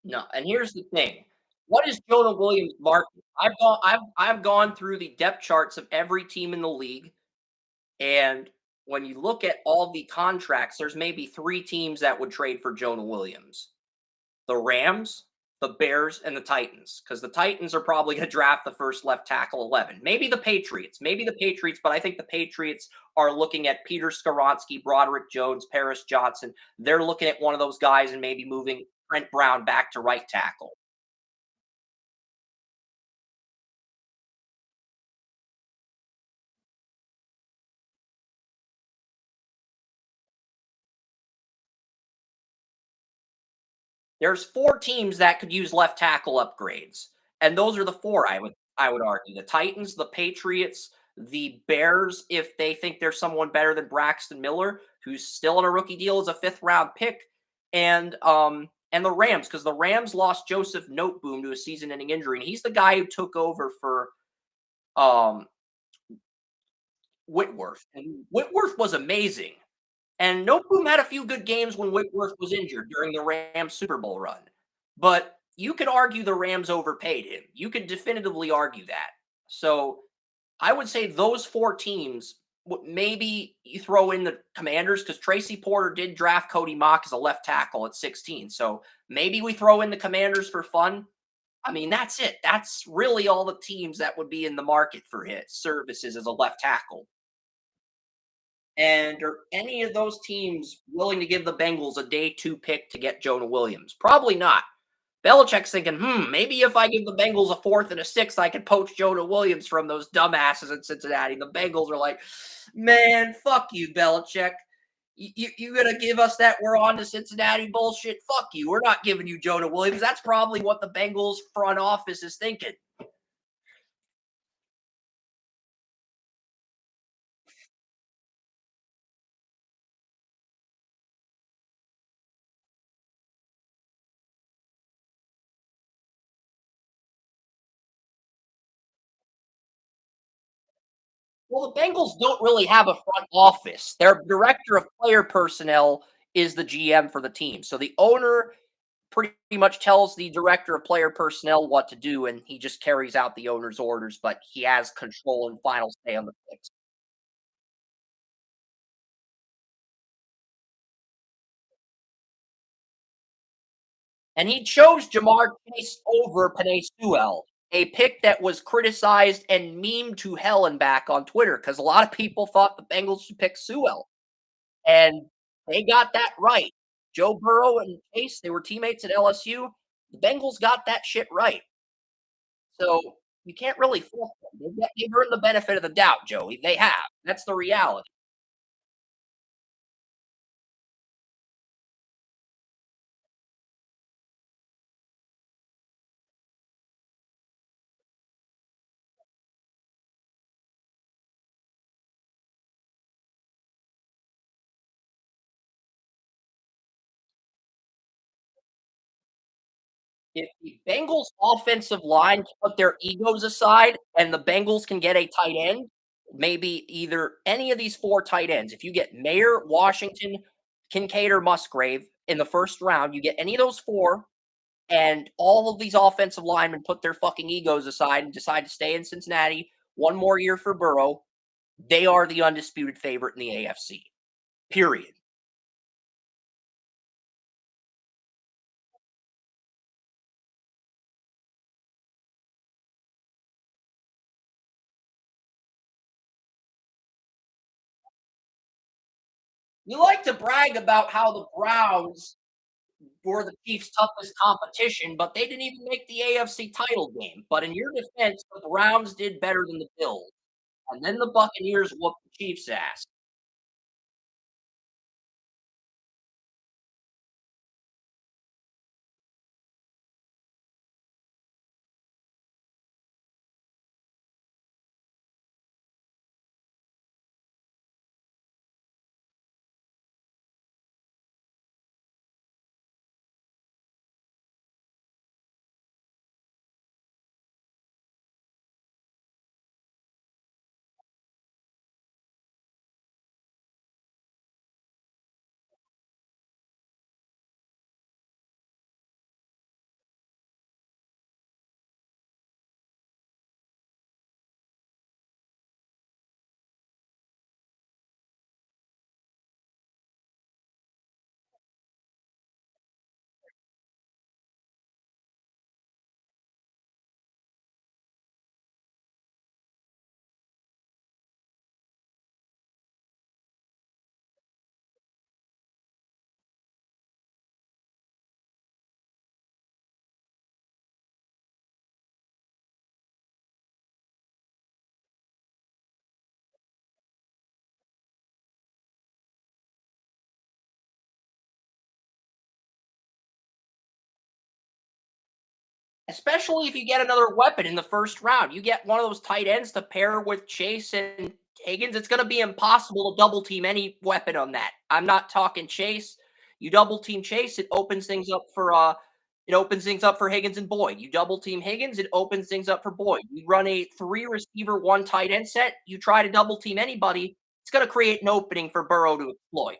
No, and here's the thing. What is Jonah Williams' market? I've gone through the depth charts of every team in the league, and when you look at all the contracts, there's maybe 3 teams that would trade for Jonah Williams. The Rams, the Bears, and the Titans, because the Titans are probably going to draft the first left tackle 11. Maybe the Patriots, but I think the Patriots are looking at Peter Skoronsky, Broderick Jones, Paris Johnson. They're looking at one of those guys and maybe moving Trent Brown back to right tackle. There's 4 teams that could use left tackle upgrades, and those are the 4 I would argue. The Titans, the Patriots, the Bears, if they think there's someone better than Braxton Miller, who's still on a rookie deal as a 5th round pick, and the Rams, because the Rams lost Joseph Noteboom to a season-ending injury, and he's the guy who took over for um, Whitworth, and Whitworth was amazing. And Noteboom had a few good games when Whitworth was injured during the Rams Super Bowl run. But you could argue the Rams overpaid him. You could definitively argue that. So I would say those 4 teams, maybe you throw in the Commanders because Tracy Porter did draft Cody Mock as a left tackle at 16. So maybe we throw in the Commanders for fun. I mean, that's it. That's really all the teams that would be in the market for his services as a left tackle. And are any of those teams willing to give the Bengals a day 2 pick to get Jonah Williams? Probably not. Belichick's thinking, maybe if I give the Bengals a 4th and a 6th, I could poach Jonah Williams from those dumbasses in Cincinnati. The Bengals are like, man, fuck you, Belichick. You gonna give us that we're on to Cincinnati bullshit? Fuck you. We're not giving you Jonah Williams. That's probably what the Bengals front office is thinking. Well, the Bengals don't really have a front office. Their director of player personnel is the GM for the team. So the owner pretty much tells the director of player personnel what to do, and he just carries out the owner's orders, but he has control and final say on the picks. And he chose Jamar Chase over Penei Sewell, a pick that was criticized and memed to hell and back on Twitter because a lot of people thought the Bengals should pick Sewell. And they got that right. Joe Burrow and Chase, they were teammates at LSU. The Bengals got that shit right. So you can't really fault them. They've earned the benefit of the doubt, Joey. They have. That's the reality. If the Bengals offensive line can put their egos aside and the Bengals can get a tight end, maybe either any of these 4 tight ends, if you get Mayer, Washington, Kincaid, or Musgrave in the first round, you get any of those 4, and all of these offensive linemen put their fucking egos aside and decide to stay in Cincinnati 1 more year for Burrow, they are the undisputed favorite in the AFC. Period. You like to brag about how the Browns were the Chiefs' toughest competition, but they didn't even make the AFC title game. But in your defense, the Browns did better than the Bills, and then the Buccaneers whooped the Chiefs' ass. Especially if you get another weapon in the first round. You get one of those tight ends to pair with Chase and Higgins. It's going to be impossible to double team any weapon on that. I'm not talking Chase. You double team Chase, it opens things up for Higgins and Boyd. You double team Higgins, it opens things up for Boyd. You run a 3 receiver, 1 tight end set. You try to double team anybody, it's going to create an opening for Burrow to exploit.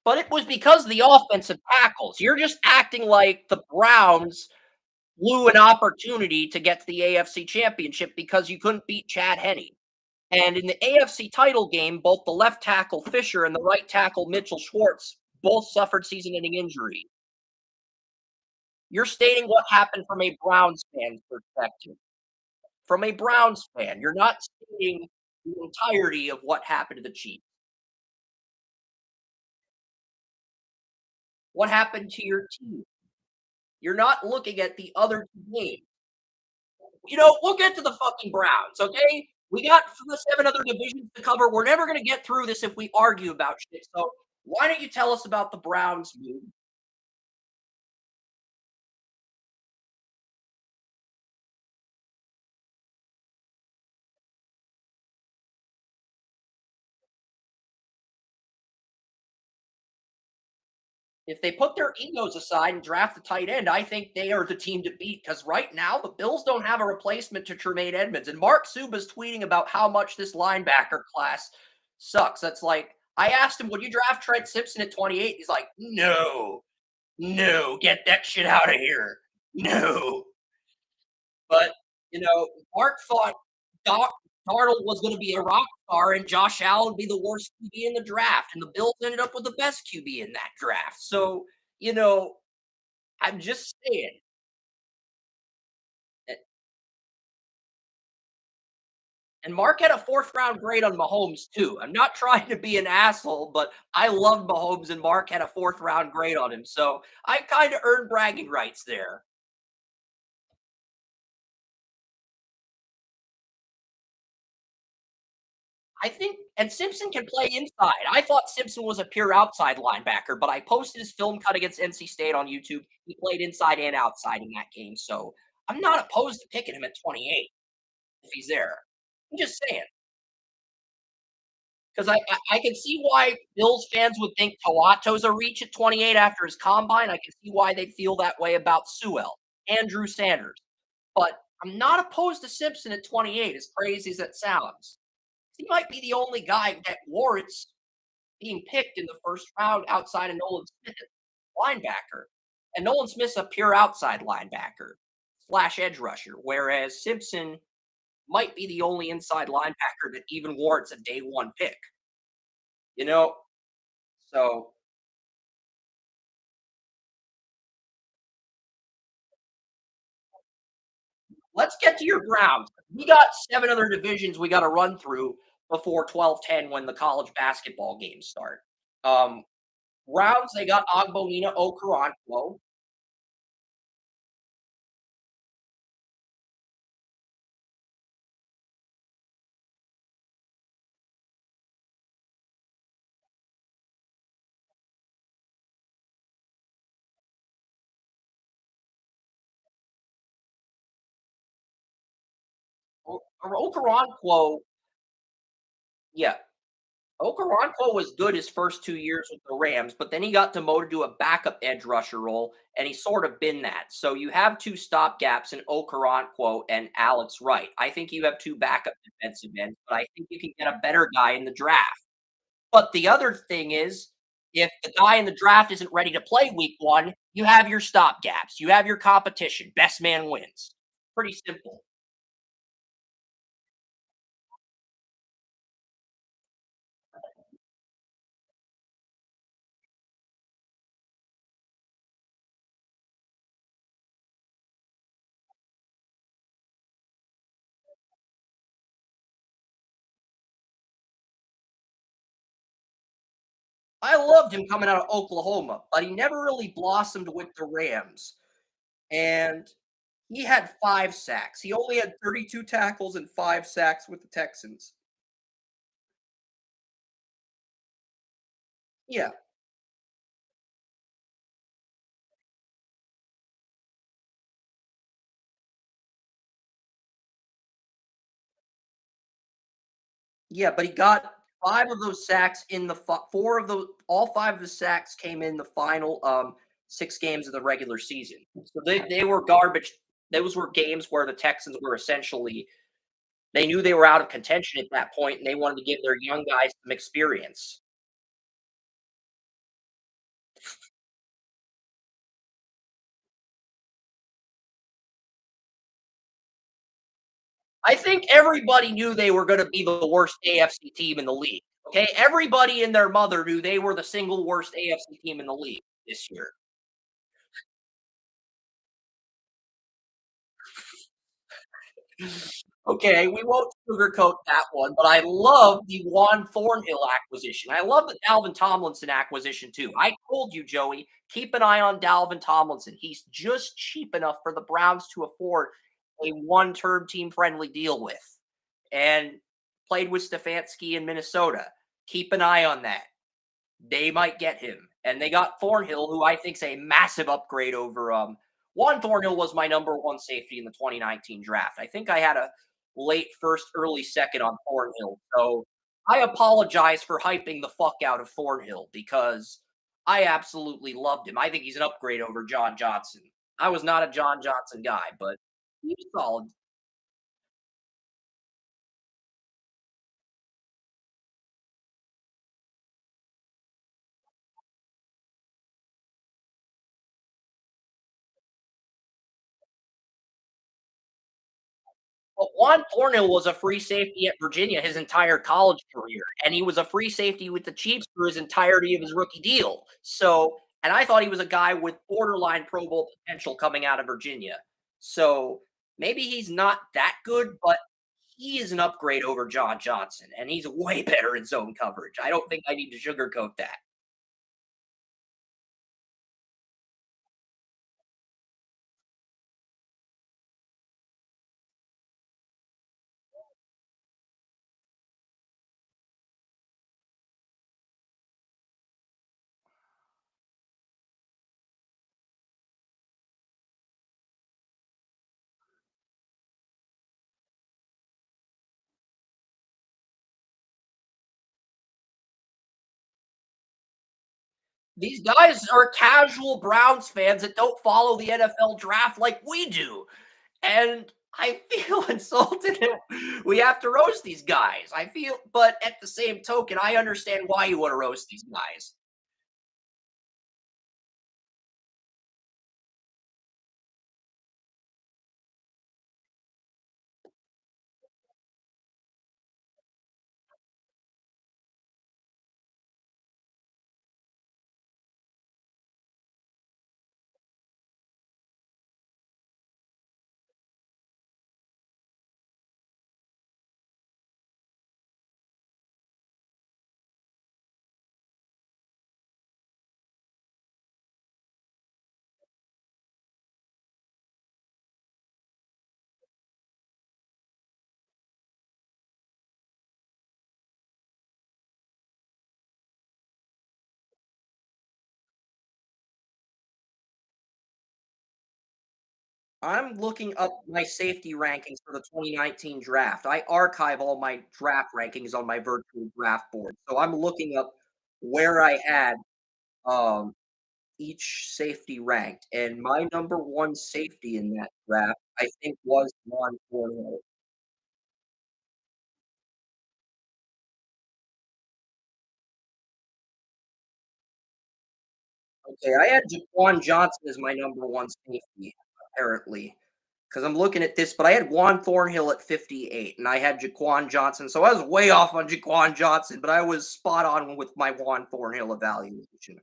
But it was because of the offensive tackles. You're just acting like the Browns blew an opportunity to get to the AFC Championship because you couldn't beat Chad Henne. And in the AFC title game, both the left tackle Fisher and the right tackle Mitchell Schwartz both suffered season-ending injury. You're stating what happened from a Browns fan's perspective. From a Browns fan, you're not stating the entirety of what happened to the Chiefs. What happened to your team? You're not looking at the other team. We'll get to the fucking Browns, okay? We got the 7 other divisions to cover. We're never gonna get through this if we argue about shit, so why don't you tell us about the Browns move? If they put their egos aside and draft the tight end, I think they are the team to beat. Because right now, the Bills don't have a replacement to Tremaine Edmonds, and Mark Suba's tweeting about how much this linebacker class sucks. That's like I asked him, "Would you draft Trent Simpson at 28?" He's like, "No, no, get that shit out of here. No." But, Mark thought Doc Darnold was gonna be a rock star and Josh Allen would be the worst QB in the draft, and the Bills ended up with the best QB in that draft. So, you know, I'm just saying. A and Mark had a 4th round grade on Mahomes too. I'm not trying to be an asshole, but I love Mahomes and Mark had a 4th round grade on him. So, I kinda earned bragging rights there. I think and Simpson can play inside. I thought Simpson was a pure outside linebacker, but I posted his film cut against NC State on YouTube. He played inside and outside in that game, so I'm not opposed to picking him at 28 if he's there. I'm just saying, because I can see why Bills fans would think Tawato's a reach at 28 after his combine. I can see why they feel that way about Sewell, Andrew Sanders, but I'm not opposed to Simpson at 28, as crazy as it sounds. He might be the only guy that warrants being picked in the first round outside of Nolan Smith at linebacker. And Nolan Smith's a pure outside linebacker slash edge rusher, whereas Simpson might be the only inside linebacker that even warrants a day one pick. You know, so let's get to your Browns. We got 7 other divisions we got to run through before 12:10 when the college basketball games start. Um, Browns, they got Ogbonina Okoronkwo. Okoronkwo, yeah, Okoronkwo was good his first 2 years with the Rams, but then he got demoted to a backup edge rusher role, and he's sort of been that. So you have 2 stopgaps in Okoronkwo and Alex Wright. I think you have 2 backup defensive ends, but I think you can get a better guy in the draft. But the other thing is, if the guy in the draft isn't ready to play week 1, you have your stopgaps. You have your competition. Best man wins. Pretty simple. I loved him coming out of Oklahoma, but he never really blossomed with the Rams. And he had 5 sacks. He only had 32 tackles and 5 sacks with the Texans. Yeah. Yeah, but he got 5 of those sacks in the fi 4 of those all 5 of the sacks came in the final, 6 games of the regular season. So they were garbage. Those were games where the Texans were essentially they knew they were out of contention at that point, and they wanted to give their young guys some experience. I think everybody knew they were gonna be the worst AFC team in the league, okay? Everybody and their mother knew they were the single worst AFC team in the league this year. Okay, we won't sugarcoat that one, but I love the Juan Thornhill acquisition. I love the Dalvin Tomlinson acquisition too. I told you, Joey, keep an eye on Dalvin Tomlinson. He's just cheap enough for the Browns to afford a one-term team-friendly deal with, and played with Stefanski in Minnesota. Keep an eye on that. They might get him. And they got Thornhill, who I think is a massive upgrade over Juan Thornhill was my number one safety in the 2019 draft. I think I had a late first, early second on Thornhill. So I apologize for hyping the fuck out of Thornhill because I absolutely loved him. I think he's an upgrade over John Johnson. I was not a John Johnson guy, but he's solid. Well, Juan Thornhill was a free safety at Virginia his entire college career, and he was a free safety with the Chiefs for his entirety of his rookie deal. So, and I thought he was a guy with borderline Pro Bowl potential coming out of Virginia. So maybe he's not that good, but he is an upgrade over John Johnson, and he's way better in zone coverage. I don't think I need to sugarcoat that. These guys are casual Browns fans that don't follow the NFL draft like we do. And I feel insulted that we have to roast these guys. I feel, but at the same token, I understand why you want to roast these guys. I'm looking up my safety rankings for the 2019 draft. I archive all my draft rankings on my virtual draft board. So I'm looking up where I had um, each safety ranked. And my number one safety in that draft, I think, was Juan Thornhill. Okay, I had Jaquan Johnson as my number one safety, apparently, because I'm looking at this, but I had Juan Thornhill at 58, and I had Jaquan Johnson, so I was way off on Jaquan Johnson, but I was spot on with my Juan Thornhill evaluation.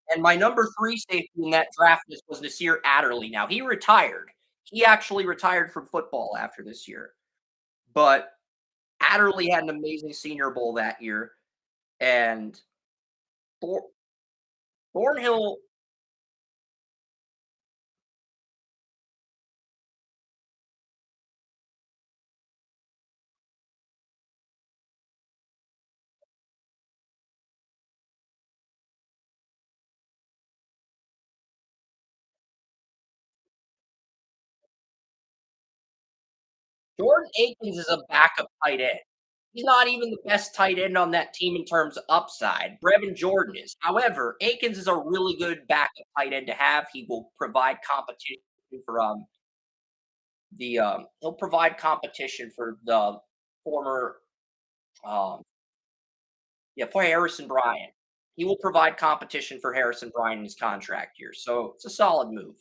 And my number three safety in that draft list was Nasir Adderley. Now he retired. He actually retired from football after this year, but Adderley had an amazing Senior Bowl that year, and Thor- Thornhill Jordan Akins is a backup tight end. He's not even the best tight end on that team in terms of upside. Brevin Jordan is. However, Akins is a really good backup tight end to have. He will provide competition for he'll provide competition for the former um yeah, for Harrison Bryant. He will provide competition for Harrison Bryant in his contract year. So it's a solid move.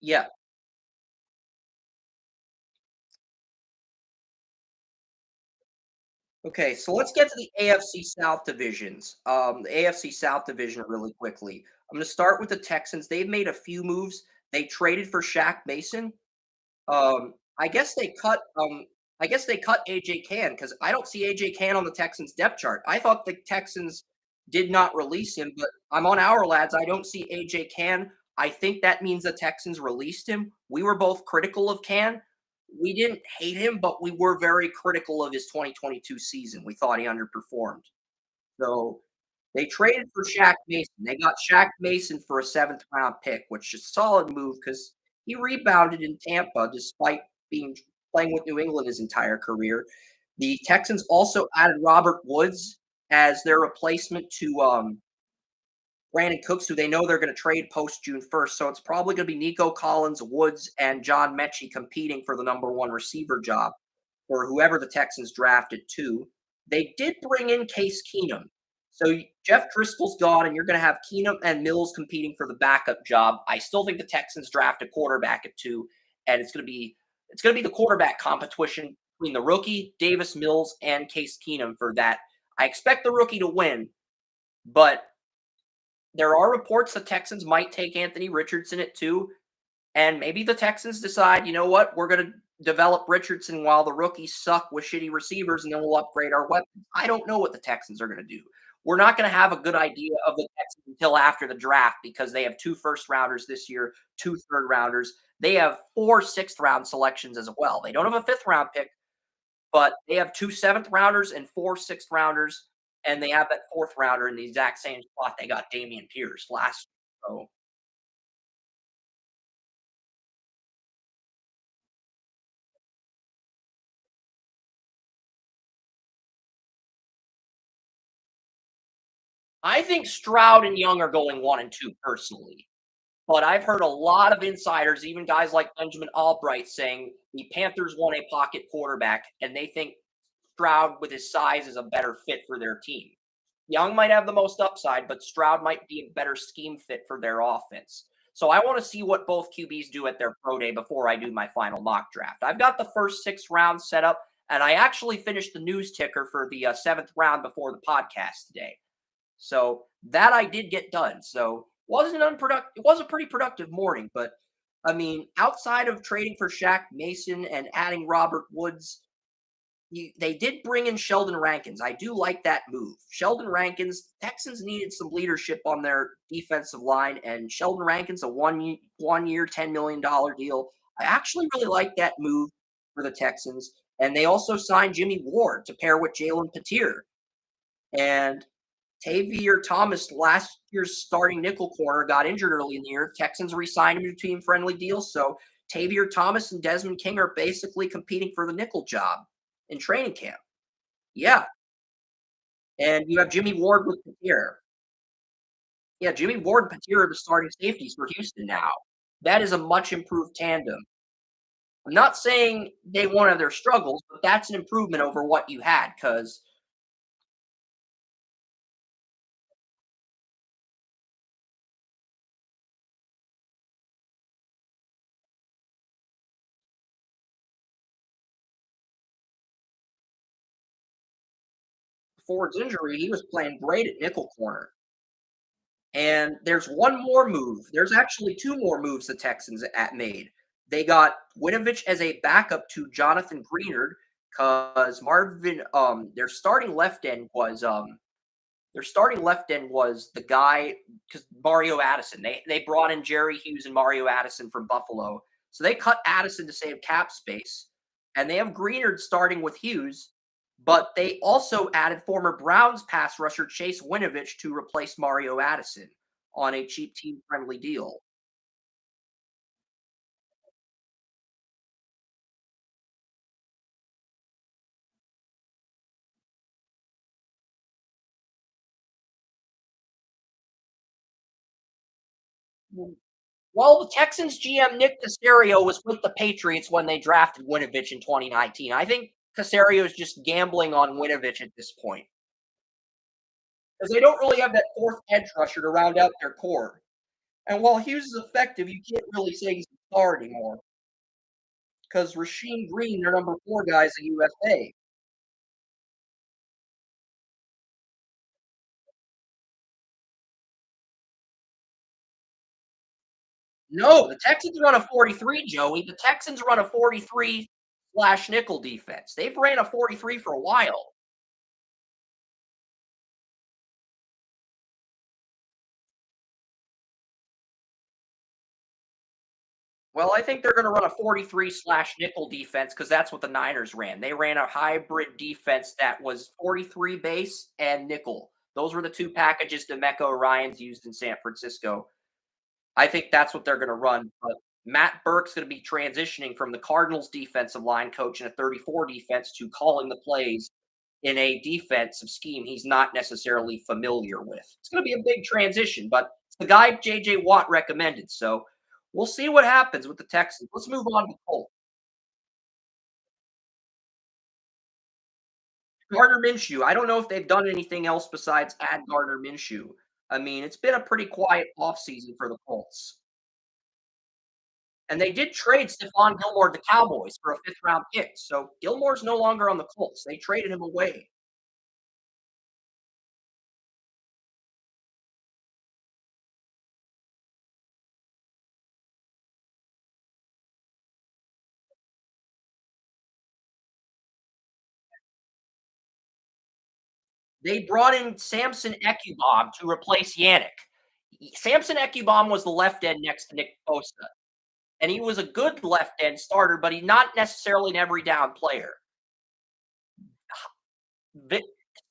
Yeah. Okay, so let's get to the AFC South divisions. The AFC South division really quickly. I'm going to start with the Texans. They've made a few moves. They traded for Shaq Mason. I guess they cut. I guess they cut AJ Can because I don't see AJ Can on the Texans depth chart. I thought the Texans did not release him, but I'm on our lads. I don't see AJ Can. I think that means the Texans released him. We were both critical of Can. We didn't hate him, but we were very critical of his 2022 season. We thought he underperformed. So they traded for Shaq Mason. They got Shaq Mason for a seventh round pick, which is a solid move because he rebounded in Tampa despite being playing with New England his entire career. The Texans also added Robert Woods as their replacement to Brandon Cooks, who they know they're going to trade post June 1st. So it's probably going to be Nico Collins, Woods, and John Mechie competing for the number one receiver job or whoever the Texans drafted too. They did bring in Case Keenum. So Jeff Driscoll's gone, and you're going to have Keenum and Mills competing for the backup job. I still think the Texans draft a quarterback at 2, and it's going to be the quarterback competition between the rookie Davis Mills and Case Keenum for that. I expect the rookie to win, but there are reports the Texans might take Anthony Richardson at 2, and maybe the Texans decide, you know what, we're going to develop Richardson while the rookies suck with shitty receivers, and then we'll upgrade our weapons. I don't know what the Texans are going to do. We're not going to have a good idea of the Texans until after the draft because they have 2 first rounders this year, 2 third rounders. They have 4 sixth round selections as well. They don't have a fifth round pick, but they have 2 seventh rounders and 4 sixth rounders, and they have that fourth rounder in the exact same spot they got Damian Pierce last year. So I think Stroud and Young are going 1 and 2 personally. But I've heard a lot of insiders, even guys like Benjamin Albright, saying the Panthers want a pocket quarterback, and they think Stroud, with his size, is a better fit for their team. Young might have the most upside, but Stroud might be a better scheme fit for their offense. So I want to see what both QBs do at their pro day before I do my final mock draft. I've got the first 6 rounds set up, and I actually finished the news ticker for the seventh round before the podcast today. So that I did get done. So wasn't unproductive. It was a pretty productive morning, but I mean, outside of trading for Shaq Mason and adding Robert Woods, they did bring in Sheldon Rankins. I do like that move. Sheldon Rankins, Texans needed some leadership on their defensive line, and Sheldon Rankins, a one year, $10 million deal. I actually really like that move for the Texans. And they also signed Jimmy Ward to pair with Jalen Patir. And Tavier Thomas, last year's starting nickel corner, got injured early in the year. Texans re-signed him to team-friendly deals, so Tavier Thomas and Desmond King are basically competing for the nickel job in training camp. Yeah, and you have Jimmy Ward with Patir. Yeah, Jimmy Ward and Patir are the starting safeties for Houston now. That is a much improved tandem. I'm not saying they won't have their struggles, but that's an improvement over what you had because before his injury, he was playing great at nickel corner. And there's one more move. There's actually 2 more moves the Texans at made. They got Winovich as a backup to Jonathan Greenard because Marvin their starting left end was the guy because Mario Addison. They brought in Jerry Hughes and Mario Addison from Buffalo. So they cut Addison to save cap space. And they have Greenard starting with Hughes, but they also added former Browns pass rusher Chase Winovich to replace Mario Addison on a cheap team friendly deal. Well, the Texans GM Nick Casario was with the Patriots when they drafted Winovich in 2019. I think Casario is just gambling on Winovich at this point because they don't really have that fourth edge rusher to round out their core. And while Hughes is effective, you can't really say he's a star anymore because Rasheem Green, their number 4 guy, is a UFA. No, the Texans run a 43, Joey. The Texans run a 43 slash nickel defense. They've ran a 43 for a while. Well, I think they're going to run a 43 slash nickel defense because that's what the Niners ran. They ran a hybrid defense that was 43 base and nickel. Those were the two packages DeMeco Ryans used in San Francisco. I think that's what they're going to run. But Matt Burke's going to be transitioning from the Cardinals defensive line coach in a 34 defense to calling the plays in a defensive scheme he's not necessarily familiar with. It's going to be a big transition, but it's the guy JJ Watt recommended. So we'll see what happens with the Texans. Let's move on to Colts. Gardner Minshew. I don't know if they've done anything else besides add Gardner Minshew. I mean, it's been a pretty quiet offseason for the Colts. And they did trade Stephon Gilmore to the Cowboys for a fifth round pick. So Gilmore's no longer on the Colts. They traded him away. They brought in Samson Ekubom to replace Yannick. Samson Ekubom was the left end next to Nick Bosa, and he was a good left end starter, but he's not necessarily an every down player. Vic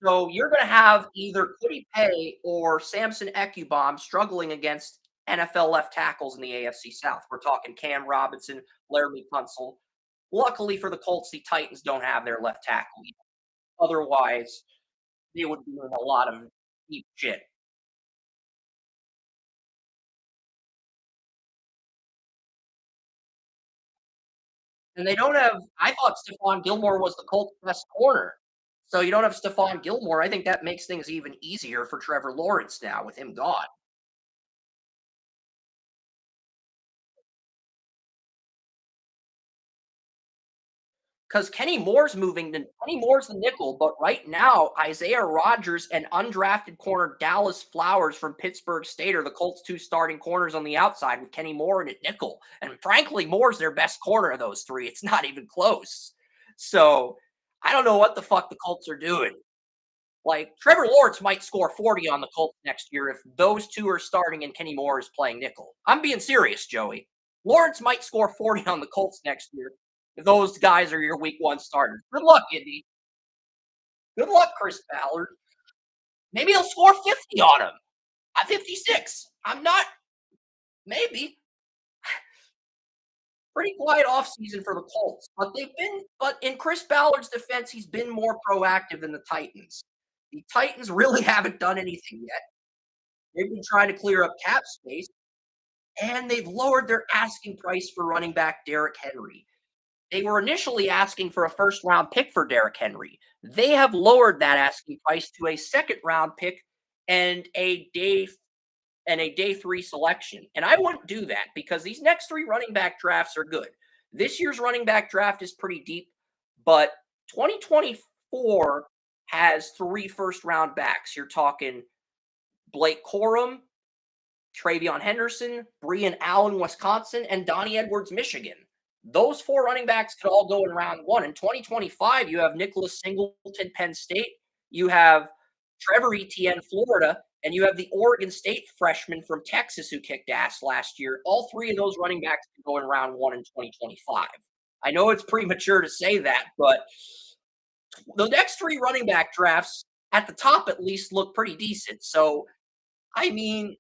So you're gonna have either Kwity Paye or Samson Ekubom struggling against NFL left tackles in the AFC South. We're talking Cam Robinson, Laramie Tunsil. Luckily for the Colts, the Titans don't have their left tackle yet. Otherwise, they would be in a lot of deep shit. And they don't have I thought Stephon Gilmore was the Colts' best corner. So you don't have Stephon Gilmore. I think that makes things even easier for Trevor Lawrence now with him gone. Because Kenny Moore's the nickel, but right now Isaiah Rodgers and undrafted corner Dallas Flowers from Pittsburgh State are the Colts' two starting corners on the outside with Kenny Moore and at nickel. And frankly, Moore's their best corner of those three. It's not even close. So I don't know what the fuck the Colts are doing. Like Trevor Lawrence might score 40 on the Colts next year if those two are starting and Kenny Moore is playing nickel. I'm being serious, Joey. Lawrence might score 40 on the Colts next year if those guys are your week one starters. Good luck, Indy. Good luck, Chris Ballard. Maybe he'll score 50 on him. At 56. I'm not, maybe. Pretty quiet offseason for the Colts. But in Chris Ballard's defense, he's been more proactive than the Titans. The Titans really haven't done anything yet. They've been trying to clear up cap space, and they've lowered their asking price for running back Derrick Henry. They were initially asking for a first round pick for Derrick Henry. They have lowered that asking price to a second round pick and a day 3 selection. And I wouldn't do that because these next 3 running back drafts are good. This year's running back draft is pretty deep, but 2024 has 3 first round backs. You're talking Blake Corum, Travion Henderson, Brian Allen, Wisconsin, and Donnie Edwards, Michigan. Those 4 running backs could all go in round 1. In 2025, you have Nicholas Singleton, Penn State. You have Trevor Etienne, Florida, and you have the Oregon State freshman from Texas who kicked ass last year. All 3 of those running backs could go in round 1 in 2025. I know it's premature to say that, but the next 3 running back drafts, at the top at least, look pretty decent. So, I mean,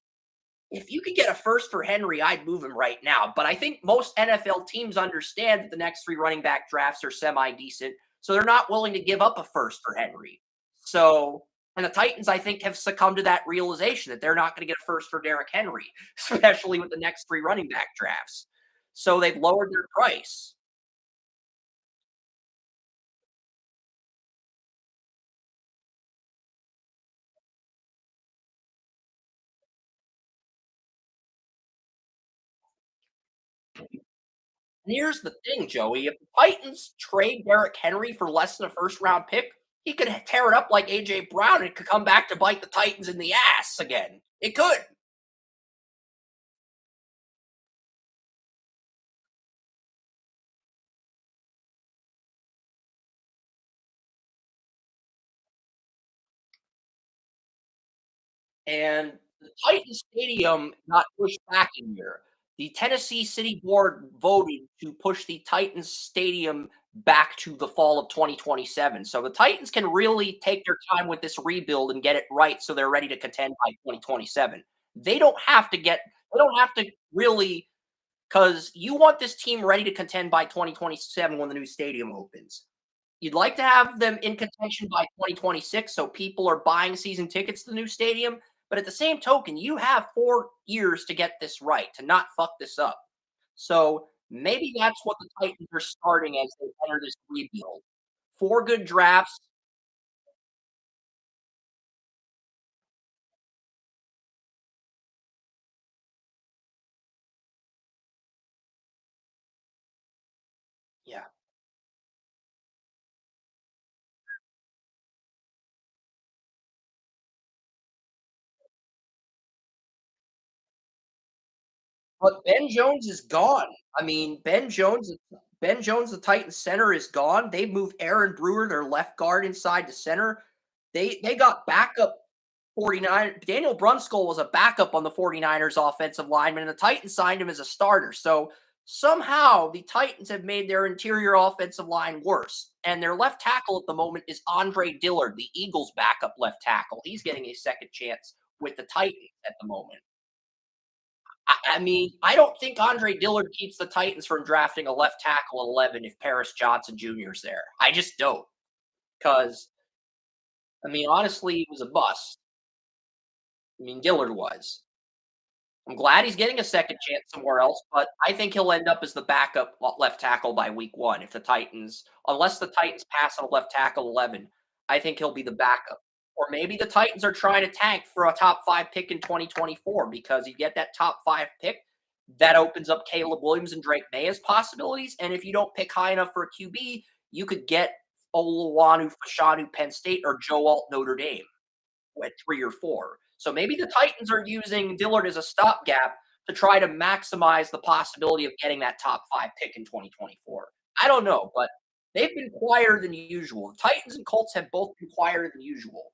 if you could get a first for Henry, I'd move him right now. But I think most NFL teams understand that the next 3 running back drafts are semi decent. So they're not willing to give up a first for Henry. So, and the Titans, I think, have succumbed to that realization that they're not going to get a first for Derrick Henry, especially with the next 3 running back drafts. So they've lowered their price. And here's the thing, Joey. If the Titans trade Derrick Henry for less than a first round pick, he could tear it up like AJ Brown and it could come back to bite the Titans in the ass again. It could. And the Titans Stadium got pushed back a year. The Tennessee City Board voted to push the Titans Stadium back to the fall of 2027. So the Titans can really take their time with this rebuild and get it right so they're ready to contend by 2027. They don't have to get they don't have to really because you want this team ready to contend by 2027 when the new stadium opens. You'd like to have them in contention by 2026 so people are buying season tickets to the new stadium, but at the same token, you have 4 years to get this right, to not fuck this up. So, maybe that's what the Titans are starting as they enter this rebuild. 4 good drafts. Yeah. But Ben Jones is gone. I mean, Ben Jones, the Titans center, is gone. They moved Aaron Brewer, their left guard, inside the center. They got backup 49 Daniel Brunskill was a backup on the 49ers offensive lineman, and the Titans signed him as a starter. So somehow the Titans have made their interior offensive line worse. And their left tackle at the moment is Andre Dillard, the Eagles' backup left tackle. He's getting a second chance with the Titans at the moment. I mean, I don't think Andre Dillard keeps the Titans from drafting a left tackle at 11 if Paris Johnson Jr. is there. I just don't. Because, I mean, honestly, he was a bust. I mean, Dillard was. I'm glad he's getting a second chance somewhere else, but I think he'll end up as the backup left tackle by week 1 if the Titans unless the Titans pass on a left tackle 11, I think he'll be the backup. Or maybe the Titans are trying to tank for a top 5 pick in 2024 because you get that top 5 pick, that opens up Caleb Williams and Drake May as possibilities, and if you don't pick high enough for a QB, you could get Olawanu Fashanu Penn State or Joe Alt Notre Dame at 3 or 4. So maybe the Titans are using Dillard as a stopgap to try to maximize the possibility of getting that top 5 pick in 2024. I don't know, but they've been quieter than usual. The Titans and Colts have both been quieter than usual.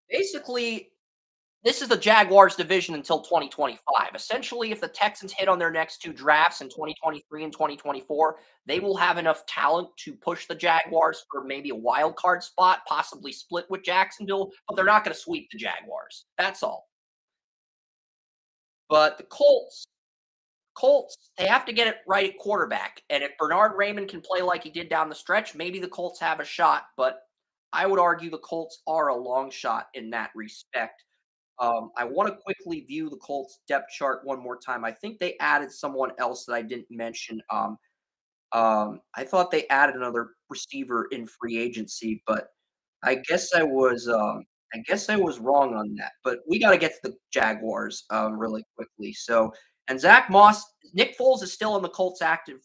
Basically, this is the Jaguars division until 2025. Essentially, if the Texans hit on their next 2 drafts in 2023 and 2024, they will have enough talent to push the Jaguars for maybe a wild card spot, possibly split with Jacksonville, but they're not going to sweep the Jaguars. That's all. But the Colts, they have to get it right at quarterback. And if Bernard Raymond can play like he did down the stretch, maybe the Colts have a shot, but I would argue the Colts are a long shot in that respect. I want to quickly view the Colts depth chart one more time. I think they added someone else that I didn't mention. I thought they added another receiver in free agency, but I guess I was wrong on that. But we got to get to the Jaguars really quickly. So, and Zach Moss, Nick Foles is still on the Colts active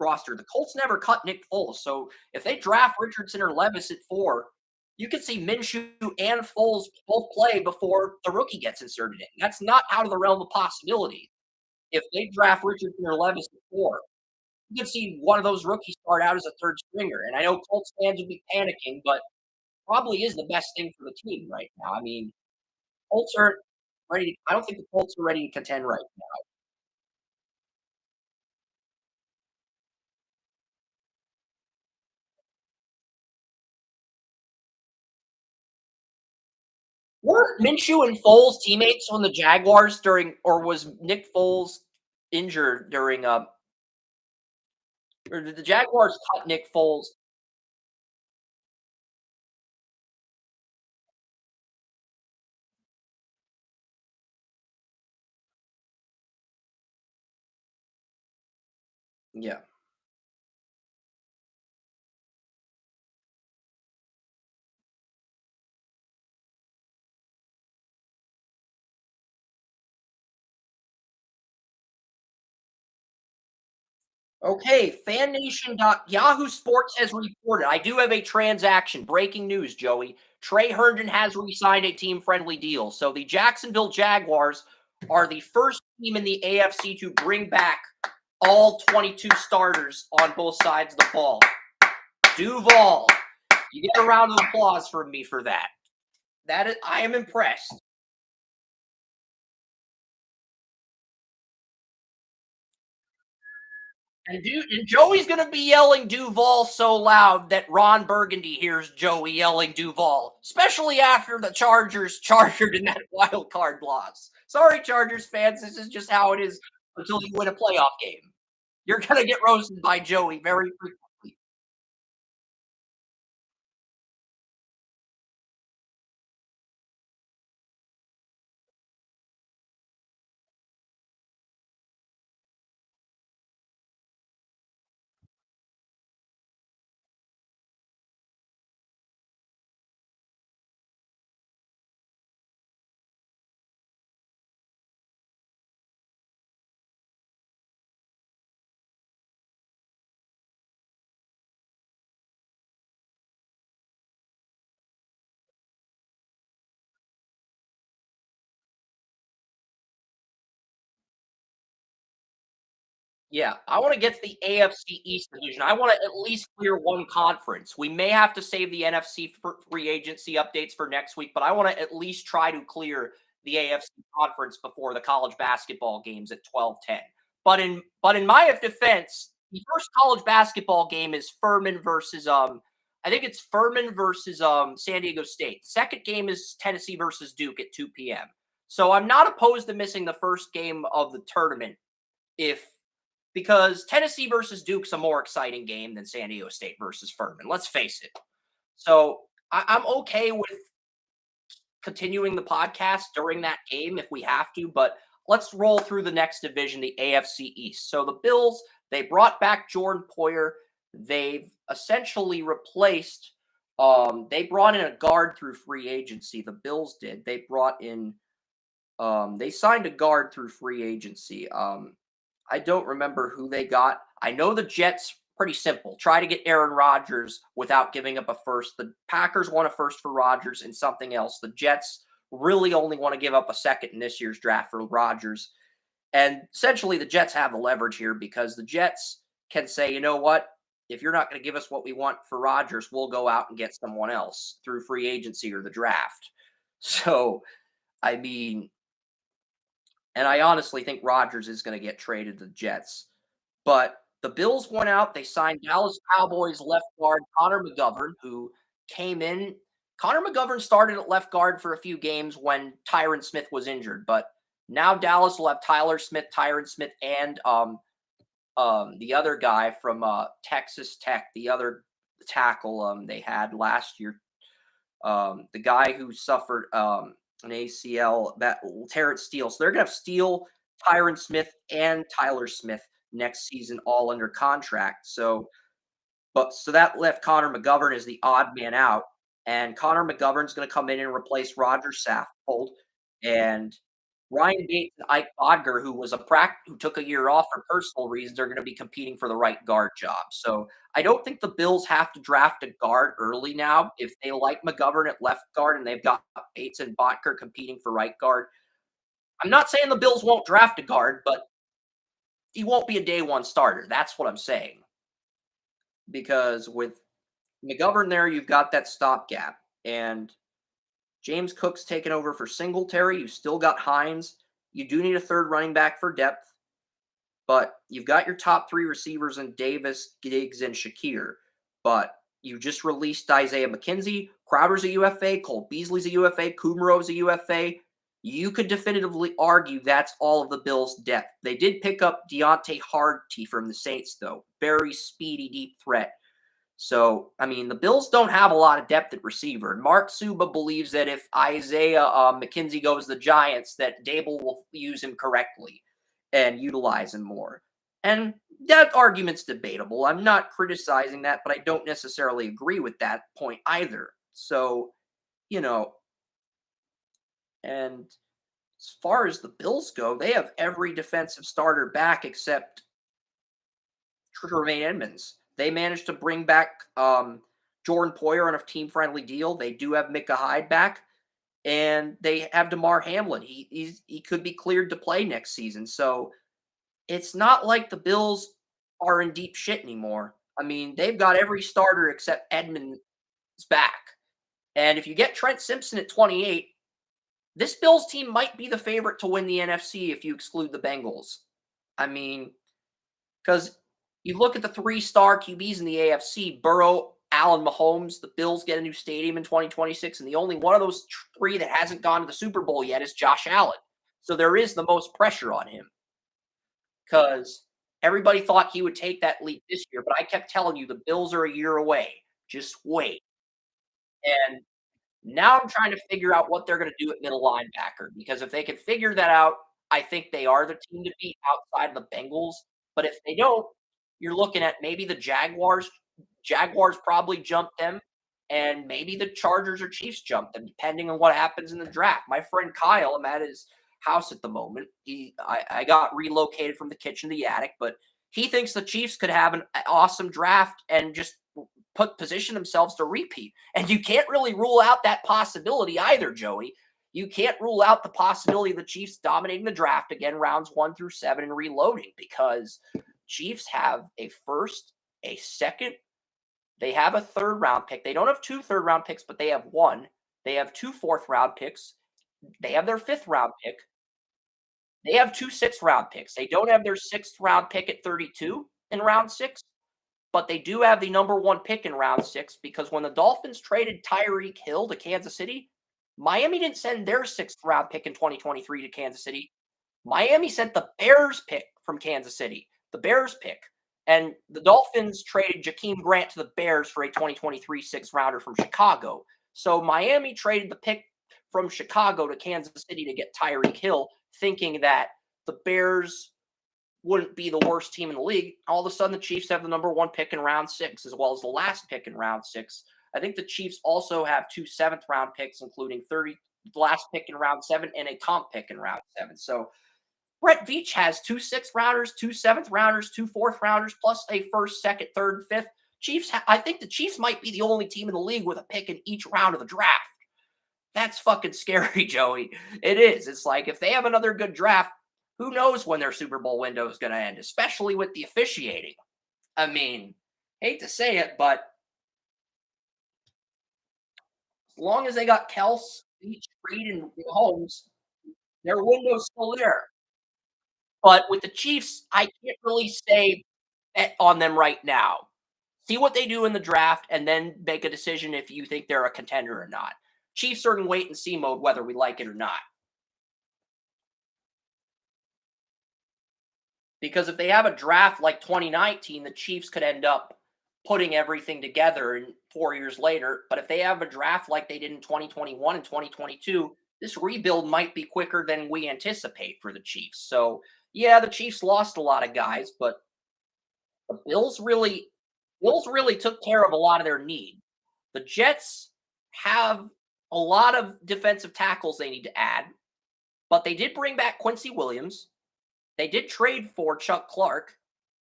roster. The Colts never cut Nick Foles, so if they draft Richardson or Levis at 4, you could see Minshew and Foles both play before the rookie gets inserted in. That's not out of the realm of possibility. If they draft Richardson or Levis at 4, you could see one of those rookies start out as a third stringer. And I know Colts fans would be panicking, but probably is the best thing for the team right now. I mean, Colts are ready. I don't think the Colts are ready to contend right now. Were Minshew and Foles teammates on the Jaguars during, or was Nick Foles injured during? Or did the Jaguars cut Nick Foles? Yeah. Okay, FanNation. Yahoo Sports has reported. I do have a transaction. Breaking news, Joey. Trey Herndon has re-signed a team-friendly deal. So the Jacksonville Jaguars are the first team in the AFC to bring back all 22 starters on both sides of the ball. Duval, you get a round of applause from me for that. I am impressed. And Joey's gonna be yelling Duval so loud that Ron Burgundy hears Joey yelling Duval, especially after the Chargers chargered in that wild card loss. Sorry, Chargers fans, this is just how it is until you win a playoff game. You're gonna get roasted by Joey very frequently. Yeah, I want to get to the AFC East division. I want to at least clear one conference. We may have to save the NFC for free agency updates for next week, but I want to at least try to clear the AFC conference before the college basketball games at 12:10. But in my defense, the first college basketball game is Furman versus I think it's Furman versus San Diego State. The second game is Tennessee versus Duke at 2 p.m. So I'm not opposed to missing the first game of the tournament if because Tennessee versus Duke's a more exciting game than San Diego State versus Furman. Let's face it. So I'm okay with continuing the podcast during that game if we have to, but let's roll through the next division, the AFC East. So the Bills, they brought back Jordan Poyer. They've essentially replaced, they brought in a guard through free agency. The Bills did. They brought in, they signed a guard through free agency. I don't remember who they got. I know the Jets, pretty simple. Try to get Aaron Rodgers without giving up a first. The Packers want a first for Rodgers and something else. The Jets really only want to give up a second in this year's draft for Rodgers. And essentially, the Jets have the leverage here because the Jets can say, you know what? If you're not going to give us what we want for Rodgers, we'll go out and get someone else through free agency or the draft. So, I mean, and I honestly think Rodgers is going to get traded to the Jets. But the Bills went out. They signed Dallas Cowboys left guard Connor McGovern, who came in. Connor McGovern started at left guard for a few games when Tyron Smith was injured, but now Dallas will have Tyler Smith, Tyron Smith, and the other guy from Texas Tech, the other tackle they had last year, the guy who suffered an ACL, that Terrence Steele. So they're gonna have Steele, Tyron Smith, and Tyler Smith next season, all under contract. So that left Connor McGovern as the odd man out, and Connor McGovern's going to come in and replace Roger Saffold, and Ryan Bates and Ike Bodger, who took a year off for personal reasons, are going to be competing for the right guard job. So I don't think the Bills have to draft a guard early now if they like McGovern at left guard and they've got Bates and Bodker competing for right guard. I'm not saying the Bills won't draft a guard, but he won't be a day one starter. That's what I'm saying. Because with McGovern there, you've got that stopgap. And James Cook's taken over for Singletary. You still got Hines. You do need a third running back for depth, but you've got your top three receivers in Davis, Diggs, and Shakir. But you just released Isaiah McKenzie. Crowder's a UFA. Cole Beasley's a UFA. Kumero's a UFA. You could definitively argue that's all of the Bills' depth. They did pick up Deontay Harty from the Saints, though. Very speedy, deep threat. So, I mean, the Bills don't have a lot of depth at receiver. And Mark Suba believes that if Isaiah McKenzie goes to the Giants, that Dable will use him correctly and utilize him more. And that argument's debatable. I'm not criticizing that, but I don't necessarily agree with that point either. So, you know, and as far as the Bills go, they have every defensive starter back except Tremaine Edmonds. They managed to bring back Jordan Poyer on a team-friendly deal. They do have Micah Hyde back, and they have DeMar Hamlin. He could be cleared to play next season. So it's not like the Bills are in deep shit anymore. I mean, they've got every starter except Edmonds back. And if you get Trent Simpson at 28, this Bills team might be the favorite to win the NFC if you exclude the Bengals. I mean, because you look at the three-star QBs in the AFC, Burrow, Allen, Mahomes, the Bills get a new stadium in 2026, and the only one of those three that hasn't gone to the Super Bowl yet is Josh Allen. So there is the most pressure on him because everybody thought he would take that leap this year, but I kept telling you the Bills are a year away. Just wait. And now I'm trying to figure out what they're going to do at middle linebacker because if they can figure that out, I think they are the team to beat outside of the Bengals. But if they don't, you're looking at maybe the Jaguars. Jaguars probably jump them, and maybe the Chargers or Chiefs jump them, depending on what happens in the draft. My friend Kyle, I'm at his house at the moment. I got relocated from the kitchen to the attic, but he thinks the Chiefs could have an awesome draft and just position themselves to repeat. And you can't really rule out that possibility either, Joey. You can't rule out the possibility of the Chiefs dominating the draft again, rounds 1 through 7, and reloading because Chiefs have a first, a second, they have a third round pick. They don't have 2 third-round picks, but they have 1. They have 2 fourth-round picks. They have their 5th-round pick. They have 2 6th-round picks. They don't have their 6th-round pick at 32 in round 6, but they do have the number 1 pick in round 6 because when the Dolphins traded Tyreek Hill to Kansas City, Miami didn't send their 6th-round pick in 2023 to Kansas City. Miami sent the Bears pick from Kansas City, the Bears pick. And the Dolphins traded Jakeem Grant to the Bears for a 2023 6th-rounder from Chicago. So Miami traded the pick from Chicago to Kansas City to get Tyreek Hill, thinking that the Bears wouldn't be the worst team in the league. All of a sudden, the Chiefs have the number 1 pick in round 6, as well as the last pick in round 6. I think the Chiefs also have 2 7th-round picks, including the last pick in round 7 and a comp pick in round 7. So Brett Veach has 2 6th-rounders, 2 7th-rounders, 2 4th-rounders, plus a first, second, third, fifth. I think the Chiefs might be the only team in the league with a pick in each round of the draft. That's fucking scary, Joey. It is. It's like if they have another good draft, who knows when their Super Bowl window is going to end, especially with the officiating. I mean, hate to say it, but as long as they got Kels, Veach, Reed, and Holmes, their window's still there. But with the Chiefs, I can't really say bet on them right now. See what they do in the draft and then make a decision if you think they're a contender or not. Chiefs are in wait and see mode whether we like it or not. Because if they have a draft like 2019, the Chiefs could end up putting everything together and 4 years later. But if they have a draft like they did in 2021 and 2022, this rebuild might be quicker than we anticipate for the Chiefs. So yeah, the Chiefs lost a lot of guys, but the Bills really took care of a lot of their need. The Jets have a lot of defensive tackles they need to add, but they did bring back Quincy Williams. They did trade for Chuck Clark.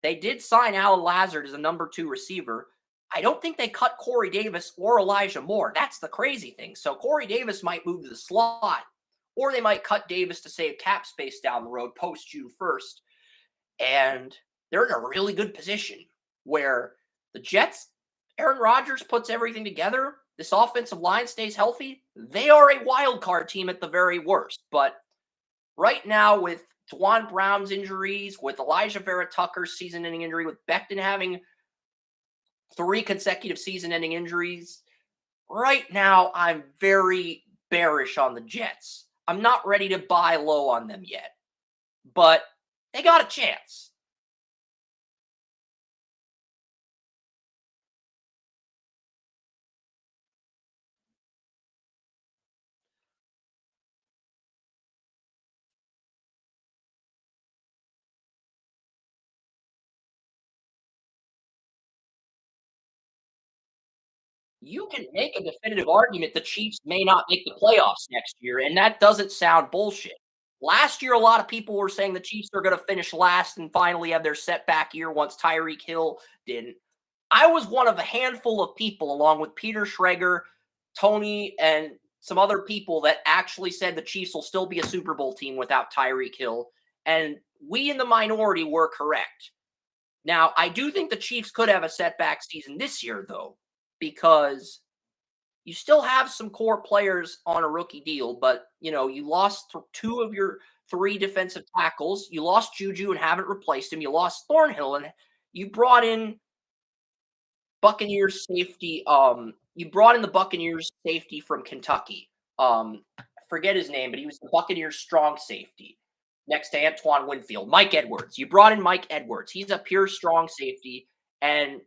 They did sign Alan Lazard as a number 2 receiver. I don't think they cut Corey Davis or Elijah Moore. That's the crazy thing. So Corey Davis might move to the slot, or they might cut Davis to save cap space down the road post June 1st. And they're in a really good position where the Jets, Aaron Rodgers puts everything together. This offensive line stays healthy. They are a wild card team at the very worst. But right now, with Juwan Brown's injuries, with Elijah Vera Tucker's season-ending injury, with Becton having 3 consecutive season-ending injuries, right now I'm very bearish on the Jets. I'm not ready to buy low on them yet, but they got a chance. You can make a definitive argument the Chiefs may not make the playoffs next year, and that doesn't sound bullshit. Last year, a lot of people were saying the Chiefs are going to finish last and finally have their setback year once Tyreek Hill didn't. I was one of a handful of people, along with Peter Schrager, Tony, and some other people that actually said the Chiefs will still be a Super Bowl team without Tyreek Hill. And we in the minority were correct. Now, I do think the Chiefs could have a setback season this year, though, because you still have some core players on a rookie deal, but you lost two of your three defensive tackles. You lost Juju and haven't replaced him. You lost Thornhill and you brought in Buccaneers safety. You brought in the Buccaneers safety from Kentucky. I forget his name, but he was the Buccaneers strong safety next to Antoine Winfield. Mike Edwards. You brought in Mike Edwards. He's a pure strong safety, and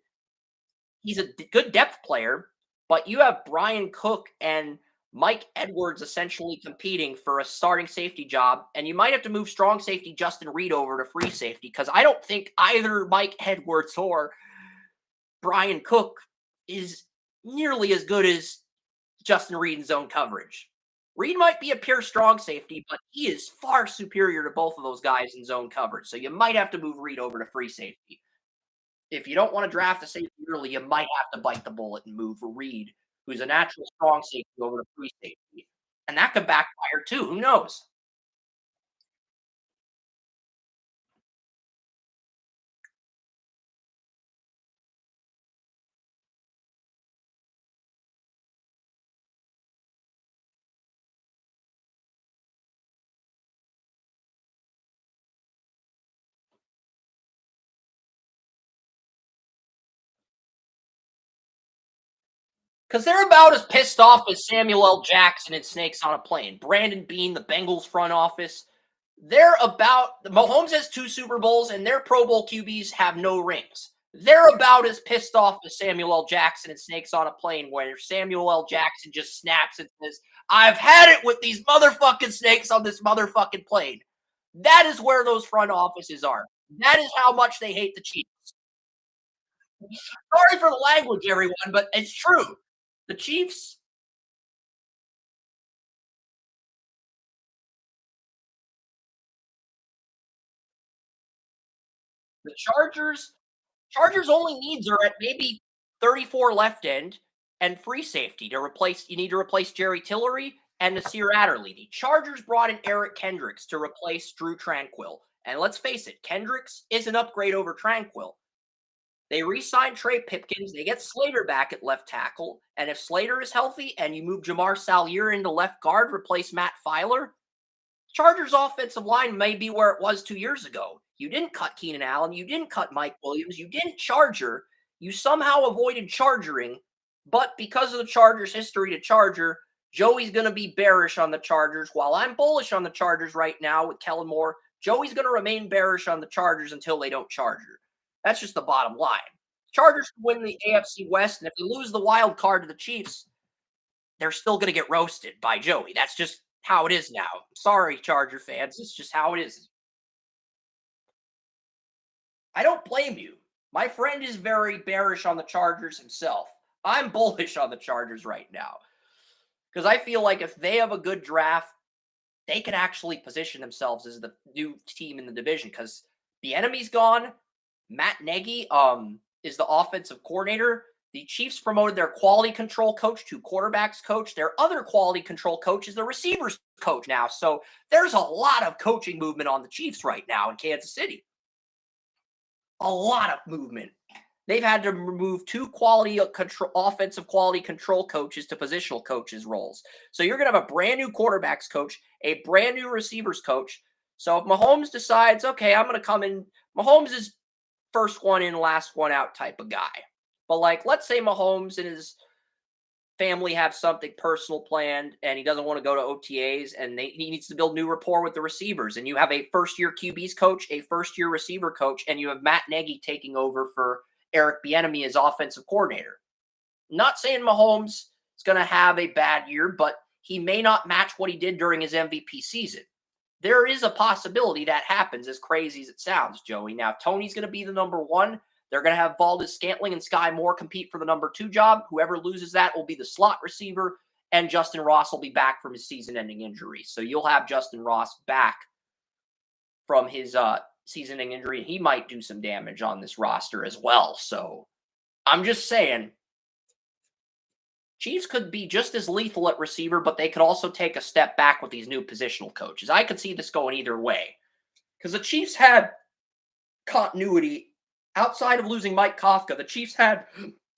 he's a good depth player. But you have Brian Cook and Mike Edwards essentially competing for a starting safety job, and you might have to move strong safety Justin Reed over to free safety because I don't think either Mike Edwards or Brian Cook is nearly as good as Justin Reed in zone coverage. Reed might be a pure strong safety, but he is far superior to both of those guys in zone coverage. So you might have to move Reed over to free safety. If you don't want to draft a safety early, you might have to bite the bullet and move Reed, who's a natural strong safety, over to free safety. And that could backfire too. Who knows? Because they're about as pissed off as Samuel L. Jackson and Snakes on a Plane. Brandon Beane, the Bengals front office, they're about. Mahomes has 2 Super Bowls, and their Pro Bowl QBs have no rings. They're about as pissed off as Samuel L. Jackson and Snakes on a Plane, where Samuel L. Jackson just snaps and says, I've had it with these motherfucking snakes on this motherfucking plane. That is where those front offices are. That is how much they hate the Chiefs. Sorry for the language, everyone, but it's true. The Chiefs, the Chargers only needs are at maybe 34 left end and free safety to replace. You need to replace Jerry Tillery and Nasir Adderley. The Chargers brought in Eric Kendricks to replace Drew Tranquill. And let's face it, Kendricks is an upgrade over Tranquill. They re-signed Trey Pipkins. They get Slater back at left tackle. And if Slater is healthy and you move Jamar Salyer into left guard, replace Matt Filer, Chargers offensive line may be where it was 2 years ago. You didn't cut Keenan Allen. You didn't cut Mike Williams. You didn't charger. You somehow avoided chargering. But because of the Chargers' history to charger, Joey's going to be bearish on the Chargers. While I'm bullish on the Chargers right now with Kellen Moore, Joey's going to remain bearish on the Chargers until they don't charger. That's just the bottom line. Chargers win the AFC West, and if they lose the wild card to the Chiefs, they're still going to get roasted by Joey. That's just how it is now. Sorry, Charger fans. It's just how it is. I don't blame you. My friend is very bearish on the Chargers himself. I'm bullish on the Chargers right now because I feel like if they have a good draft, they can actually position themselves as the new team in the division because the enemy's gone. Matt Nagy is the offensive coordinator. The Chiefs promoted their quality control coach to quarterbacks coach. Their other quality control coach is the receivers coach now. So there's a lot of coaching movement on the Chiefs right now in Kansas City. A lot of movement. They've had to remove 2 offensive quality control coaches to positional coaches roles. So you're going to have a brand new quarterbacks coach, a brand new receivers coach. So if Mahomes decides, okay, I'm going to come in, Mahomes is first one in, last one out type of guy. But let's say Mahomes and his family have something personal planned and he doesn't want to go to OTAs and he needs to build new rapport with the receivers. And you have a first-year QBs coach, a first-year receiver coach, and you have Matt Nagy taking over for Eric Bieniemy as offensive coordinator. Not saying Mahomes is going to have a bad year, but he may not match what he did during his MVP season. There is a possibility that happens, as crazy as it sounds, Joey. Now, Tony's going to be the number 1. They're going to have Valdez Scantling and Sky Moore compete for the number 2 job. Whoever loses that will be the slot receiver. and Justin Ross will be back from his season-ending injury. So you'll have Justin Ross back from his season-ending injury, and he might do some damage on this roster as well. So I'm just saying, Chiefs could be just as lethal at receiver, but they could also take a step back with these new positional coaches. I could see this going either way because the Chiefs had continuity outside of losing Mike Kafka. The Chiefs had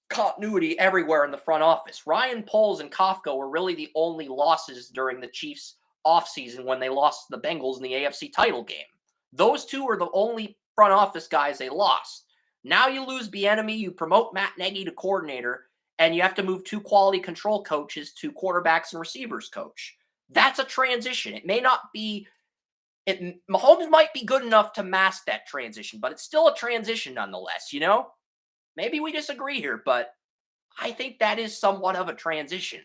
continuity everywhere in the front office. Ryan Poles and Kafka were really the only losses during the Chiefs offseason when they lost the Bengals in the AFC title game. Those two are the only front office guys they lost. Now you lose Bieniemy, you promote Matt Nagy to coordinator, and you have to move two quality control coaches to quarterbacks and receivers coach. That's a transition. It may not be Mahomes might be good enough to mask that transition, but it's still a transition nonetheless, you know? Maybe we disagree here, but I think that is somewhat of a transition.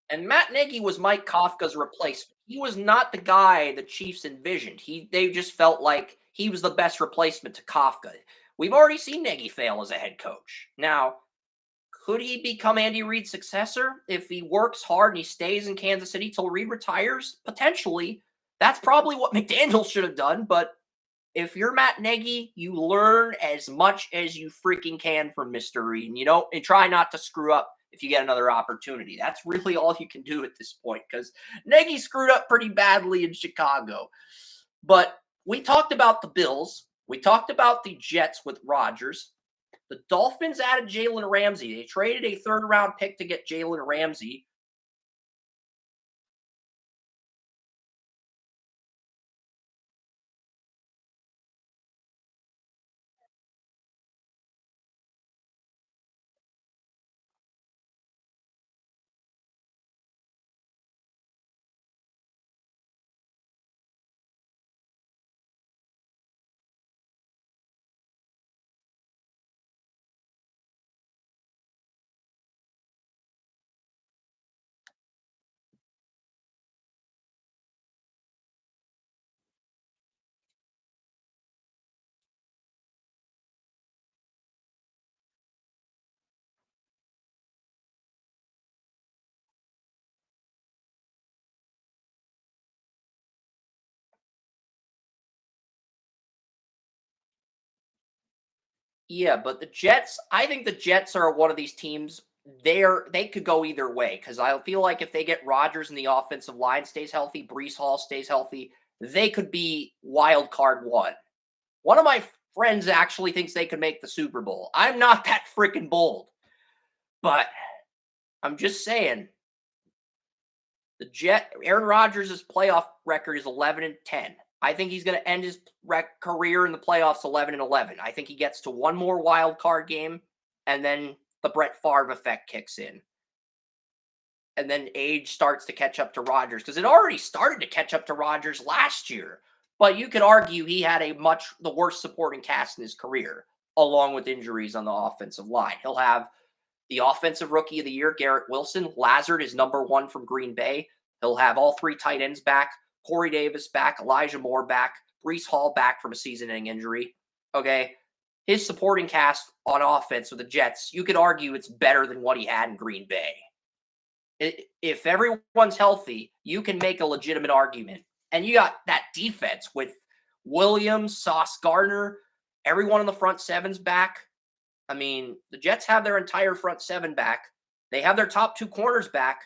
And Matt Nagy was Mike Kafka's replacement. He was not the guy the Chiefs envisioned. They just felt like he was the best replacement to Kafka. We've already seen Nagy fail as a head coach. Now, could he become Andy Reid's successor if he works hard and he stays in Kansas City till Reid retires? Potentially. That's probably what McDaniel should have done, but if you're Matt Nagy, you learn as much as you freaking can from Mr. Reid. And try not to screw up if you get another opportunity. That's really all you can do at this point because Nagy screwed up pretty badly in Chicago. But we talked about the Bills. We talked about the Jets with Rodgers. The Dolphins added Jalen Ramsey. They traded a third-round pick to get Jalen Ramsey. Yeah, but I think the Jets are one of these teams. They could go either way because I feel like if they get Rodgers and the offensive line stays healthy, Brees Hall stays healthy, they could be wild card one. One of my friends actually thinks they could make the Super Bowl. I'm not that freaking bold, but I'm just saying Aaron Rodgers' playoff record is 11-10. I think he's going to end his career in the playoffs 11-11. I think he gets to one more wild card game, and then the Brett Favre effect kicks in, and then age starts to catch up to Rodgers because it already started to catch up to Rodgers last year. But you could argue he had the worst supporting cast in his career, along with injuries on the offensive line. He'll have the offensive rookie of the year, Garrett Wilson. Lazard is number one from Green Bay. He'll have all three tight ends back. Corey Davis back. Elijah Moore back. Brees Hall back from a season-ending injury. Okay. His supporting cast on offense with the Jets, you could argue it's better than what he had in Green Bay. If everyone's healthy, you can make a legitimate argument. And you got that defense with Williams, Sauce Gardner, everyone in the front seven's back. I mean, the Jets have their entire front seven back. They have their top two corners back.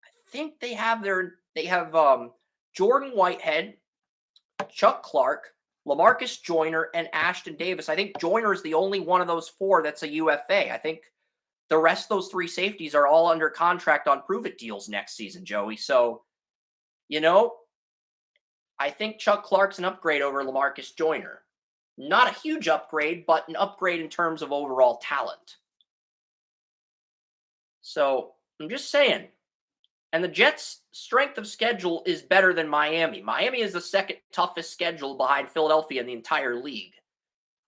I think they have Jordan Whitehead, Chuck Clark, LaMarcus Joyner, and Ashton Davis. I think Joyner is the only one of those four that's a UFA. I think the rest of those three safeties are all under contract on prove-it deals next season, Joey. So, I think Chuck Clark's an upgrade over LaMarcus Joyner. Not a huge upgrade, but an upgrade in terms of overall talent. So, I'm just saying. And the Jets' strength of schedule is better than Miami. Miami is the second toughest schedule behind Philadelphia in the entire league.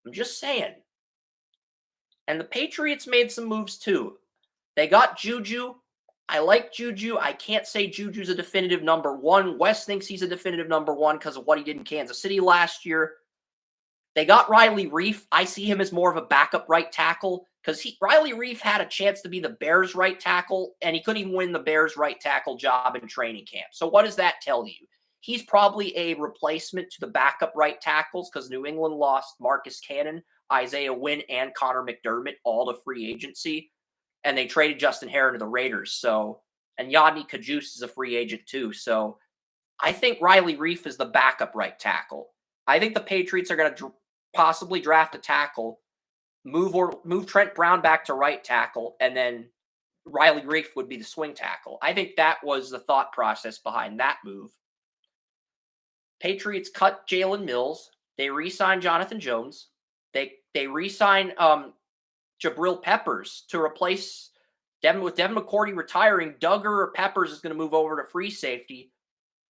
I'm just saying. And the Patriots made some moves too. They got Juju. I like Juju. I can't say Juju's a definitive number one. Wes thinks he's a definitive number one because of what he did in Kansas City last year. They got Riley Reef. I see him as more of a backup right tackle because Riley Reef had a chance to be the Bears' right tackle, and he couldn't even win the Bears' right tackle job in training camp. So what does that tell you? He's probably a replacement to the backup right tackles because New England lost Marcus Cannon, Isaiah Wynn, and Connor McDermott all to free agency, and they traded Justin Herron to the Raiders. So, and Yadni Kajus is a free agent too. So I think Riley Reef is the backup right tackle. I think the Patriots are going to possibly draft a tackle, move Trent Brown back to right tackle, and then Riley Reef would be the swing tackle. I think that was the thought process behind that move. Patriots cut Jalen Mills. They re-signed Jonathan Jones. They re-signed Jabril Peppers to replace Devin McCourty retiring. Duggar or Peppers is going to move over to free safety,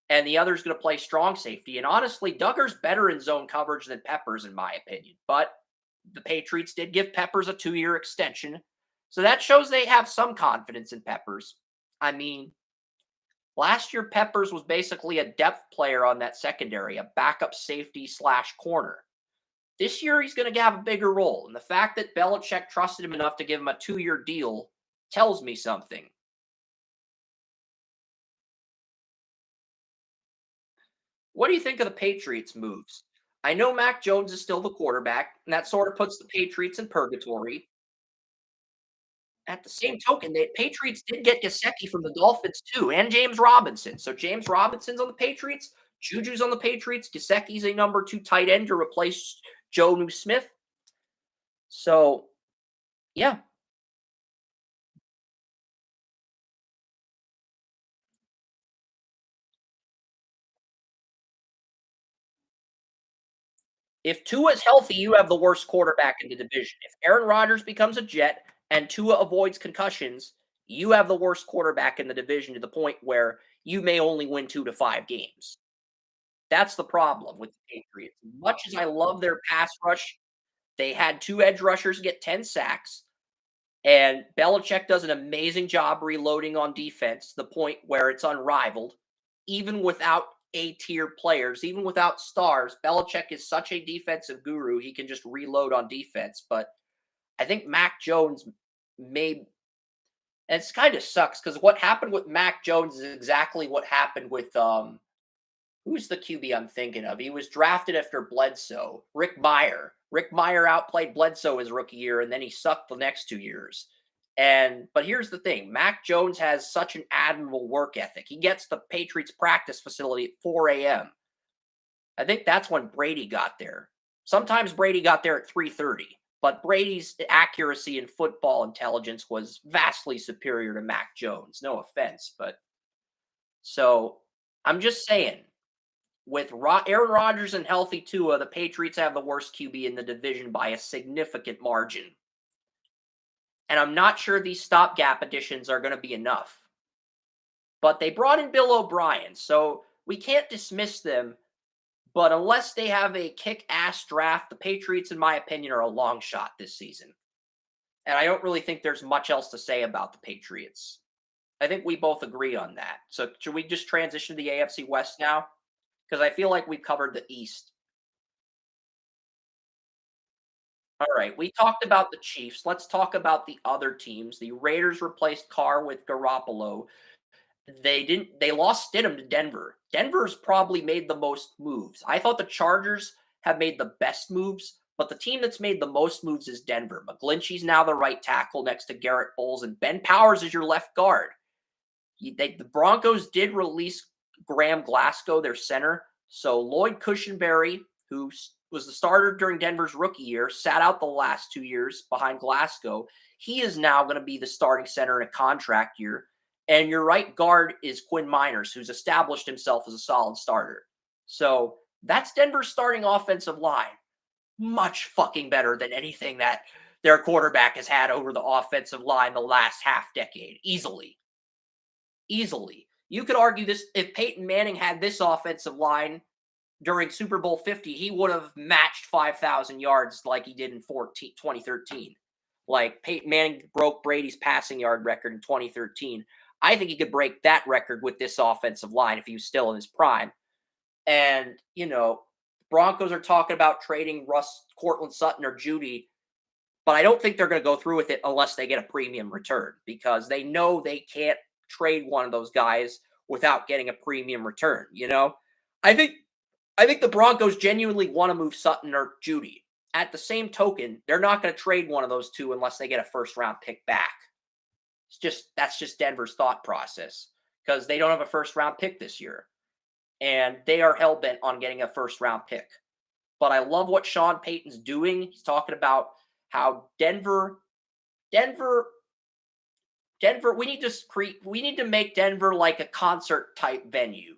and the other is going to play strong safety. And honestly, Duggar's better in zone coverage than Peppers, in my opinion. But the Patriots did give Peppers a 2-year extension, so that shows they have some confidence in Peppers. I mean, last year Peppers was basically a depth player on that secondary, a backup safety / corner. This year he's going to have a bigger role, and the fact that Belichick trusted him enough to give him a 2-year deal tells me something. What do you think of the Patriots' moves? I know Mac Jones is still the quarterback, and that sort of puts the Patriots in purgatory. At the same token, the Patriots did get Gesicki from the Dolphins too, and James Robinson. So James Robinson's on the Patriots, Juju's on the Patriots, Gesicki's a number 2 tight end to replace Joe Smith. So, yeah. If Tua is healthy, you have the worst quarterback in the division. If Aaron Rodgers becomes a Jet and Tua avoids concussions, you have the worst quarterback in the division to the point where you may only win 2 to 5 games. That's the problem with the Patriots. As much as I love their pass rush, they had 2 edge rushers get 10 sacks, and Belichick does an amazing job reloading on defense to the point where it's unrivaled. Even without A-tier players, even without stars, Belichick is such a defensive guru, he can just reload on defense. But I think Mac Jones may, and it's kind of sucks because what happened with Mac Jones is exactly what happened with who's the QB I'm thinking of? He was drafted after Bledsoe, Rick Meyer. Rick Meyer outplayed Bledsoe his rookie year, and then he sucked the next 2 years. But here's the thing: Mac Jones has such an admirable work ethic. He gets the Patriots practice facility at 4 a.m. I think that's when Brady got there. Sometimes Brady got there at 3:30, but Brady's accuracy and football intelligence was vastly superior to Mac Jones. No offense, but so I'm just saying, with Aaron Rodgers and healthy Tua, the Patriots have the worst QB in the division by a significant margin. And I'm not sure these stopgap additions are going to be enough. But they brought in Bill O'Brien, so we can't dismiss them. But unless they have a kick-ass draft, the Patriots, in my opinion, are a long shot this season. And I don't really think there's much else to say about the Patriots. I think we both agree on that. So should we just transition to the AFC West now? Because I feel like we've covered the East. All right, we talked about the Chiefs. Let's talk about the other teams. The Raiders replaced Carr with Garoppolo. They lost Stidham to Denver. Denver's probably made the most moves. I thought the Chargers have made the best moves, but the team that's made the most moves is Denver. McGlinchey's now the right tackle next to Garrett Bowles, and Ben Powers is your left guard. The Broncos did release Graham Glasgow, their center. So Lloyd Cushenberry, who was the starter during Denver's rookie year, sat out the last 2 years behind Glasgow. He is now going to be the starting center in a contract year. And your right guard is Quinn Miners, who's established himself as a solid starter. So that's Denver's starting offensive line. Much fucking better than anything that their quarterback has had over the offensive line the last half decade. Easily. Easily. You could argue this if Peyton Manning had this offensive line during Super Bowl 50, he would have matched 5,000 yards like he did in 2013. Like Peyton Manning broke Brady's passing yard record in 2013. I think he could break that record with this offensive line if he was still in his prime. And, Broncos are talking about trading Cortland Sutton or Judy, but I don't think they're going to go through with it unless they get a premium return because they know they can't trade one of those guys without getting a premium return. I think I think the Broncos genuinely want to move Sutton or Judy. At the same token, they're not going to trade one of those two unless they get a first round pick back. That's just Denver's thought process because they don't have a first round pick this year and they are hell bent on getting a first round pick. But I love what Sean Payton's doing. He's talking about how Denver, Denver. We need to make Denver like a concert type venue.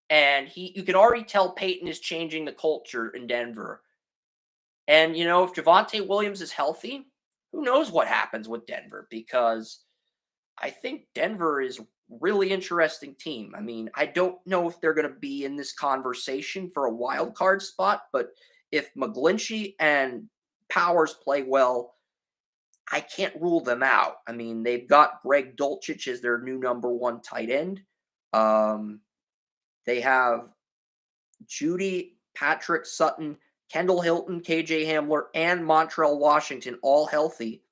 And you can already tell Payton is changing the culture in Denver. And if Javonte Williams is healthy, who knows what happens with Denver? Because I think Denver is really interesting team. I mean, I don't know if they're going to be in this conversation for a wild card spot, but if McGlinchey and Powers play well, I can't rule them out. I mean, they've got Greg Dulcich as their new number one tight end. They have Judy, Patrick Sutton, Kendall Hilton, KJ Hamler, and Montrell Washington all healthy.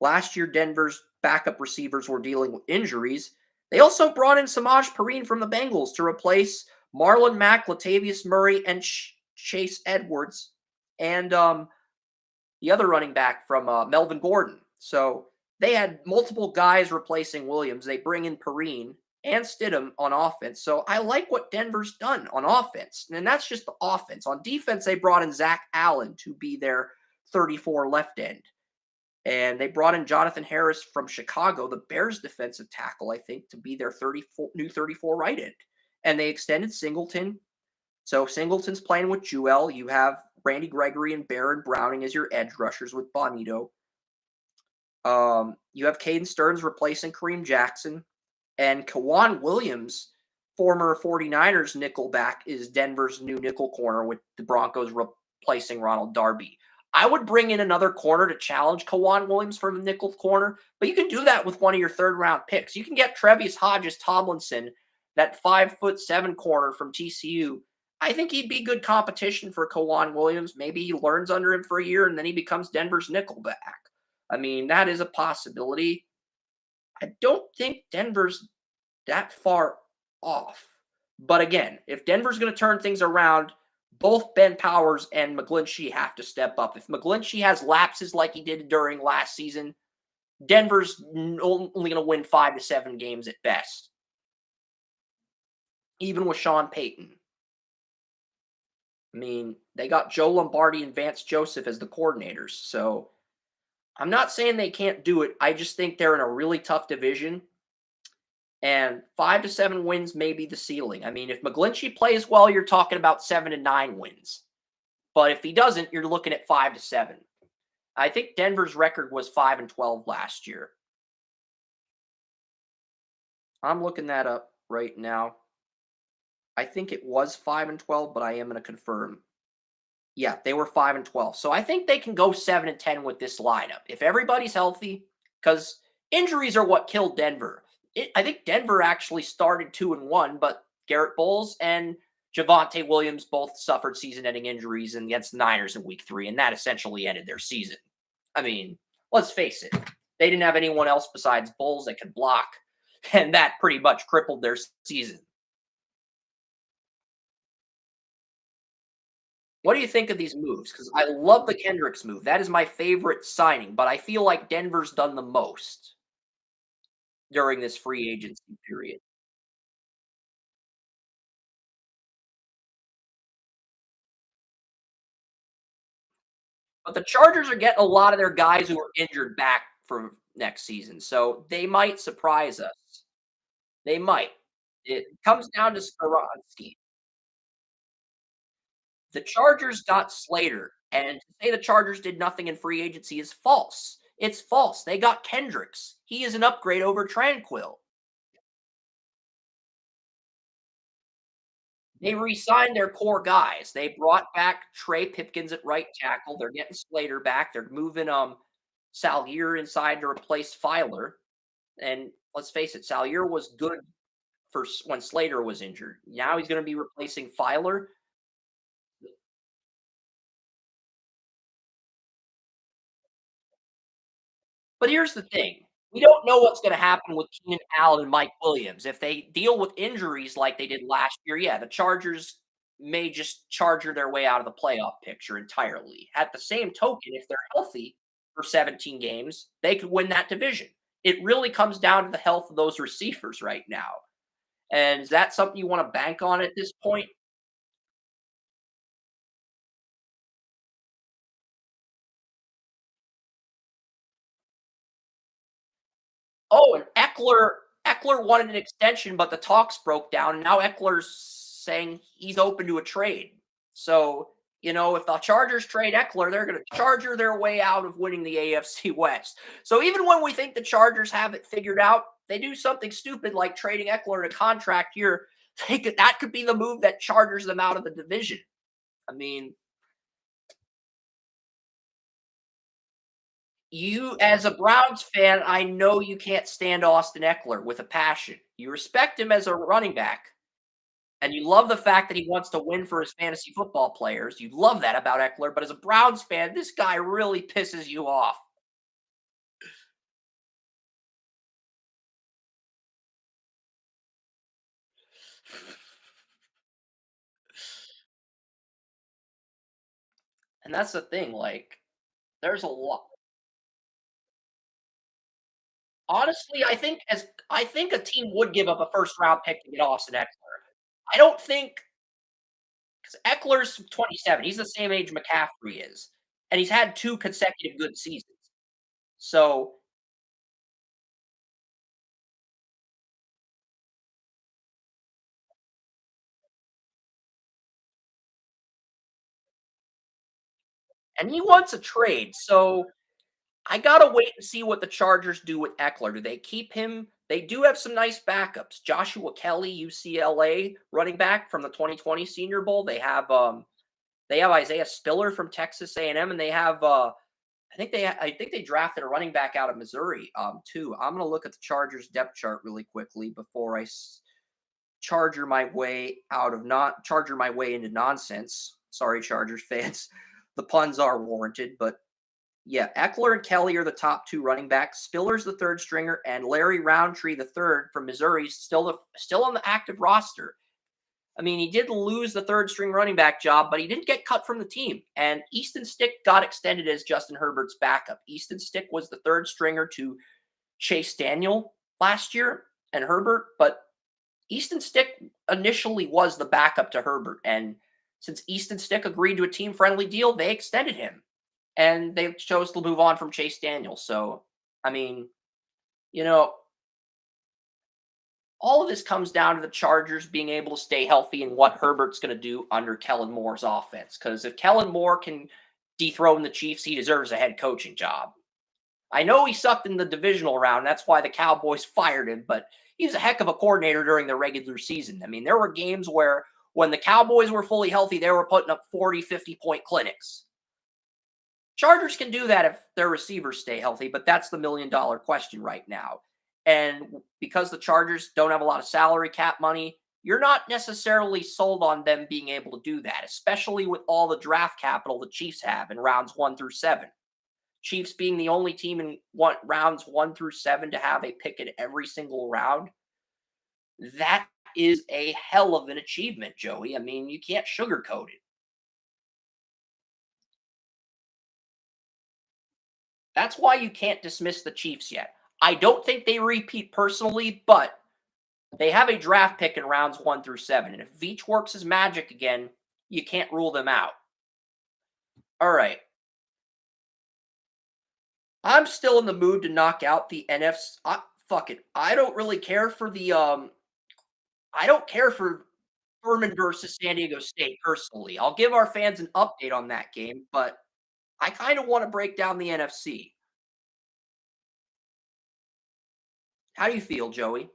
Last year, Denver's backup receivers were dealing with injuries. They also brought in Samaj Perine from the Bengals to replace Marlon Mack, Latavius Murray, and Chase Edwards, and the other running back from Melvin Gordon. So they had multiple guys replacing Williams. They bring in Perine and Stidham on offense. So I like what Denver's done on offense. And that's just the offense. On defense, they brought in Zach Allen to be their 34 left end. And they brought in Jonathan Harris from Chicago, the Bears defensive tackle, I think, to be their new 34 right end. And they extended Singleton. So Singleton's playing with Jewell. You have Randy Gregory and Baron Browning as your edge rushers with Bonito. You have Caden Stearns replacing Kareem Jackson. And Kawan Williams, former 49ers nickelback, is Denver's new nickel corner with the Broncos replacing Ronald Darby. I would bring in another corner to challenge Kawan Williams for the nickel corner, but you can do that with one of your third-round picks. You can get Trevius Hodges Tomlinson, that 5'7" corner from TCU. I think he'd be good competition for Kawan Williams. Maybe he learns under him for a year, and then he becomes Denver's nickelback. I mean, that is a possibility. I don't think Denver's that far off. But again, if Denver's going to turn things around, both Ben Powers and McGlinchey have to step up. If McGlinchey has lapses like he did during last season, Denver's only going to win 5 to 7 games at best, even with Sean Payton. I mean, they got Joe Lombardi and Vance Joseph as the coordinators. So I'm not saying they can't do it. I just think they're in a really tough division. And 5 to 7 wins may be the ceiling. I mean, if McGlinchey plays well, you're talking about 7 to 9 wins. But if he doesn't, you're looking at 5 to 7. I think Denver's record was 5-12 last year. I'm looking that up right now. I think it was 5-12, but I am going to confirm. Yeah, they were 5-12. So I think they can go 7-10 with this lineup if everybody's healthy, because injuries are what killed Denver. I think Denver actually started 2-1, but Garrett Bowles and Javonte Williams both suffered season-ending injuries against the Niners in Week 3, and that essentially ended their season. I mean, let's face it, they didn't have anyone else besides Bowles that could block, and that pretty much crippled their season. What do you think of these moves? Because I love the Kendricks move. That is my favorite signing, but I feel like Denver's done the most during this free agency period. But the Chargers are getting a lot of their guys who are injured back for next season, so they might surprise us. They might. It comes down to Skoronski. The Chargers got Slater, and to say the Chargers did nothing in free agency is false. It's false. They got Kendricks. He is an upgrade over Tranquil. They re-signed their core guys. They brought back Trey Pipkins at right tackle. They're getting Slater back. They're moving Salier inside to replace Filer. And let's face it, Salier was good when Slater was injured. Now he's going to be replacing Filer. But here's the thing. We don't know what's going to happen with Keenan Allen and Mike Williams. If they deal with injuries like they did last year, yeah, the Chargers may just charger their way out of the playoff picture entirely. At the same token, if they're healthy for 17 games, they could win that division. It really comes down to the health of those receivers right now. And is that something you want to bank on at this point? Oh, and Eckler wanted an extension, but the talks broke down, and now Eckler's saying he's open to a trade. So, if the Chargers trade Eckler, they're going to charger their way out of winning the AFC West. So even when we think the Chargers have it figured out, they do something stupid like trading Eckler in a contract year. That could be the move that chargers them out of the division. I mean, you as a Browns fan, I know you can't stand Austin Eckler with a passion. You respect him as a running back, and you love the fact that he wants to win for his fantasy football players. You love that about Eckler, but as a Browns fan, this guy really pisses you off. And that's the thing, like, there's a lot. Honestly, I think a team would give up a first round pick to get Austin Eckler. I don't think because Eckler's 27. He's the same age McCaffrey is, and he's had 2 consecutive good seasons. So, and he wants a trade. So I gotta wait and see what the Chargers do with Eckler. Do they keep him? They do have some nice backups. Joshua Kelly, UCLA running back from the 2020 Senior Bowl. They have Isaiah Spiller from Texas A&M, and they have I think they drafted a running back out of Missouri too. I'm gonna look at the Chargers depth chart really quickly before charger my way into nonsense. Sorry, Chargers fans. The puns are warranted, but yeah, Eckler and Kelly are the top 2 running backs. Spiller's the third stringer, and Larry Roundtree, the third from Missouri, is still on the active roster. I mean, he did lose the third string running back job, but he didn't get cut from the team. And Easton Stick got extended as Justin Herbert's backup. Easton Stick was the third stringer to Chase Daniel last year and Herbert, but Easton Stick initially was the backup to Herbert. And since Easton Stick agreed to a team friendly deal, they extended him and they chose to move on from Chase Daniel. So, I mean, you know, all of this comes down to the Chargers being able to stay healthy and what Herbert's going to do under Kellen Moore's offense. Because if Kellen Moore can dethrone the Chiefs, he deserves a head coaching job. I know he sucked in the divisional round. That's why the Cowboys fired him, but he was a heck of a coordinator during the regular season. I mean, there were games where when the Cowboys were fully healthy, they were putting up 40, 50-point clinics. Chargers can do that if their receivers stay healthy, but that's the $1 million question right now. And because the Chargers don't have a lot of salary cap money, you're not necessarily sold on them being able to do that, especially with all the draft capital the Chiefs have in rounds 1 through 7. Chiefs being the only team in rounds 1 through 7 to have a pick in every single round. That is a hell of an achievement, Joey. I mean, you can't sugarcoat it. That's why you can't dismiss the Chiefs yet. I don't think they repeat personally, but they have a draft pick in rounds 1 through 7. And if Veach works his magic again, you can't rule them out. All right. I'm still in the mood to knock out the NFC. Fuck it. I don't care for Furman versus San Diego State personally. I'll give our fans an update on that game, but I kind of want to break down the NFC. How do you feel, Joey?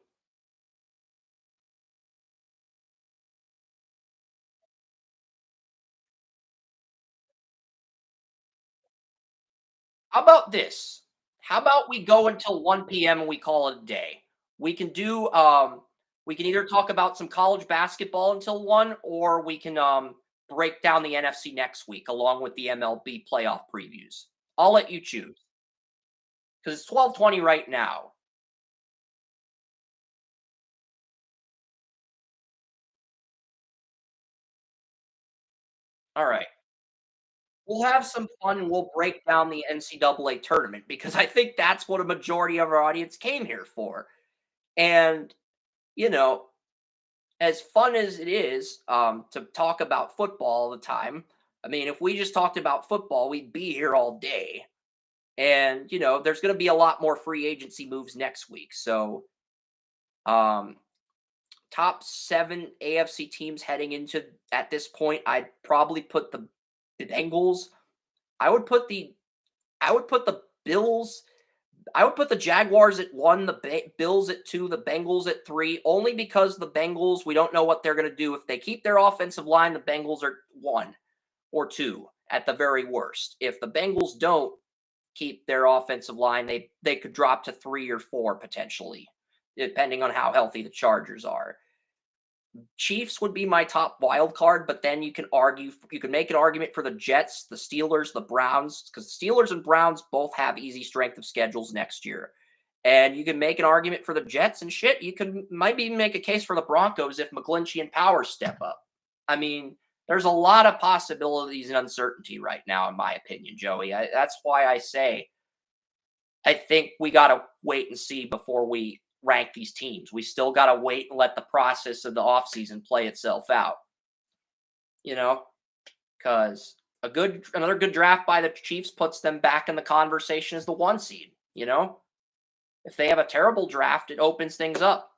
How about this? How about we go until 1 p.m. and we call it a day? We can do we can either talk about some college basketball until 1, or we can break down the NFC next week along with the MLB playoff previews. I'll let you choose because it's 12:20 right now. All right. We'll have some fun and we'll break down the NCAA tournament because I think that's what a majority of our audience came here for. And, you know, as fun as it is to talk about football all the time, I mean, if we just talked about football, we'd be here all day. And, there's going to be a lot more free agency moves next week. So, um, top 7 AFC teams heading into at this point, I'd probably put the Bengals. I would put the I would put the Bills. I would put the Jaguars at 1, the Bills at 2, the Bengals at 3, only because the Bengals, we don't know what they're going to do. If they keep their offensive line, the Bengals are 1 or 2 at the very worst. If the Bengals don't keep their offensive line, they could drop to 3 or 4 potentially, depending on how healthy the Chargers are. Chiefs would be my top wild card, but then you can make an argument for the Jets, the Steelers, the Browns, because Steelers and Browns both have easy strength of schedules next year. And you can make an argument for the Jets and shit. You can might even make a case for the Broncos if McGlinchey and Powers step up. I mean, there's a lot of possibilities and uncertainty right now, in my opinion, Joey. That's why I say I think we got to wait and see before we rank these teams. We still got to wait and let the process of the offseason play itself out, you know, because another good draft by the Chiefs puts them back in the conversation as the 1 seed, If they have a terrible draft, it opens things up.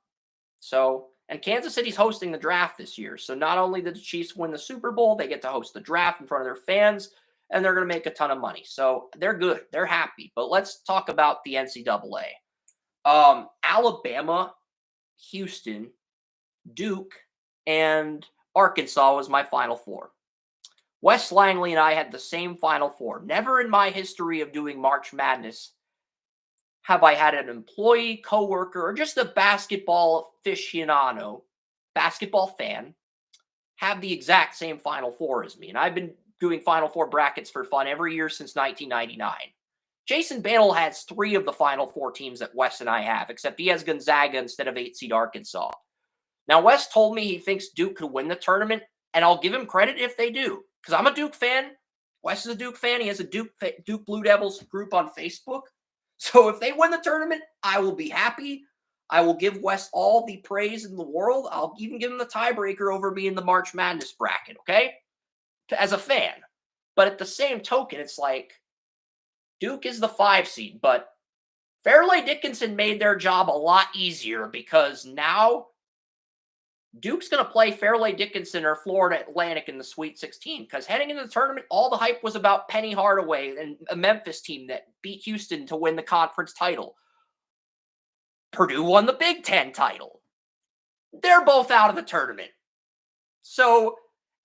So, and Kansas City's hosting the draft this year. So not only did the Chiefs win the Super Bowl, they get to host the draft in front of their fans, and they're going to make a ton of money. So they're good. They're happy. But let's talk about the NCAA. Alabama, Houston, Duke, and Arkansas was my Final Four. Wes Langley and I had the same Final Four. Never in my history of doing March Madness have I had an employee, coworker, or just a basketball aficionado, basketball fan, have the exact same Final Four as me. And I've been doing Final Four brackets for fun every year since 1999. Jason Bantle has 3 of the Final Four teams that Wes and I have, except he has Gonzaga instead of 8 seed Arkansas. Now, Wes told me he thinks Duke could win the tournament, and I'll give him credit if they do, because I'm a Duke fan. Wes is a Duke fan. He has a Duke Blue Devils group on Facebook. So if they win the tournament, I will be happy. I will give Wes all the praise in the world. I'll even give him the tiebreaker over me in the March Madness bracket, okay? As a fan. But at the same token, it's like, Duke is the 5 seed, but Fairleigh Dickinson made their job a lot easier because now Duke's going to play Fairleigh Dickinson or Florida Atlantic in the Sweet 16 because heading into the tournament, all the hype was about Penny Hardaway and a Memphis team that beat Houston to win the conference title. Purdue won the Big Ten title. They're both out of the tournament. So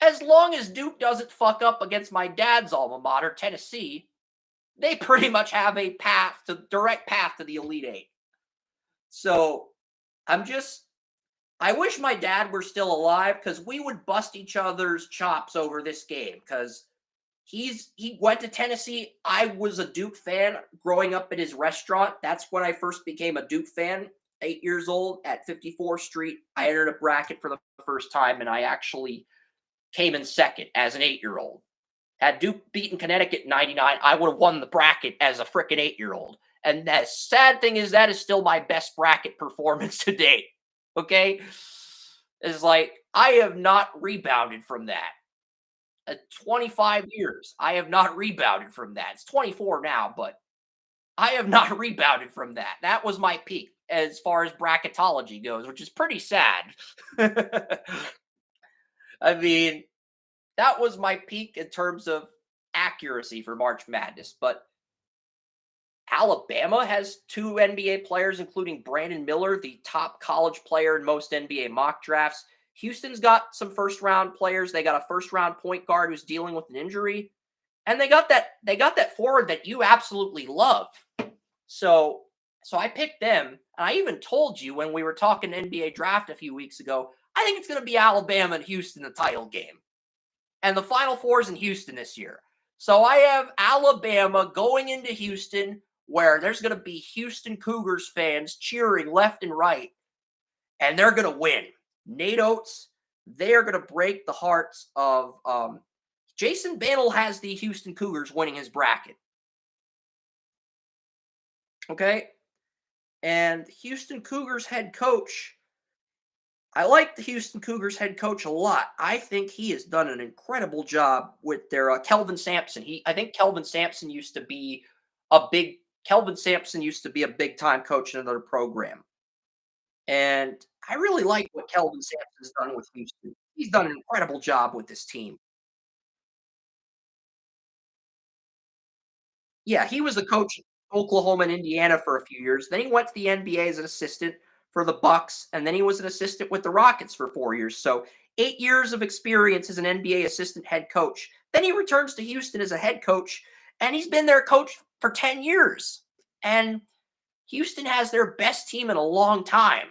as long as Duke doesn't fuck up against my dad's alma mater, Tennessee, they pretty much have a direct path to the Elite Eight. So I wish my dad were still alive because we would bust each other's chops over this game because he went to Tennessee. I was a Duke fan growing up at his restaurant. That's when I first became a Duke fan, 8 years old at 54th Street. I entered a bracket for the first time, and I actually came in second as an 8-year-old. Had Duke beaten Connecticut in 99, I would have won the bracket as a frickin' 8-year-old. And the sad thing is that is still my best bracket performance to date. Okay? It's like, I have not rebounded from that. At 25 years, I have not rebounded from that. It's 24 now, but I have not rebounded from that. That was my peak as far as bracketology goes, which is pretty sad. I mean, that was my peak in terms of accuracy for March Madness. But Alabama has 2 NBA players, including Brandon Miller, the top college player in most NBA mock drafts. Houston's got some first-round players. They got a first-round point guard who's dealing with an injury. And they got that forward that you absolutely love. So so I picked them, and I even told you when we were talking NBA draft a few weeks ago, I think it's going to be Alabama and Houston the title game. And the Final Four is in Houston this year. So I have Alabama going into Houston, where there's going to be Houston Cougars fans cheering left and right, and they're going to win. Nate Oates, they are going to break the hearts of Jason Bandel has the Houston Cougars winning his bracket. Okay. And Houston Cougars head coach, I like the Houston Cougars head coach a lot. I think he has done an incredible job with their Kelvin Sampson. I think Kelvin Sampson used to be a big time coach in another program. And I really like what Kelvin Sampson's done with Houston. He's done an incredible job with this team. Yeah, he was the coach in Oklahoma and Indiana for a few years. Then he went to the NBA as an assistant for the Bucks, and then he was an assistant with the Rockets for 4 years. So 8 years of experience as an NBA assistant head coach. Then he returns to Houston as a head coach, and he's been their coach for 10 years. And Houston has their best team in a long time.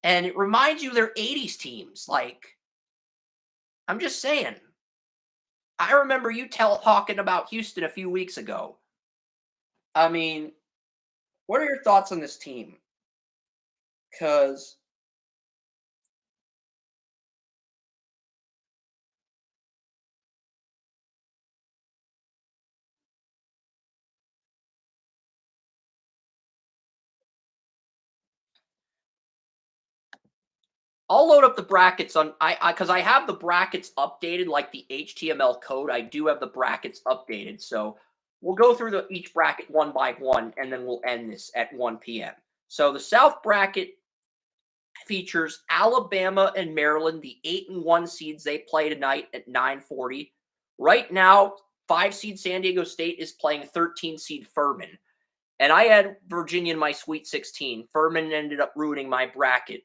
And it reminds you of their 80s teams. Like, I'm just saying. I remember you talking about Houston a few weeks ago. I mean, what are your thoughts on this team? Because I'll load up the brackets on because I have the brackets updated, like the HTML code. I do have the brackets updated, so we'll go through each bracket one by one, and then we'll end this at 1 p.m. So the South bracket features Alabama and Maryland, the 8-1 seeds. They play tonight at 9:40. Right now, 5 seed San Diego State is playing 13 seed Furman. And I had Virginia in my Sweet 16. Furman ended up ruining my bracket.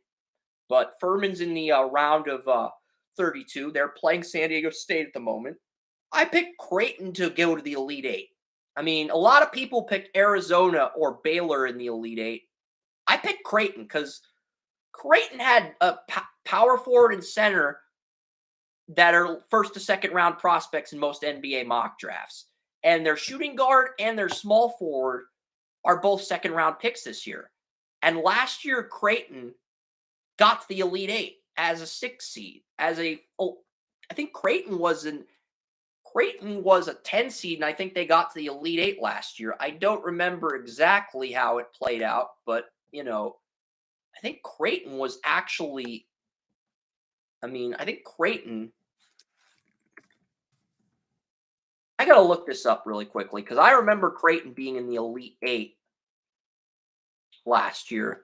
But Furman's in the round of 32. They're playing San Diego State at the moment. I picked Creighton to go to the Elite Eight. I mean, a lot of people picked Arizona or Baylor in the Elite Eight. I picked Creighton because Creighton had a power forward and center that are first to second round prospects in most NBA mock drafts. And their shooting guard and their small forward are both second round picks this year. And last year, Creighton got to the Elite Eight as a 6 seed. I think Creighton was a 10 seed, and I think they got to the Elite Eight last year. I don't remember exactly how it played out, but I think Creighton was actually. I think Creighton. I gotta look this up really quickly because I remember Creighton being in the Elite Eight last year.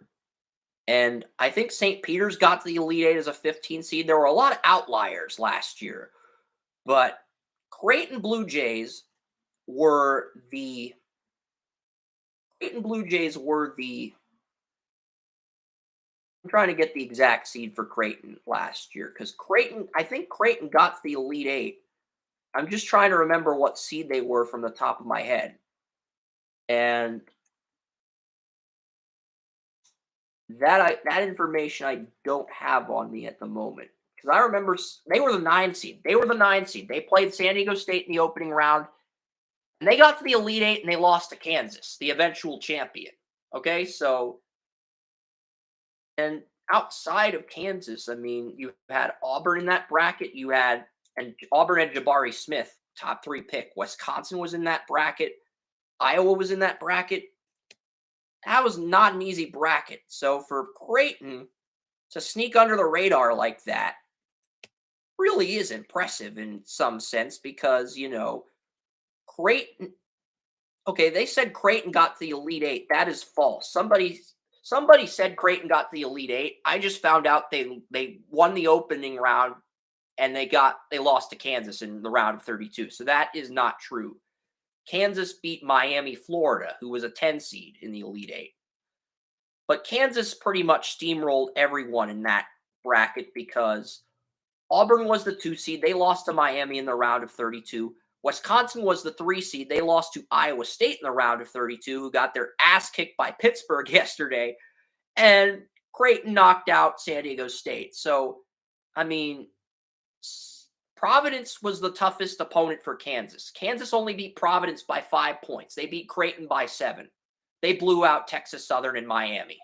And I think St. Peter's got to the Elite Eight as a 15 seed. There were a lot of outliers last year. But Creighton Blue Jays were the Creighton Blue Jays were the I'm trying to get the exact seed for Creighton last year because I think Creighton got to the Elite Eight. I'm just trying to remember what seed they were from the top of my head. And that information I don't have on me at the moment because I remember they were the 9 seed. They were the 9 seed. They played San Diego State in the opening round, and they got to the Elite Eight and they lost to Kansas, the eventual champion. Okay, so and outside of Kansas, you had Auburn in that bracket. Auburn had Jabari Smith, top 3 pick. Wisconsin was in that bracket. Iowa was in that bracket. That was not an easy bracket. So for Creighton to sneak under the radar like that really is impressive in some sense because, Creighton. Okay, they said Creighton got to the Elite Eight. That is false. Somebody said Creighton got to the Elite Eight. I just found out they won the opening round and they lost to Kansas in the round of 32. So that is not true. Kansas beat Miami, Florida, who was a 10 seed in the Elite Eight. But Kansas pretty much steamrolled everyone in that bracket because Auburn was the 2 seed. They lost to Miami in the round of 32. Wisconsin was the 3 seed. They lost to Iowa State in the round of 32, who got their ass kicked by Pittsburgh yesterday. And Creighton knocked out San Diego State. So, I mean, Providence was the toughest opponent for Kansas. Kansas only beat Providence by 5 points. They beat Creighton by 7. They blew out Texas Southern and Miami.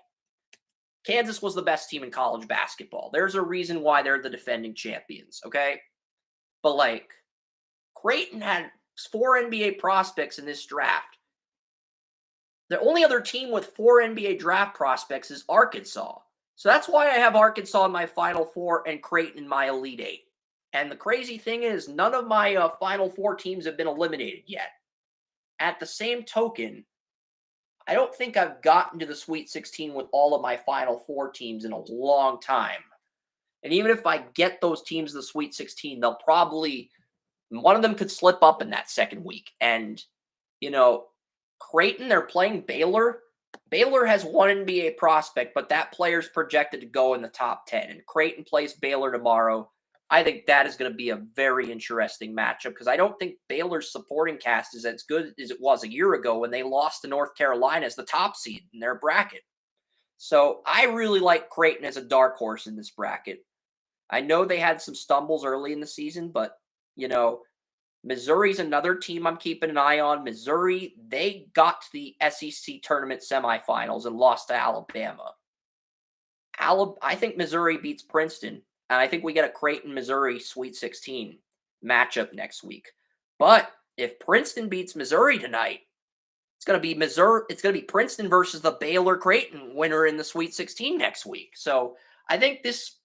Kansas was the best team in college basketball. There's a reason why they're the defending champions, okay? But like, Creighton had 4 NBA prospects in this draft. The only other team with 4 NBA draft prospects is Arkansas. So that's why I have Arkansas in my Final Four and Creighton in my Elite Eight. And the crazy thing is, none of my Final Four teams have been eliminated yet. At the same token, I don't think I've gotten to the Sweet 16 with all of my Final Four teams in a long time. And even if I get those teams to the Sweet 16, they'll probably, one of them could slip up in that second week. And, you know, Creighton, they're playing Baylor. Baylor has 1 NBA prospect, but that player's projected to go in the top 10. And Creighton plays Baylor tomorrow. I think that is going to be a very interesting matchup because I don't think Baylor's supporting cast is as good as it was a year ago when they lost to North Carolina as the top seed in their bracket. So I really like Creighton as a dark horse in this bracket. I know they had some stumbles early in the season, but, you know, Missouri's another team I'm keeping an eye on. Missouri, they got to the SEC tournament semifinals and lost to Alabama. I think Missouri beats Princeton, and I think we get a Creighton-Missouri Sweet 16 matchup next week. But if Princeton beats Missouri tonight, it's going to be Missouri. It's going to be Princeton versus the Baylor-Creighton winner in the Sweet 16 next week. So I think this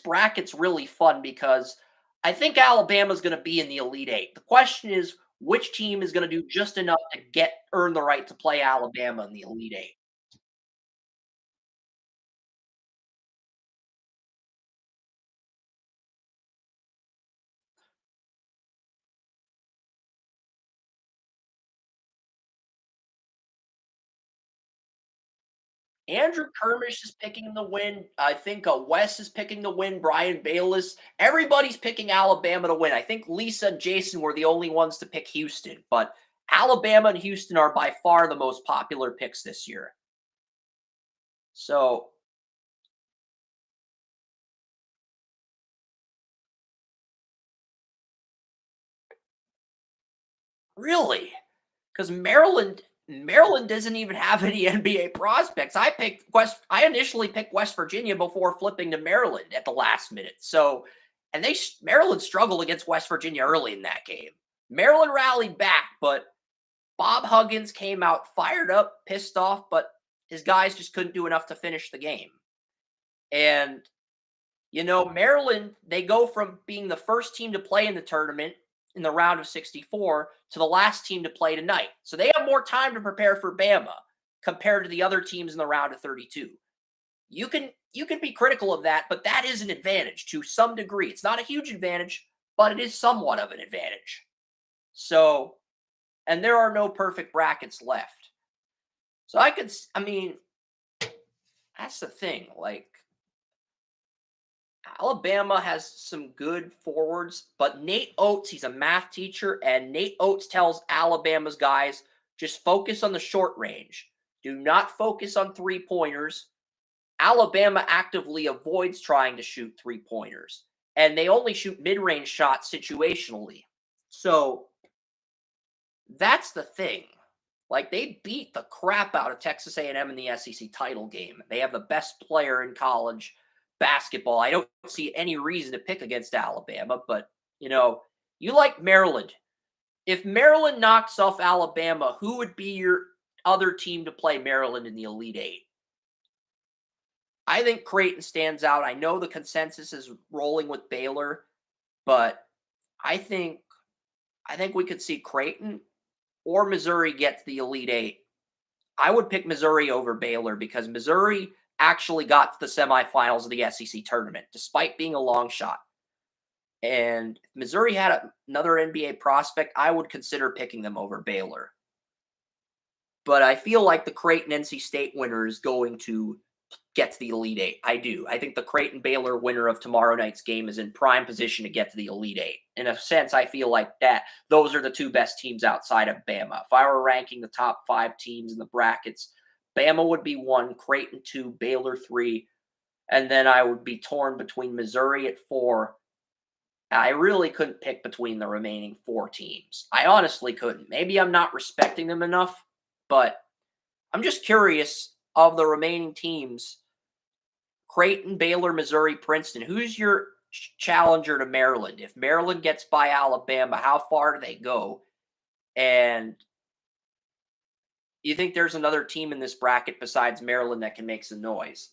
bracket's really fun because I think Alabama's going to be in the Elite Eight. The question is, which team is going to do just enough to earn the right to play Alabama in the Elite Eight? Andrew Kermish is picking the win. I think Wes is picking the win. Brian Bayless. Everybody's picking Alabama to win. I think Lisa and Jason were the only ones to pick Houston, but Alabama and Houston are by far the most popular picks this year. So, really? Because Maryland doesn't even have any NBA prospects. I initially picked West Virginia before flipping to Maryland at the last minute. So, and Maryland struggled against West Virginia early in that game. Maryland rallied back, but Bob Huggins came out fired up, pissed off, but his guys just couldn't do enough to finish the game. And you know, Maryland, they go from being the first team to play in the tournament in the round of 64 to the last team to play tonight. So they have more time to prepare for Bama compared to the other teams in the round of 32. You can be critical of that, but that is an advantage to some degree. It's not a huge advantage, but it is somewhat of an advantage. So, and there are no perfect brackets left. So I mean, that's the thing. Like, Alabama has some good forwards, but Nate Oates, he's a math teacher, and Nate Oates tells Alabama's guys, just focus on the short range. Do not focus on three-pointers. Alabama actively avoids trying to shoot three-pointers, and they only shoot mid-range shots situationally. So that's the thing. Like, they beat the crap out of Texas A&M in the SEC title game. They have the best player in college basketball. I don't see any reason to pick against Alabama, but, you know, you like Maryland. If Maryland knocks off Alabama, who would be your other team to play Maryland in the Elite Eight? I think Creighton stands out. I know the consensus is rolling with Baylor, but I think we could see Creighton or Missouri get to the Elite Eight. I would pick Missouri over Baylor because Missouri actually got to the semifinals of the SEC tournament, despite being a long shot. And if Missouri had another NBA prospect, I would consider picking them over Baylor. But I feel like the Creighton NC State winner is going to get to the Elite Eight. I do. I think the Creighton Baylor winner of tomorrow night's game is in prime position to get to the Elite Eight. In a sense, I feel like that those are the two best teams outside of Bama. If I were ranking the top 5 teams in the brackets, Bama would be 1, Creighton 2, Baylor 3, and then I would be torn between Missouri at 4. I really couldn't pick between the remaining 4 teams. I honestly couldn't. Maybe I'm not respecting them enough, but I'm just curious of the remaining teams. Creighton, Baylor, Missouri, Princeton. Who's your challenger to Maryland? If Maryland gets by Alabama, how far do they go? And you think there's another team in this bracket besides Maryland that can make some noise?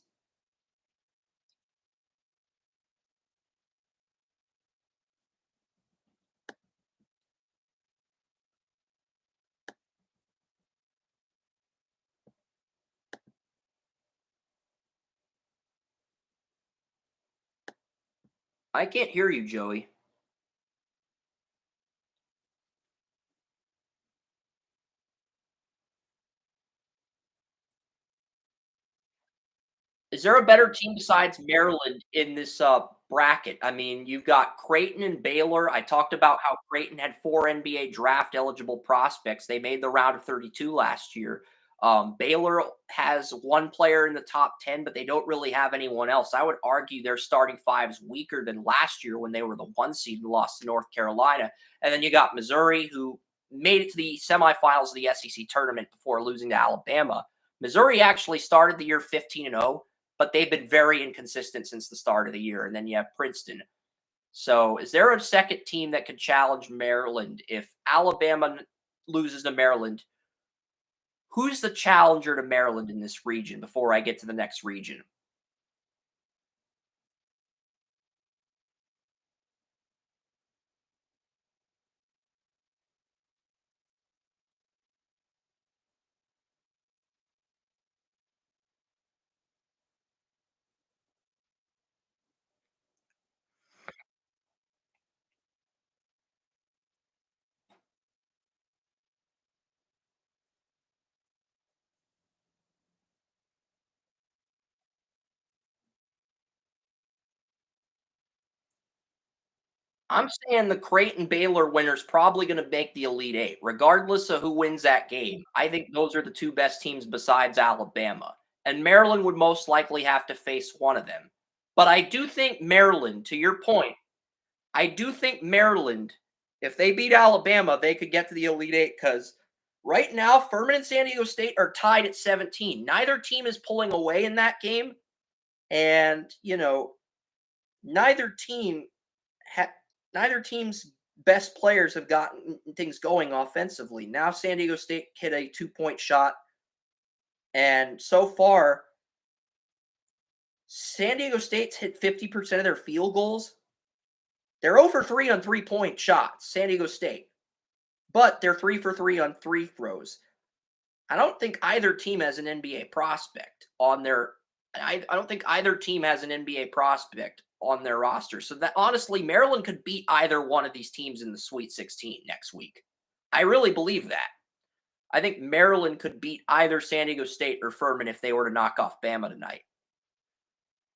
I can't hear you, Joey. Is there a better team besides Maryland in this bracket? I mean, you've got Creighton and Baylor. I talked about how Creighton had 4 NBA draft eligible prospects. They made the round of 32 last year. Baylor has 1 player in the top 10, but they don't really have anyone else. I would argue their starting 5 is weaker than last year when they were the 1 seed and lost to North Carolina. And then you got Missouri, who made it to the semifinals of the SEC tournament before losing to Alabama. Missouri actually started the year 15-0, but they've been very inconsistent since the start of the year. And then you have Princeton. So is there a second team that could challenge Maryland if Alabama loses to Maryland? Who's the challenger to Maryland in this region before I get to the next region? I'm saying the Creighton Baylor winner's probably going to make the Elite Eight, regardless of who wins that game. I think those are the 2 best teams besides Alabama. And Maryland would most likely have to face one of them. But I do think Maryland, to your point, I do think Maryland, if they beat Alabama, they could get to the Elite Eight because right now, Furman and San Diego State are tied at 17. Neither team is pulling away in that game. And, neither team ha- neither team's best players have gotten things going offensively. Now San Diego State hit a 2-point shot, and so far San Diego State's hit 50% of their field goals. They're 0 for 3 on 3-point shots, San Diego State, but they're 3 for 3 on free throws. I don't think either team has an NBA prospect on their. I don't think either team has an NBA prospect on their roster. So that honestly, Maryland could beat either one of these teams in the Sweet 16 next week. I really believe that. I think Maryland could beat either San Diego State or Furman if they were to knock off Bama tonight.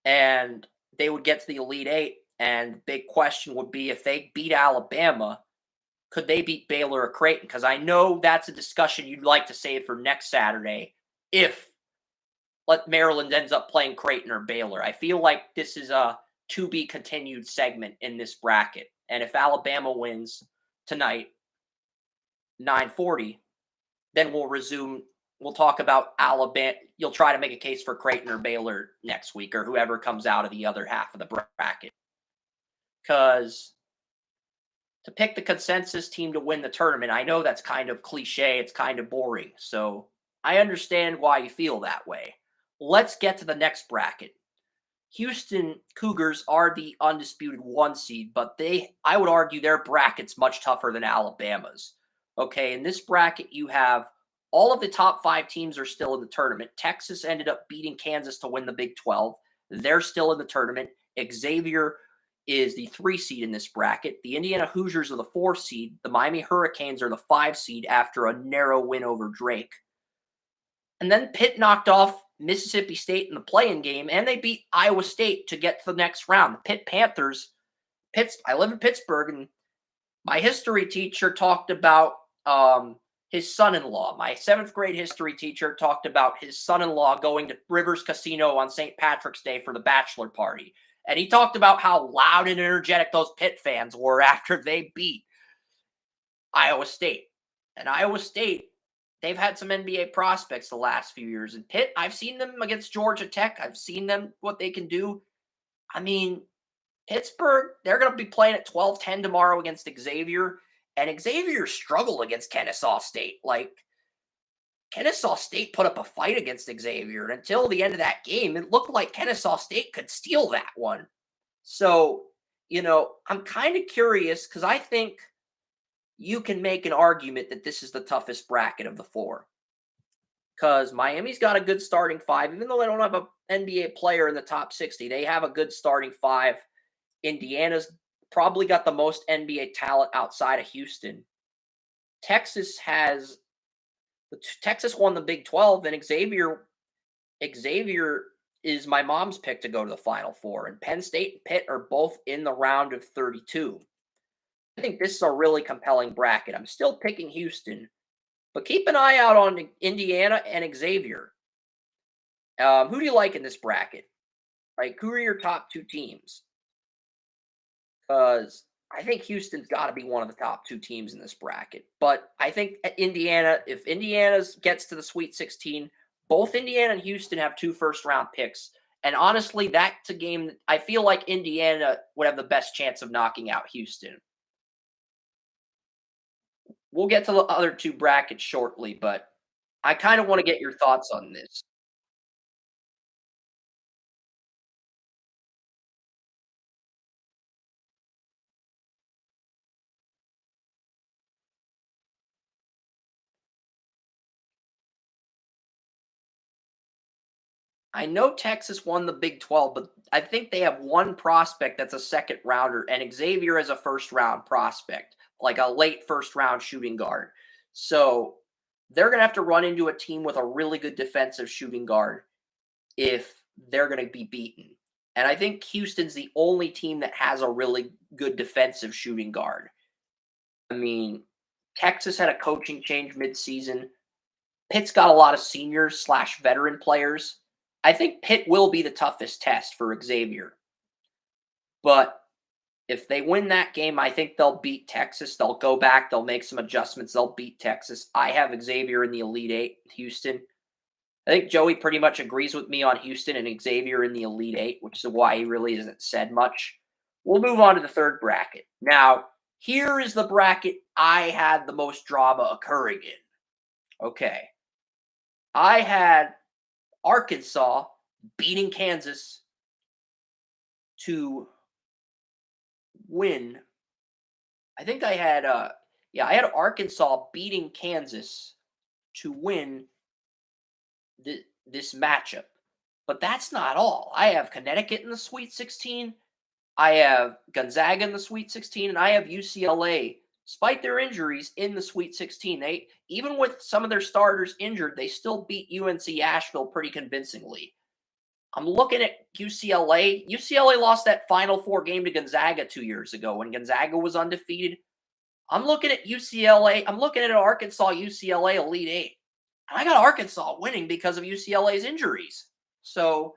And they would get to the Elite Eight. And big question would be if they beat Alabama, could they beat Baylor or Creighton? Because I know that's a discussion you'd like to save for next Saturday if Maryland ends up playing Creighton or Baylor. I feel like this is a to be continued segment in this bracket. And if Alabama wins tonight, 9:40, then we'll resume. We'll talk about Alabama. You'll try to make a case for Creighton or Baylor next week or whoever comes out of the other half of the bracket. Because to pick the consensus team to win the tournament, I know that's kind of cliche. It's kind of boring. So I understand why you feel that way. Let's get to the next bracket. Houston Cougars are the undisputed 1 seed, but I would argue their bracket's much tougher than Alabama's. Okay, in this bracket, you have all of the top 5 teams are still in the tournament. Texas ended up beating Kansas to win the Big 12. They're still in the tournament. Xavier is the 3 seed in this bracket. The Indiana Hoosiers are the 4 seed. The Miami Hurricanes are the 5 seed after a narrow win over Drake. And then Pitt knocked off Mississippi State in the play-in game, and they beat Iowa State to get to the next round. The Pitt Panthers. I live in Pittsburgh, and my history teacher talked about his son-in-law. My seventh grade history teacher talked about his son-in-law going to Rivers Casino on St. Patrick's Day for the bachelor party. And he talked about how loud and energetic those Pitt fans were after they beat Iowa State. And Iowa State, they've had some NBA prospects the last few years. And Pitt, I've seen them against Georgia Tech. I've seen them, what they can do. I mean, Pittsburgh, they're going to be playing at 12-10 tomorrow against Xavier. And Xavier struggled against Kennesaw State. Like, Kennesaw State put up a fight against Xavier. And until the end of that game, it looked like Kennesaw State could steal that one. So, I'm kind of curious because I think you can make an argument that this is the toughest bracket of the four. Because Miami's got a good starting five. Even though they don't have an NBA player in the top 60, they have a good starting five. Indiana's probably got the most NBA talent outside of Houston. Texas won the Big 12, and Xavier is my mom's pick to go to the Final Four. And Penn State and Pitt are both in the round of 32. I think this is a really compelling bracket. I'm still picking Houston, but keep an eye out on Indiana and Xavier. Who do you like in this bracket? Like, who are your top two teams? Because I think Houston's got to be one of the top two teams in this bracket. But I think if Indiana gets to the Sweet 16, both Indiana and Houston have 2 first-round picks. And honestly, that's a game I feel like Indiana would have the best chance of knocking out Houston. We'll get to the other 2 brackets shortly, but I kind of want to get your thoughts on this. I know Texas won the Big 12, but I think they have one prospect that's a second rounder, and Xavier is a first round prospect, like a late first round shooting guard. So they're going to have to run into a team with a really good defensive shooting guard if they're going to be beaten. And I think Houston's the only team that has a really good defensive shooting guard. I mean, Texas had a coaching change midseason. Pitt's got a lot of seniors / veteran players. I think Pitt will be the toughest test for Xavier. But if they win that game, I think they'll beat Texas. They'll go back. They'll make some adjustments. They'll beat Texas. I have Xavier in the Elite Eight, Houston. I think Joey pretty much agrees with me on Houston and Xavier in the Elite Eight, which is why he really hasn't said much. We'll move on to the third bracket. Now, here is the bracket I had the most drama occurring in. Okay. I had Arkansas beating Kansas to win. I think I had Arkansas beating Kansas to win this matchup. But that's not all. I have Connecticut in the Sweet 16. I have Gonzaga in the Sweet 16, and I have UCLA, despite their injuries, in the Sweet 16. They, even with some of their starters injured, they still beat UNC Asheville pretty convincingly. I'm looking at UCLA. UCLA lost that Final Four game to Gonzaga 2 years ago when Gonzaga was undefeated. I'm looking at UCLA. I'm looking at an Arkansas-UCLA Elite Eight. And I got Arkansas winning because of UCLA's injuries. So,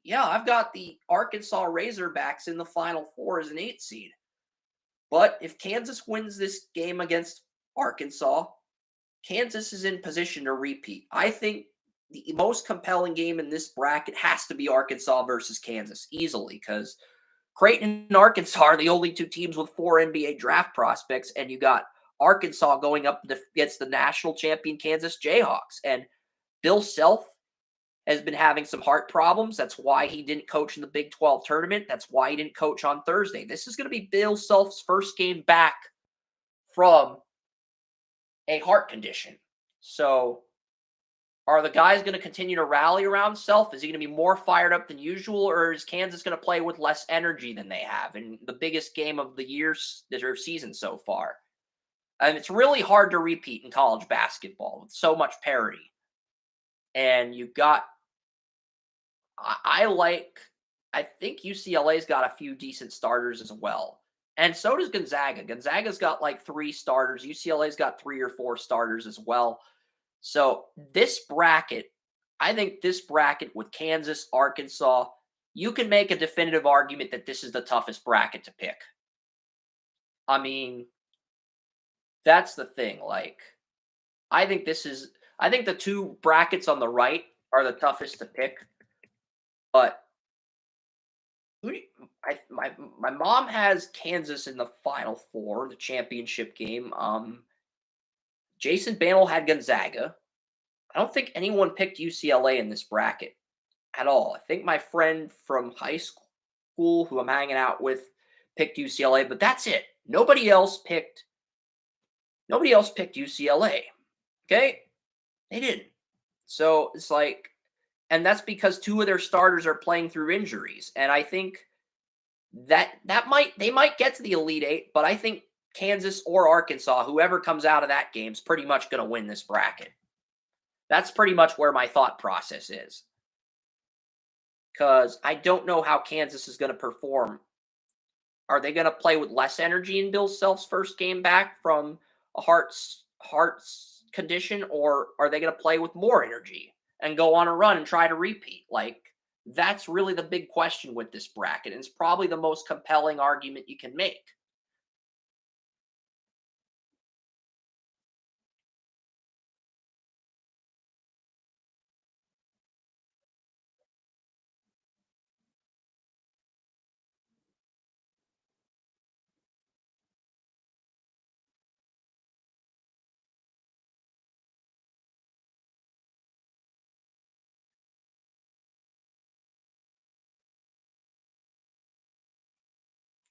yeah, I've got the Arkansas Razorbacks in the Final Four as an 8 seed. But if Kansas wins this game against Arkansas, Kansas is in position to repeat. I think the most compelling game in this bracket has to be Arkansas versus Kansas, easily, because Creighton and Arkansas are the only 2 teams with 4 NBA draft prospects, and you got Arkansas going up against the national champion Kansas Jayhawks. And Bill Self has been having some heart problems. That's why he didn't coach in the Big 12 tournament. That's why he didn't coach on Thursday. This is going to be Bill Self's first game back from a heart condition. So are the guys going to continue to rally around Self? Is he going to be more fired up than usual, or is Kansas going to play with less energy than they have in the biggest game of the their season so far? And it's really hard to repeat in college basketball with so much parity. And you've got I think UCLA's got a few decent starters as well. And so does Gonzaga. Gonzaga's got like 3 starters. UCLA's got 3 or 4 starters as well. So this bracket, I think this bracket with Kansas, Arkansas, you can make a definitive argument that this is the toughest bracket to pick. I mean, that's the thing. Like, I think the 2 brackets on the right are the toughest to pick, but who do you, my mom has Kansas in the Final Four, the championship game. Jason Bantle had Gonzaga. I don't think anyone picked UCLA in this bracket at all. I think my friend from high school who I'm hanging out with picked UCLA, but that's it. Nobody else picked UCLA. Okay? They didn't. So it's like, and that's because 2 of their starters are playing through injuries. And I think they might get to the Elite Eight, but I think Kansas or Arkansas, whoever comes out of that game, is pretty much going to win this bracket. That's pretty much where my thought process is. Because I don't know how Kansas is going to perform. Are they going to play with less energy in Bill Self's first game back from a heart's condition, or are they going to play with more energy and go on a run and try to repeat? Like, that's really the big question with this bracket. And it's probably the most compelling argument you can make.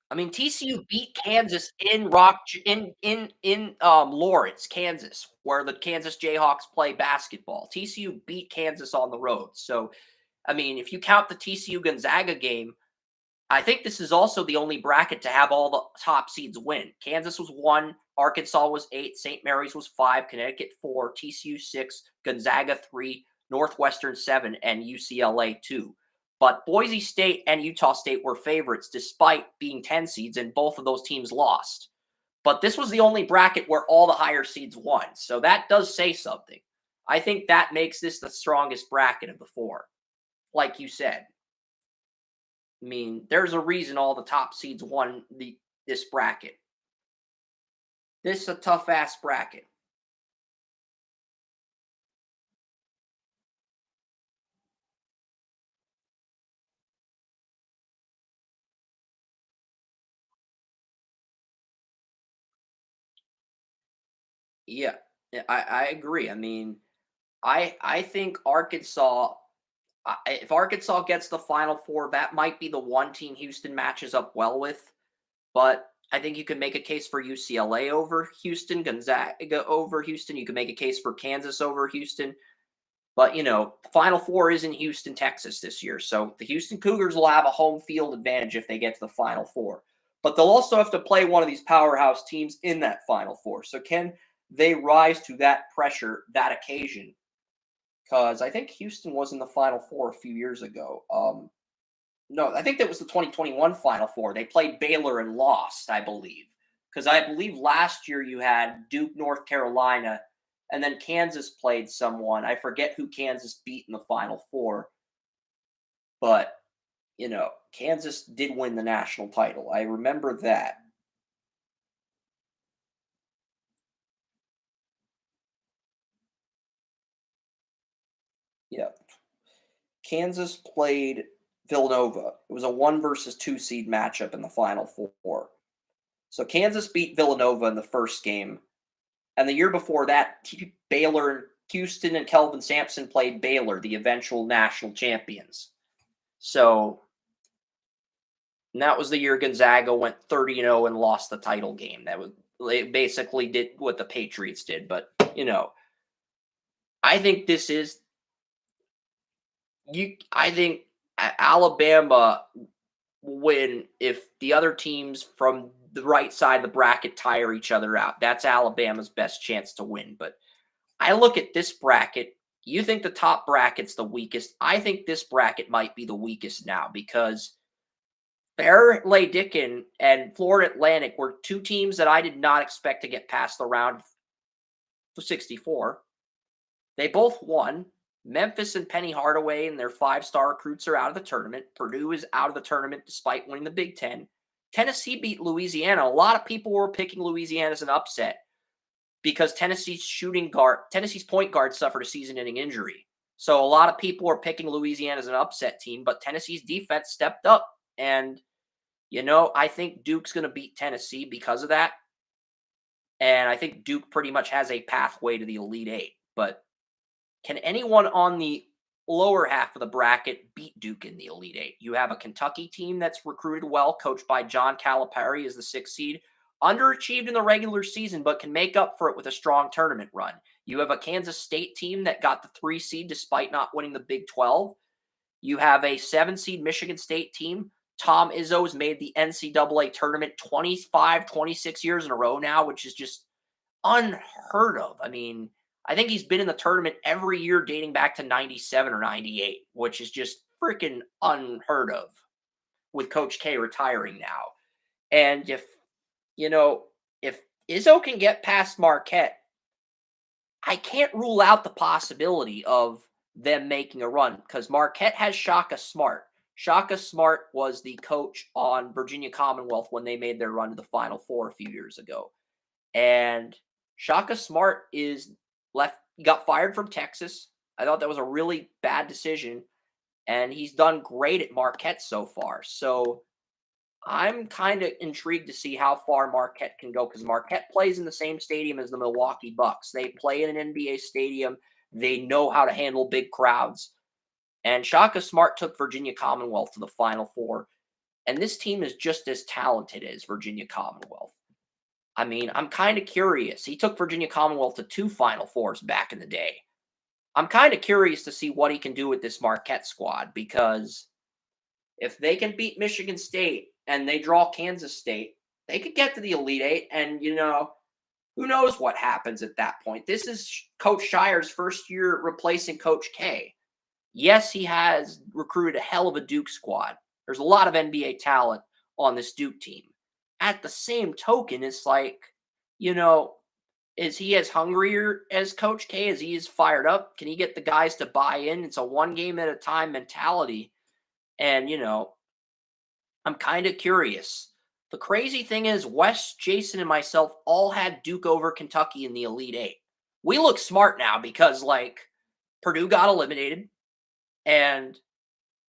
I mean, TCU beat Kansas in Lawrence, Kansas, where the Kansas Jayhawks play basketball. TCU beat Kansas on the road. So, I mean, if you count the TCU Gonzaga game, I think this is also the only bracket to have all the top seeds win. Kansas was 1, Arkansas was 8, St. Mary's was 5, Connecticut 4, TCU 6, Gonzaga 3, Northwestern 7, and UCLA 2. But Boise State and Utah State were favorites despite being 10 seeds, and both of those teams lost. But this was the only bracket where all the higher seeds won. So that does say something. I think that makes this the strongest bracket of the 4, like you said. I mean, there's a reason all the top seeds won this bracket. This is a tough ass bracket. Yeah, I agree. I mean, I think Arkansas. If Arkansas gets the Final Four, that might be the one team Houston matches up well with. But I think you can make a case for UCLA over Houston, Gonzaga over Houston. You can make a case for Kansas over Houston. But, Final Four is in Houston, Texas this year. So the Houston Cougars will have a home field advantage if they get to the Final Four. But they'll also have to play one of these powerhouse teams in that Final Four. So can they rise to that pressure, that occasion? Because I think Houston was in the Final Four a few years ago. No, I think that was the 2021 Final Four. They played Baylor and lost, I believe. Because I believe last year you had Duke, North Carolina, and then Kansas played someone. I forget who Kansas beat in the Final Four. But, Kansas did win the national title. I remember that. Yeah. Kansas played Villanova. It was a 1 versus 2 seed matchup in the Final Four. So Kansas beat Villanova in the first game. And the year before that, Baylor, Houston, and Kelvin Sampson played Baylor, the eventual national champions. So that was the year Gonzaga went 30-0 and lost the title game. They basically did what the Patriots did. But, I think this is I think Alabama will win if the other teams from the right side of the bracket tire each other out. That's Alabama's best chance to win. But I look at this bracket You think the top bracket's the weakest. I think this bracket might be the weakest now because Fairleigh Dickin and Florida Atlantic were two teams that I did not expect to get past the round of 64. They both won. Memphis and Penny Hardaway and their five-star recruits are out of the tournament. Purdue is out of the tournament despite winning the Big Ten. Tennessee beat Louisiana. A lot of people were picking Louisiana as an upset because Tennessee's point guard suffered a season-ending injury. So a lot of people were picking Louisiana as an upset team, but Tennessee's defense stepped up. And, I think Duke's going to beat Tennessee because of that. And I think Duke pretty much has a pathway to the Elite Eight. But can anyone on the lower half of the bracket beat Duke in the Elite Eight? You have a Kentucky team that's recruited well, coached by John Calipari as the sixth seed, underachieved in the regular season, but can make up for it with a strong tournament run. You have a Kansas State team that got the 3 seed despite not winning the Big 12. You have a 7 seed Michigan State team. Tom Izzo's made the NCAA tournament 25, 26 years in a row now, which is just unheard of. I mean, I think he's been in the tournament every year dating back to 97 or 98, which is just freaking unheard of with Coach K retiring now. And if Izzo can get past Marquette, I can't rule out the possibility of them making a run because Marquette has Shaka Smart. Shaka Smart was the coach on Virginia Commonwealth when they made their run to the Final Four a few years ago. And Shaka Smart got fired from Texas. I thought that was a really bad decision. And he's done great at Marquette so far. So I'm kind of intrigued to see how far Marquette can go because Marquette plays in the same stadium as the Milwaukee Bucks. They play in an NBA stadium. They know how to handle big crowds. And Shaka Smart took Virginia Commonwealth to the Final Four. And this team is just as talented as Virginia Commonwealth. I mean, I'm kind of curious. He took Virginia Commonwealth to 2 Final Fours back in the day. I'm kind of curious to see what he can do with this Marquette squad because if they can beat Michigan State and they draw Kansas State, they could get to the Elite Eight. And, who knows what happens at that point. This is Coach Shire's first year replacing Coach K. Yes, he has recruited a hell of a Duke squad. There's a lot of NBA talent on this Duke team. At the same token, it's like, is he as hungrier as Coach K? Is he as fired up? Can he get the guys to buy in? It's a one game at a time mentality. And, I'm kind of curious. The crazy thing is, Wes, Jason, and myself all had Duke over Kentucky in the Elite Eight. We look smart now because, Purdue got eliminated, and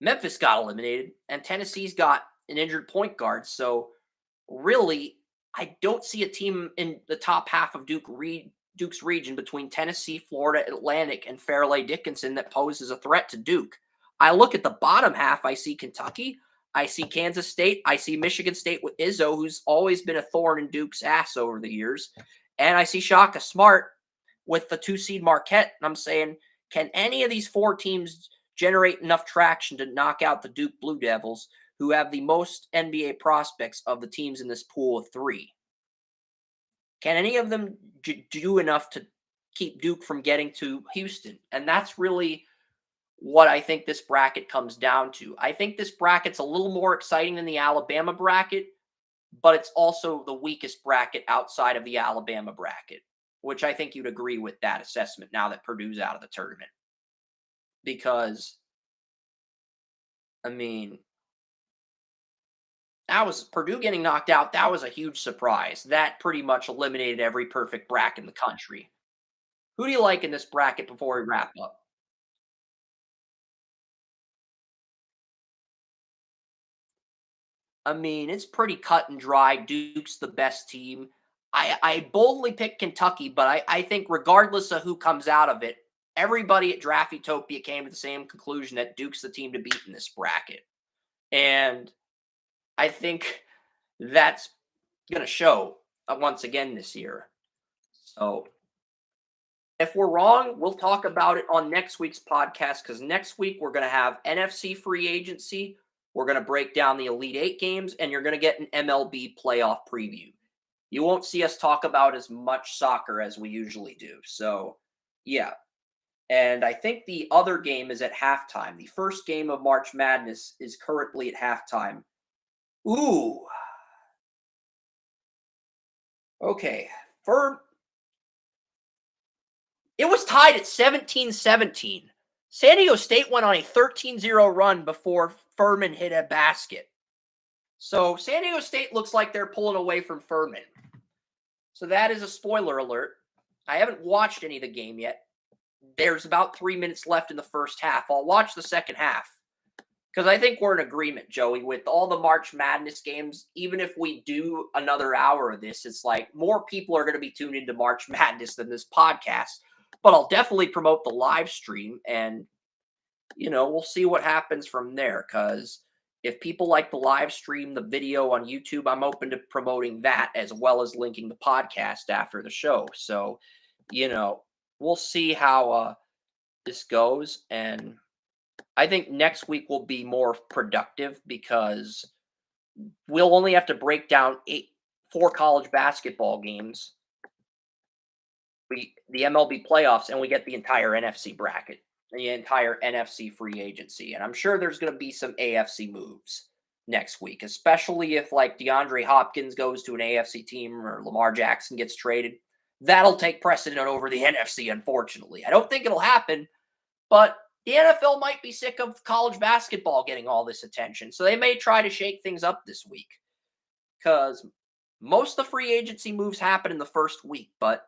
Memphis got eliminated, and Tennessee's got an injured point guard. So, really, I don't see a team in the top half of Duke's region between Tennessee, Florida Atlantic, and Fairleigh Dickinson that poses a threat to Duke. I look at the bottom half, I see Kentucky, I see Kansas State, I see Michigan State with Izzo, who's always been a thorn in Duke's ass over the years, and I see Shaka Smart with the 2 seed Marquette, and I'm saying, can any of these 4 teams generate enough traction to knock out the Duke Blue Devils, who have the most NBA prospects of the teams in this pool of 3? Can any of them do enough to keep Duke from getting to Houston? And that's really what I think this bracket comes down to. I think this bracket's a little more exciting than the Alabama bracket, but it's also the weakest bracket outside of the Alabama bracket, which I think you'd agree with that assessment now that Purdue's out of the tournament. Because, I mean, that was Purdue getting knocked out. That was a huge surprise. That pretty much eliminated every perfect bracket in the country. Who do you like in this bracket before we wrap up? I mean, it's pretty cut and dry. Duke's the best team. I boldly picked Kentucky, but I think regardless of who comes out of it, everybody at Draftutopia came to the same conclusion that Duke's the team to beat in this bracket. And I think that's going to show once again this year. So if we're wrong, we'll talk about it on next week's podcast because next week we're going to have NFC free agency. We're going to break down the Elite Eight games, and you're going to get an MLB playoff preview. You won't see us talk about as much soccer as we usually do. So, yeah. And I think the other game is at halftime. The first game of March Madness is currently at halftime. Ooh, okay. For It was tied at 17-17. San Diego State went on a 13-0 run before Furman hit a basket. So San Diego State looks like they're pulling away from Furman. So that is a spoiler alert. I haven't watched any of the game yet. There's about 3 minutes left in the first half. I'll watch the second half because I think we're in agreement, Joey, with all the March Madness games. Even if we do another hour of this, it's like more people are going to be tuned into March Madness than this podcast. But I'll definitely promote the live stream, and we'll see what happens from there. Because if people like the live stream, the video on YouTube, I'm open to promoting that as well as linking the podcast after the show. So, we'll see how this goes. And I think next week will be more productive because we'll only have to break down 4 college basketball games, the MLB playoffs, and we get the entire NFC bracket, the entire NFC free agency. And I'm sure there's going to be some AFC moves next week, especially if like DeAndre Hopkins goes to an AFC team or Lamar Jackson gets traded. That'll take precedent over the NFC, unfortunately. I don't think it'll happen, but the NFL might be sick of college basketball getting all this attention. So they may try to shake things up this week because most of the free agency moves happen in the first week, but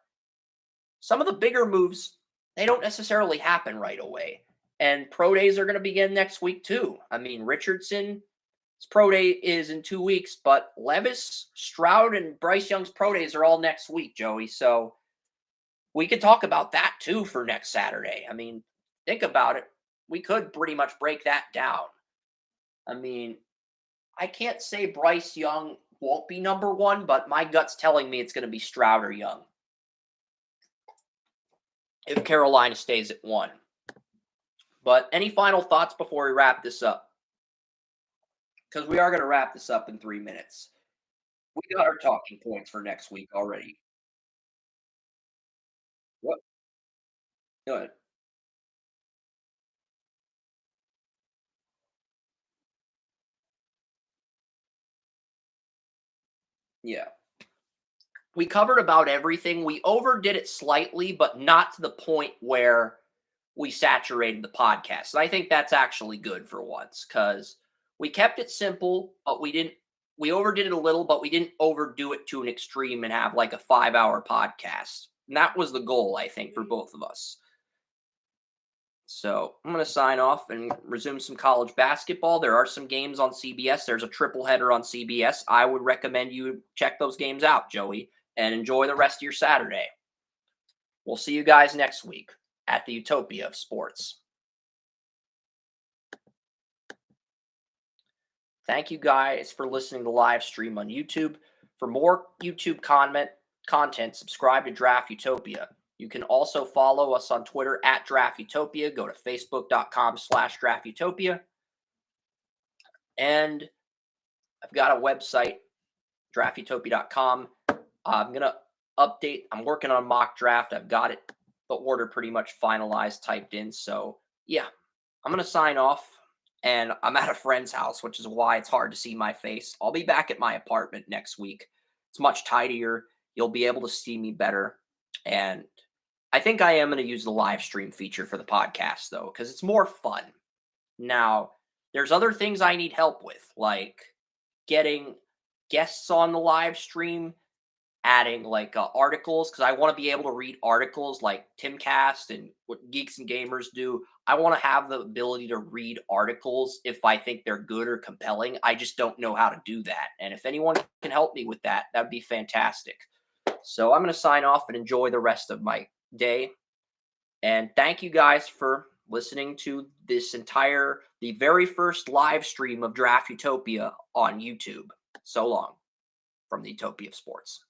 some of the bigger moves, they don't necessarily happen right away. And pro days are going to begin next week too. I mean, Richardson's pro day is in 2 weeks, but Levis, Stroud, and Bryce Young's pro days are all next week, Joey. So we could talk about that too for next Saturday. I mean, think about it. We could pretty much break that down. I mean, I can't say Bryce Young won't be number 1, but my gut's telling me it's going to be Stroud or Young if Carolina stays at 1. But any final thoughts before we wrap this up? Because we are going to wrap this up in 3 minutes. We got our talking points for next week already. What? Go ahead. Yeah. We covered about everything. We overdid it slightly, but not to the point where we saturated the podcast. And I think that's actually good for once because we kept it simple, but we overdid it a little, but we didn't overdo it to an extreme and have like a 5-hour podcast. And that was the goal, I think, for both of us. So I'm going to sign off and resume some college basketball. There are some games on CBS. There's a triple header on CBS. I would recommend you check those games out, Joey, and enjoy the rest of your Saturday. We'll see you guys next week at the Utopia of Sports. Thank you guys for listening to the live stream on YouTube. For more YouTube content, subscribe to Draft Utopia. You can also follow us on Twitter at Draft Utopia. Go to facebook.com/Draft Utopia. And I've got a website, draftutopia.com. I'm going to update. I'm working on a mock draft. I've got it, the order pretty much finalized, typed in. So, yeah, I'm going to sign off. And I'm at a friend's house, which is why it's hard to see my face. I'll be back at my apartment next week. It's much tidier. You'll be able to see me better. And I think I am going to use the live stream feature for the podcast, though, because it's more fun. Now, there's other things I need help with, like getting guests on the live stream, adding like articles, because I want to be able to read articles like Timcast and what Geeks and Gamers do. I want to have the ability to read articles if I think they're good or compelling. I just don't know how to do that. And if anyone can help me with that, that'd be fantastic. So I'm going to sign off and enjoy the rest of my day. And thank you guys for listening to the very first live stream of Draft Utopia on YouTube. So long from the Utopia of Sports.